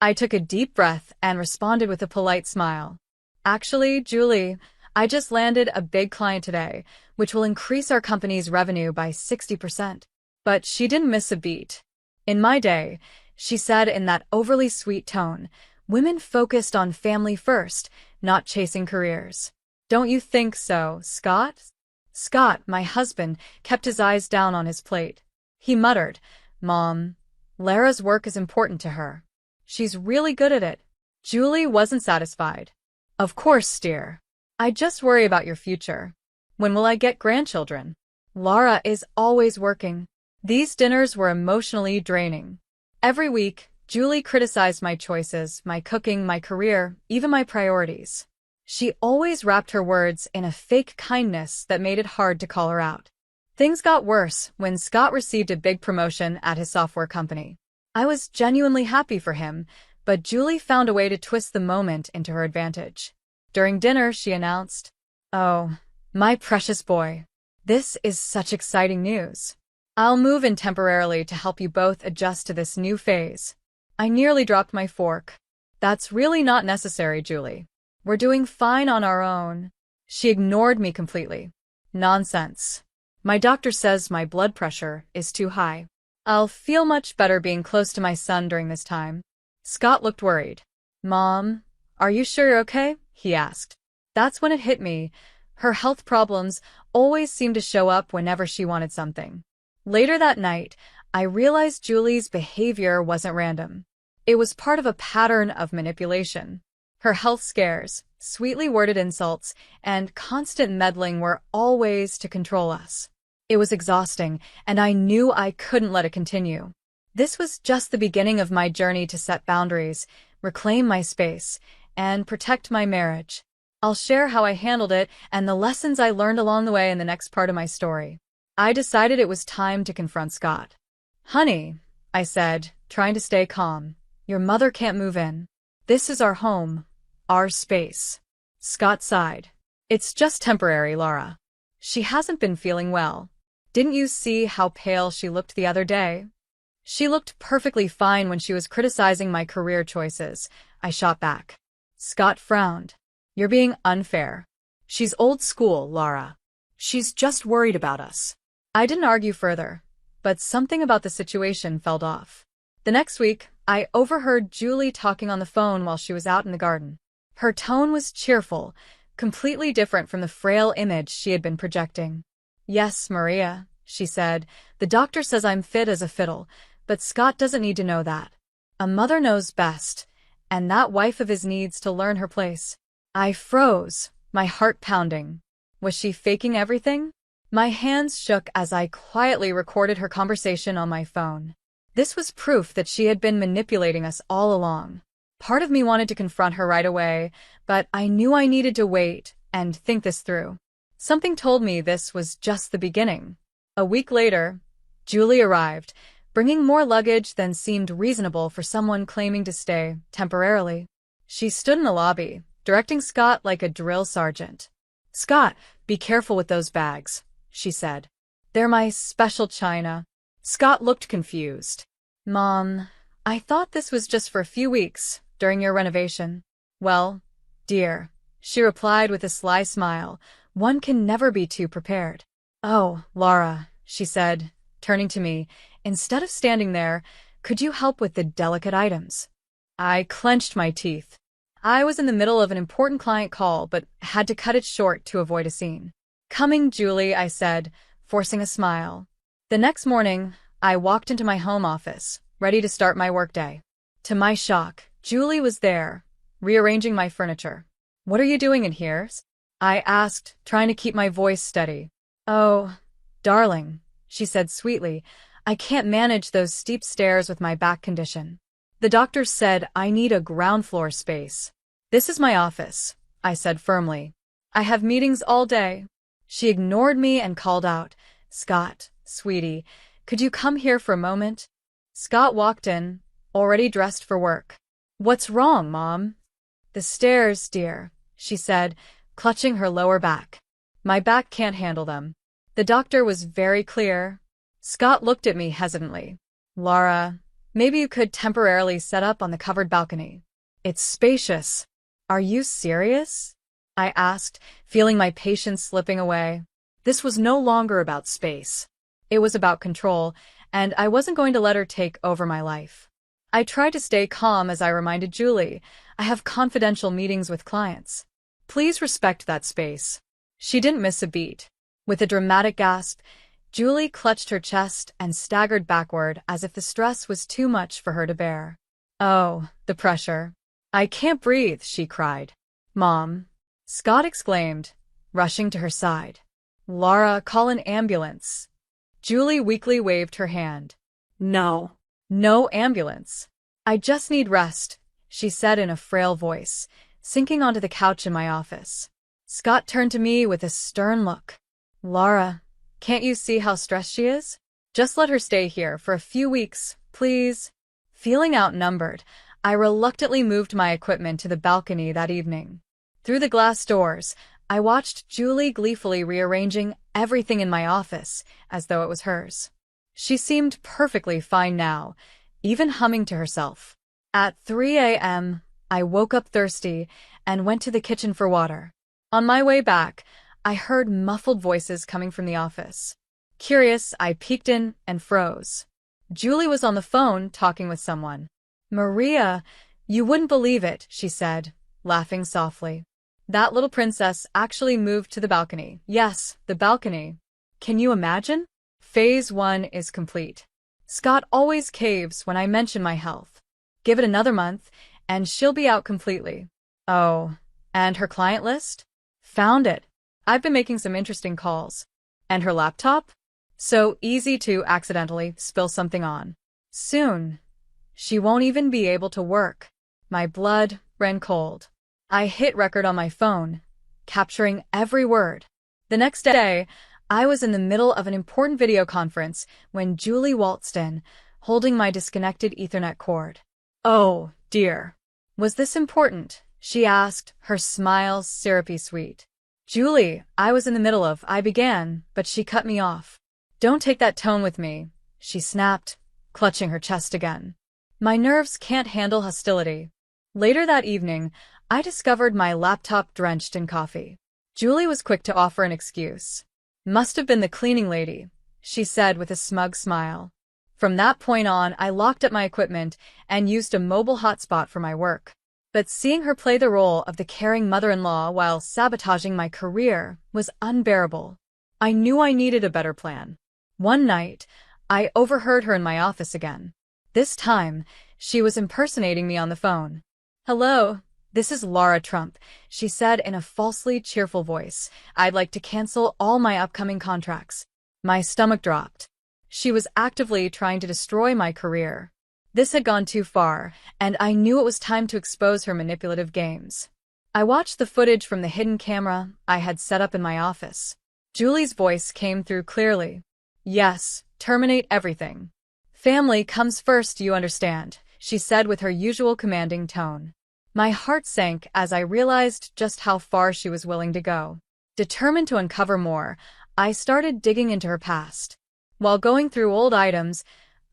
I took a deep breath and responded with a polite smile. "Actually, Julie, I just landed a big client today, which will increase our company's revenue by 60%. But she didn't miss a beat. "In my day," she said in that overly sweet tone, "women focused on family first, not chasing careers. Don't you think so, Scott?" Scott, my husband, kept his eyes down on his plate. He muttered, "Mom, Lara's work is important to her. She's really good at it." Julie wasn't satisfied. "Of course, dear. I just worry about your future. When will I get grandchildren?" Laura is always working. These dinners were emotionally draining. Every week, Julie criticized my choices, my cooking, my career, even my priorities. She always wrapped her words in a fake kindness that made it hard to call her out. Things got worse when Scott received a big promotion at his software company. I was genuinely happy for him, but Julie found a way to twist the moment into her advantage. During dinner, she announced, "Oh, my precious boy, this is such exciting news. I'll move in temporarily to help you both adjust to this new phase." I nearly dropped my fork. "That's really not necessary, Julie. We're doing fine on our own." She ignored me completely. "Nonsense. My doctor says my blood pressure is too high. I'll feel much better being close to my son during this time." Scott looked worried. "Mom, are you sure you're okay?" he asked. That's when it hit me. Her health problems always seemed to show up whenever she wanted something. Later that night, I realized Julie's behavior wasn't random. It was part of a pattern of manipulation. Her health scares, sweetly worded insults, and constant meddling were all ways to control us. It was exhausting, and I knew I couldn't let it continue. This was just the beginning of my journey to set boundaries, reclaim my space, and protect my marriage. I'll share how I handled it and the lessons I learned along the way in the next part of my story. I decided it was time to confront Scott. "Honey," I said, trying to stay calm, "your mother can't move in. This is our home, our space." Scott sighed. "It's just temporary, Laura. She hasn't been feeling well. Didn't you see how pale she looked the other day?" She looked perfectly fine when she was criticizing my career choices, I shot back. Scott frowned. You're being unfair. She's old school, Laura. She's just worried about us. I didn't argue further, but something about the situation felt off. The next week, I overheard Julie talking on the phone while she was out in the garden. Her tone was cheerful, completely different from the frail image she had been projecting. Yes, Maria, she said, the doctor says I'm fit as a fiddle, but Scott doesn't need to know that. A mother knows best, and that wife of his needs to learn her place. I froze, my heart pounding. Was she faking everything? My hands shook as I quietly recorded her conversation on my phone. This was proof that she had been manipulating us all along. Part of me wanted to confront her right away, but I knew I needed to wait and think this through. Something told me this was just the beginning. A week later, Julie arrived, bringing more luggage than seemed reasonable for someone claiming to stay temporarily. She stood in the lobby, directing Scott like a drill sergeant. Scott, be careful with those bags, she said. They're my special china. Scott looked confused. Mom, I thought this was just for a few weeks, during your renovation. Well, dear, she replied with a sly smile, one can never be too prepared. Oh, Laura, she said, turning to me, instead of standing there, could you help with the delicate items? I clenched my teeth. I was in the middle of an important client call, but had to cut it short to avoid a scene. Coming, Julie, I said, forcing a smile. The next morning, I walked into my home office, ready to start my workday. To my shock, Julie was there, rearranging my furniture. What are you doing in here? I asked, trying to keep my voice steady. Oh, darling, she said sweetly, I can't manage those steep stairs with my back condition. The doctor said I need a ground floor space. This is my office, I said firmly. I have meetings all day. She ignored me and called out, Scott, sweetie, could you come here for a moment? Scott walked in, already dressed for work. What's wrong, Mom? The stairs, dear, she said, clutching her lower back. My back can't handle them. The doctor was very clear. Scott looked at me hesitantly. Laura, maybe you could temporarily set up on the covered balcony. It's spacious. Are you serious? I asked, feeling my patience slipping away. This was no longer about space. It was about control, and I wasn't going to let her take over my life. I tried to stay calm as I reminded Julie, I have confidential meetings with clients. Please respect that space. She didn't miss a beat. With a dramatic gasp, Julie clutched her chest and staggered backward as if the stress was too much for her to bear. Oh, the pressure. I can't breathe, she cried. Mom, Scott exclaimed, rushing to her side. Laura, call an ambulance. Julie weakly waved her hand. No. No ambulance. I just need rest, she said in a frail voice, sinking onto the couch in my office. Scott turned to me with a stern look. Laura, can't you see how stressed she is? Just let her stay here for a few weeks, please. Feeling outnumbered, I reluctantly moved my equipment to the balcony that evening. Through the glass doors, I watched Julie gleefully rearranging everything in my office as though it was hers. She seemed perfectly fine now, even humming to herself. At 3 a.m., I woke up thirsty and went to the kitchen for water. On my way back, I heard muffled voices coming from the office. Curious, I peeked in and froze. Julie was on the phone talking with someone. Maria, you wouldn't believe it, she said, laughing softly. That little princess actually moved to the balcony. Yes, the balcony. Can you imagine? Phase 1 is complete. Scott always caves when I mention my health. Give it another month, and she'll be out completely. Oh, and her client list? Found it. I've been making some interesting calls. And her laptop? So easy to accidentally spill something on. Soon, she won't even be able to work. My blood ran cold. I hit record on my phone, capturing every word. The next day, I was in the middle of an important video conference when Julie waltzed in, holding my disconnected Ethernet cord. Oh, dear. Was this important? She asked, her smile syrupy sweet. Julie, I was in the middle of, I began, but she cut me off. Don't take that tone with me, she snapped, clutching her chest again. My nerves can't handle hostility. Later that evening, I discovered my laptop drenched in coffee. Julie was quick to offer an excuse. "Must have been the cleaning lady," she said with a smug smile. From that point on, I locked up my equipment and used a mobile hotspot for my work. But seeing her play the role of the caring mother-in-law while sabotaging my career was unbearable. I knew I needed a better plan. One night, I overheard her in my office again. This time, she was impersonating me on the phone. "Hello, this is Laura Trump," she said in a falsely cheerful voice. "I'd like to cancel all my upcoming contracts." My stomach dropped. She was actively trying to destroy my career. This had gone too far, and I knew it was time to expose her manipulative games. I watched the footage from the hidden camera I had set up in my office. Julie's voice came through clearly. "Yes, terminate everything. Family comes first, you understand," she said with her usual commanding tone. My heart sank as I realized just how far she was willing to go. Determined to uncover more, I started digging into her past. While going through old items,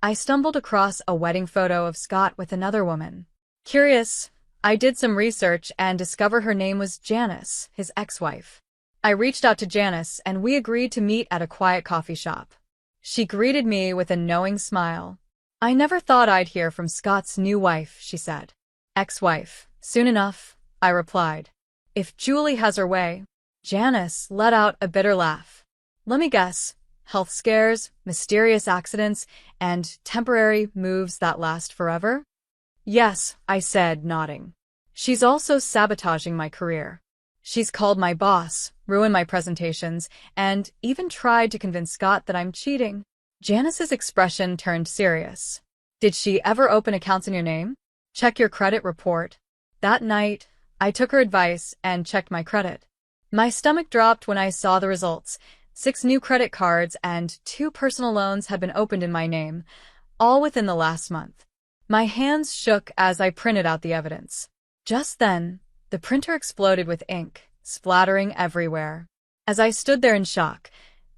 I stumbled across a wedding photo of Scott with another woman. Curious, I did some research and discovered her name was Janice, his ex-wife. I reached out to Janice and we agreed to meet at a quiet coffee shop. She greeted me with a knowing smile. "I never thought I'd hear from Scott's new wife," she said. "Ex-wife, soon enough," I replied. "If Julie has her way." Janice let out a bitter laugh. "Let me guess. Health scares, mysterious accidents, and temporary moves that last forever?" "Yes," I said, nodding. "She's also sabotaging my career. She's called my boss, ruined my presentations, and even tried to convince Scott that I'm cheating." Janice's expression turned serious. "Did she ever open accounts in your name? Check your credit report." That night, I took her advice and checked my credit. My stomach dropped when I saw the results. 6 new credit cards and 2 personal loans had been opened in my name, all within the last month. My hands shook as I printed out the evidence. Just then, the printer exploded with ink, splattering everywhere. As I stood there in shock,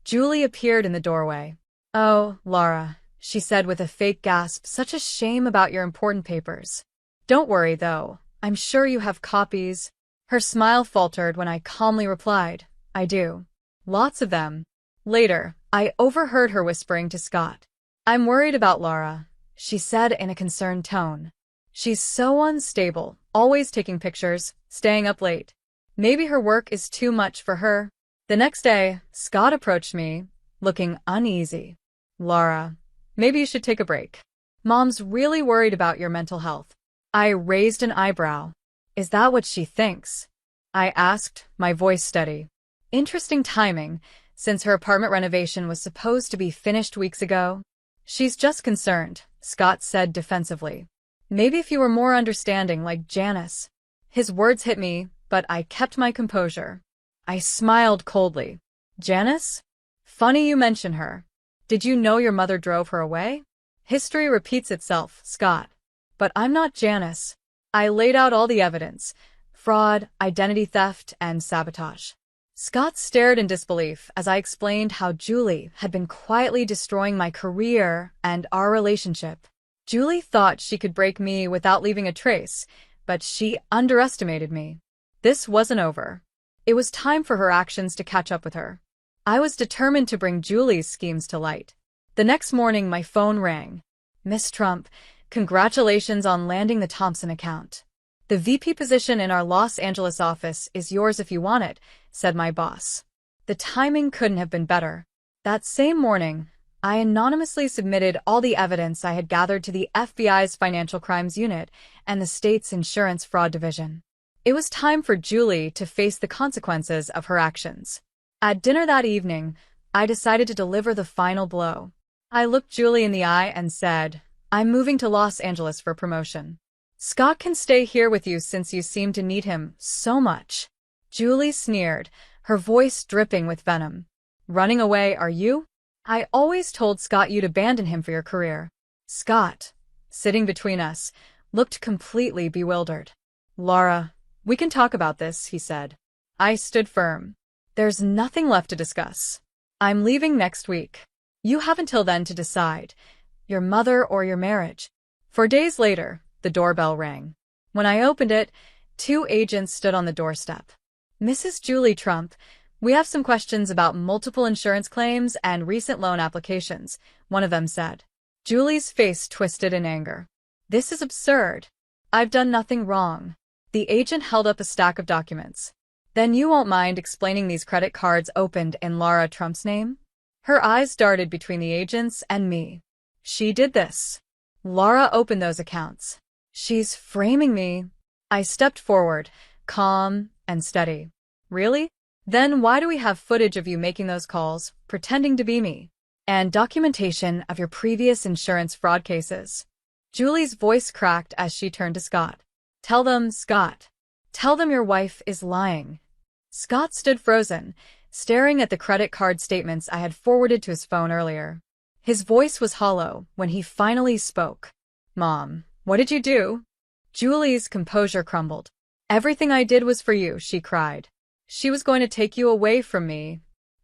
Julie appeared in the doorway. "Oh, Laura," she said with a fake gasp, "such a shame about your important papers. Don't worry, though. I'm sure you have copies." Her smile faltered when I calmly replied, "I do. Lots of them." Later, I overheard her whispering to Scott. "I'm worried about Laura," she said in a concerned tone. "She's so unstable, always taking pictures, staying up late. Maybe her work is too much for her." The next day, Scott approached me, looking uneasy. "Laura, maybe you should take a break. Mom's really worried about your mental health." I raised an eyebrow. "Is that what she thinks?" I asked, my voice steady. Interesting timing, since her apartment renovation was supposed to be finished weeks ago. "She's just concerned," Scott said defensively. "Maybe if you were more understanding like Janice." His words hit me, but I kept my composure. I smiled coldly. "Janice? Funny you mention her. Did you know your mother drove her away?" "History repeats itself, Scott. But I'm not Janice." I laid out all the evidence: fraud, identity theft, and sabotage. Scott stared in disbelief as I explained how Julie had been quietly destroying my career and our relationship. Julie thought she could break me without leaving a trace, but she underestimated me. This wasn't over. It was time for her actions to catch up with her. I was determined to bring Julie's schemes to light. The next morning, my phone rang. "Miss Trump, congratulations on landing the Thompson account. The VP position in our Los Angeles office is yours if you want it," said my boss. The timing couldn't have been better. That same morning, I anonymously submitted all the evidence I had gathered to the FBI's Financial Crimes Unit and the state's Insurance Fraud Division. It was time for Julie to face the consequences of her actions. At dinner that evening, I decided to deliver the final blow. I looked Julie in the eye and said, "I'm moving to Los Angeles for promotion. Scott can stay here with you since you seem to need him so much." Julie sneered, her voice dripping with venom. "Running away, are you? I always told Scott you'd abandon him for your career." Scott, sitting between us, looked completely bewildered. "Laura, we can talk about this," he said. I stood firm. "There's nothing left to discuss. I'm leaving next week. You have until then to decide. Your mother or your marriage. 4 days later, the doorbell rang. When I opened it, 2 agents stood on the doorstep. Mrs. Julie Trump, we have some questions about multiple insurance claims and recent loan applications, one of them said. Julie's face twisted in anger. This is absurd. I've done nothing wrong. The agent held up a stack of documents. Then you won't mind explaining these credit cards opened in Laura Trump's name? Her eyes darted between the agents and me. She did this. Laura opened those accounts. She's framing me. I stepped forward, calm and steady. Really? Then why do we have footage of you making those calls, pretending to be me? And documentation of your previous insurance fraud cases? Julie's voice cracked as she turned to Scott. Tell them, Scott. Tell them your wife is lying. Scott stood frozen, staring at the credit card statements I had forwarded to his phone earlier. His voice was hollow when he finally spoke. Mom, what did you do? Julie's composure crumbled. Everything I did was for you, she cried. She was going to take you away from me.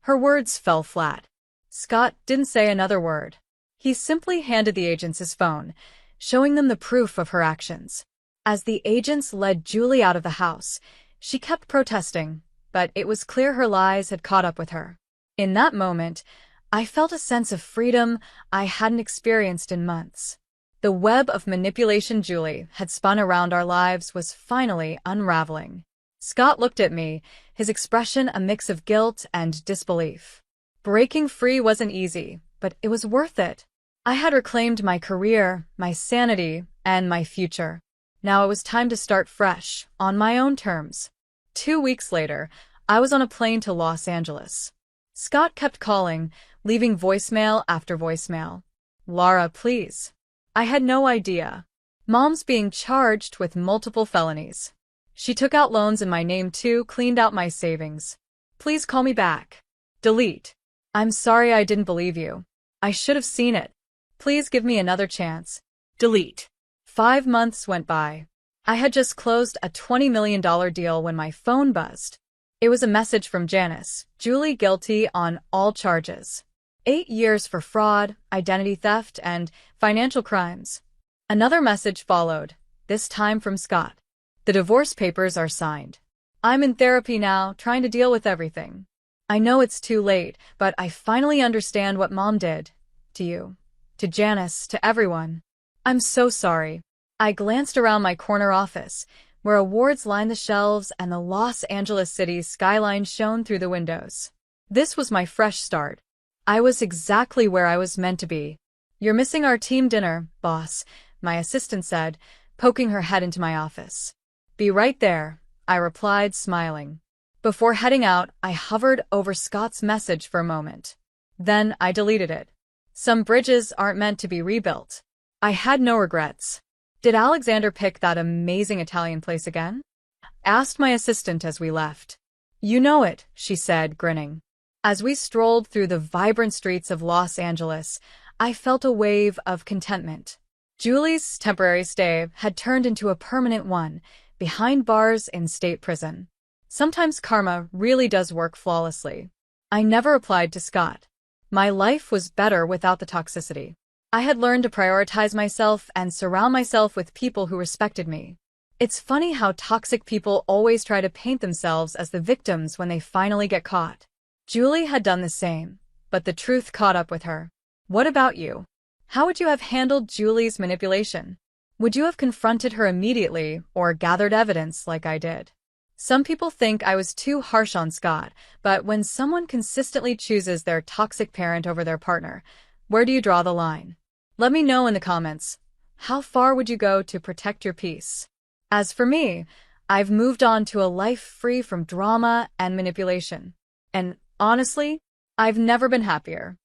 Her words fell flat. Scott didn't say another word. He simply handed the agents his phone, showing them the proof of her actions. As the agents led Julie out of the house, she kept protesting, but it was clear her lies had caught up with her. In that moment, I felt a sense of freedom I hadn't experienced in months. The web of manipulation Julie had spun around our lives was finally unraveling. Scott looked at me, his expression a mix of guilt and disbelief. Breaking free wasn't easy, but it was worth it. I had reclaimed my career, my sanity, and my future. Now it was time to start fresh, on my own terms. 2 weeks later, I was on a plane to Los Angeles. Scott kept calling, leaving voicemail after voicemail. Laura, please. I had no idea. Mom's being charged with multiple felonies. She took out loans in my name too, cleaned out my savings. Please call me back. Delete. I'm sorry I didn't believe you. I should have seen it. Please give me another chance. Delete. 5 months went by. I had just closed a $20 million deal when my phone buzzed. It was a message from Janice, Julie guilty on all charges. 8 years for fraud, identity theft, and financial crimes. Another message followed, this time from Scott. The divorce papers are signed. I'm in therapy now, trying to deal with everything. I know it's too late, but I finally understand what Mom did. To you. To Janice, to everyone. I'm so sorry. I glanced around my corner office, where awards lined the shelves and the Los Angeles city's skyline shone through the windows. This was my fresh start. I was exactly where I was meant to be. You're missing our team dinner, boss, my assistant said, poking her head into my office. Be right there, I replied, smiling. Before heading out, I hovered over Scott's message for a moment. Then I deleted it. Some bridges aren't meant to be rebuilt. I had no regrets. Did Alexander pick that amazing Italian place again? Asked my assistant as we left. You know it, she said, grinning. As we strolled through the vibrant streets of Los Angeles, I felt a wave of contentment. Julie's temporary stay had turned into a permanent one, behind bars in state prison. Sometimes karma really does work flawlessly. I never replied to Scott. My life was better without the toxicity. I had learned to prioritize myself and surround myself with people who respected me. It's funny how toxic people always try to paint themselves as the victims when they finally get caught. Julie had done the same, but the truth caught up with her. What about you? How would you have handled Julie's manipulation? Would you have confronted her immediately or gathered evidence like I did? Some people think I was too harsh on Scott, but when someone consistently chooses their toxic parent over their partner, where do you draw the line? Let me know in the comments. How far would you go to protect your peace? As for me, I've moved on to a life free from drama and manipulation. And honestly, I've never been happier.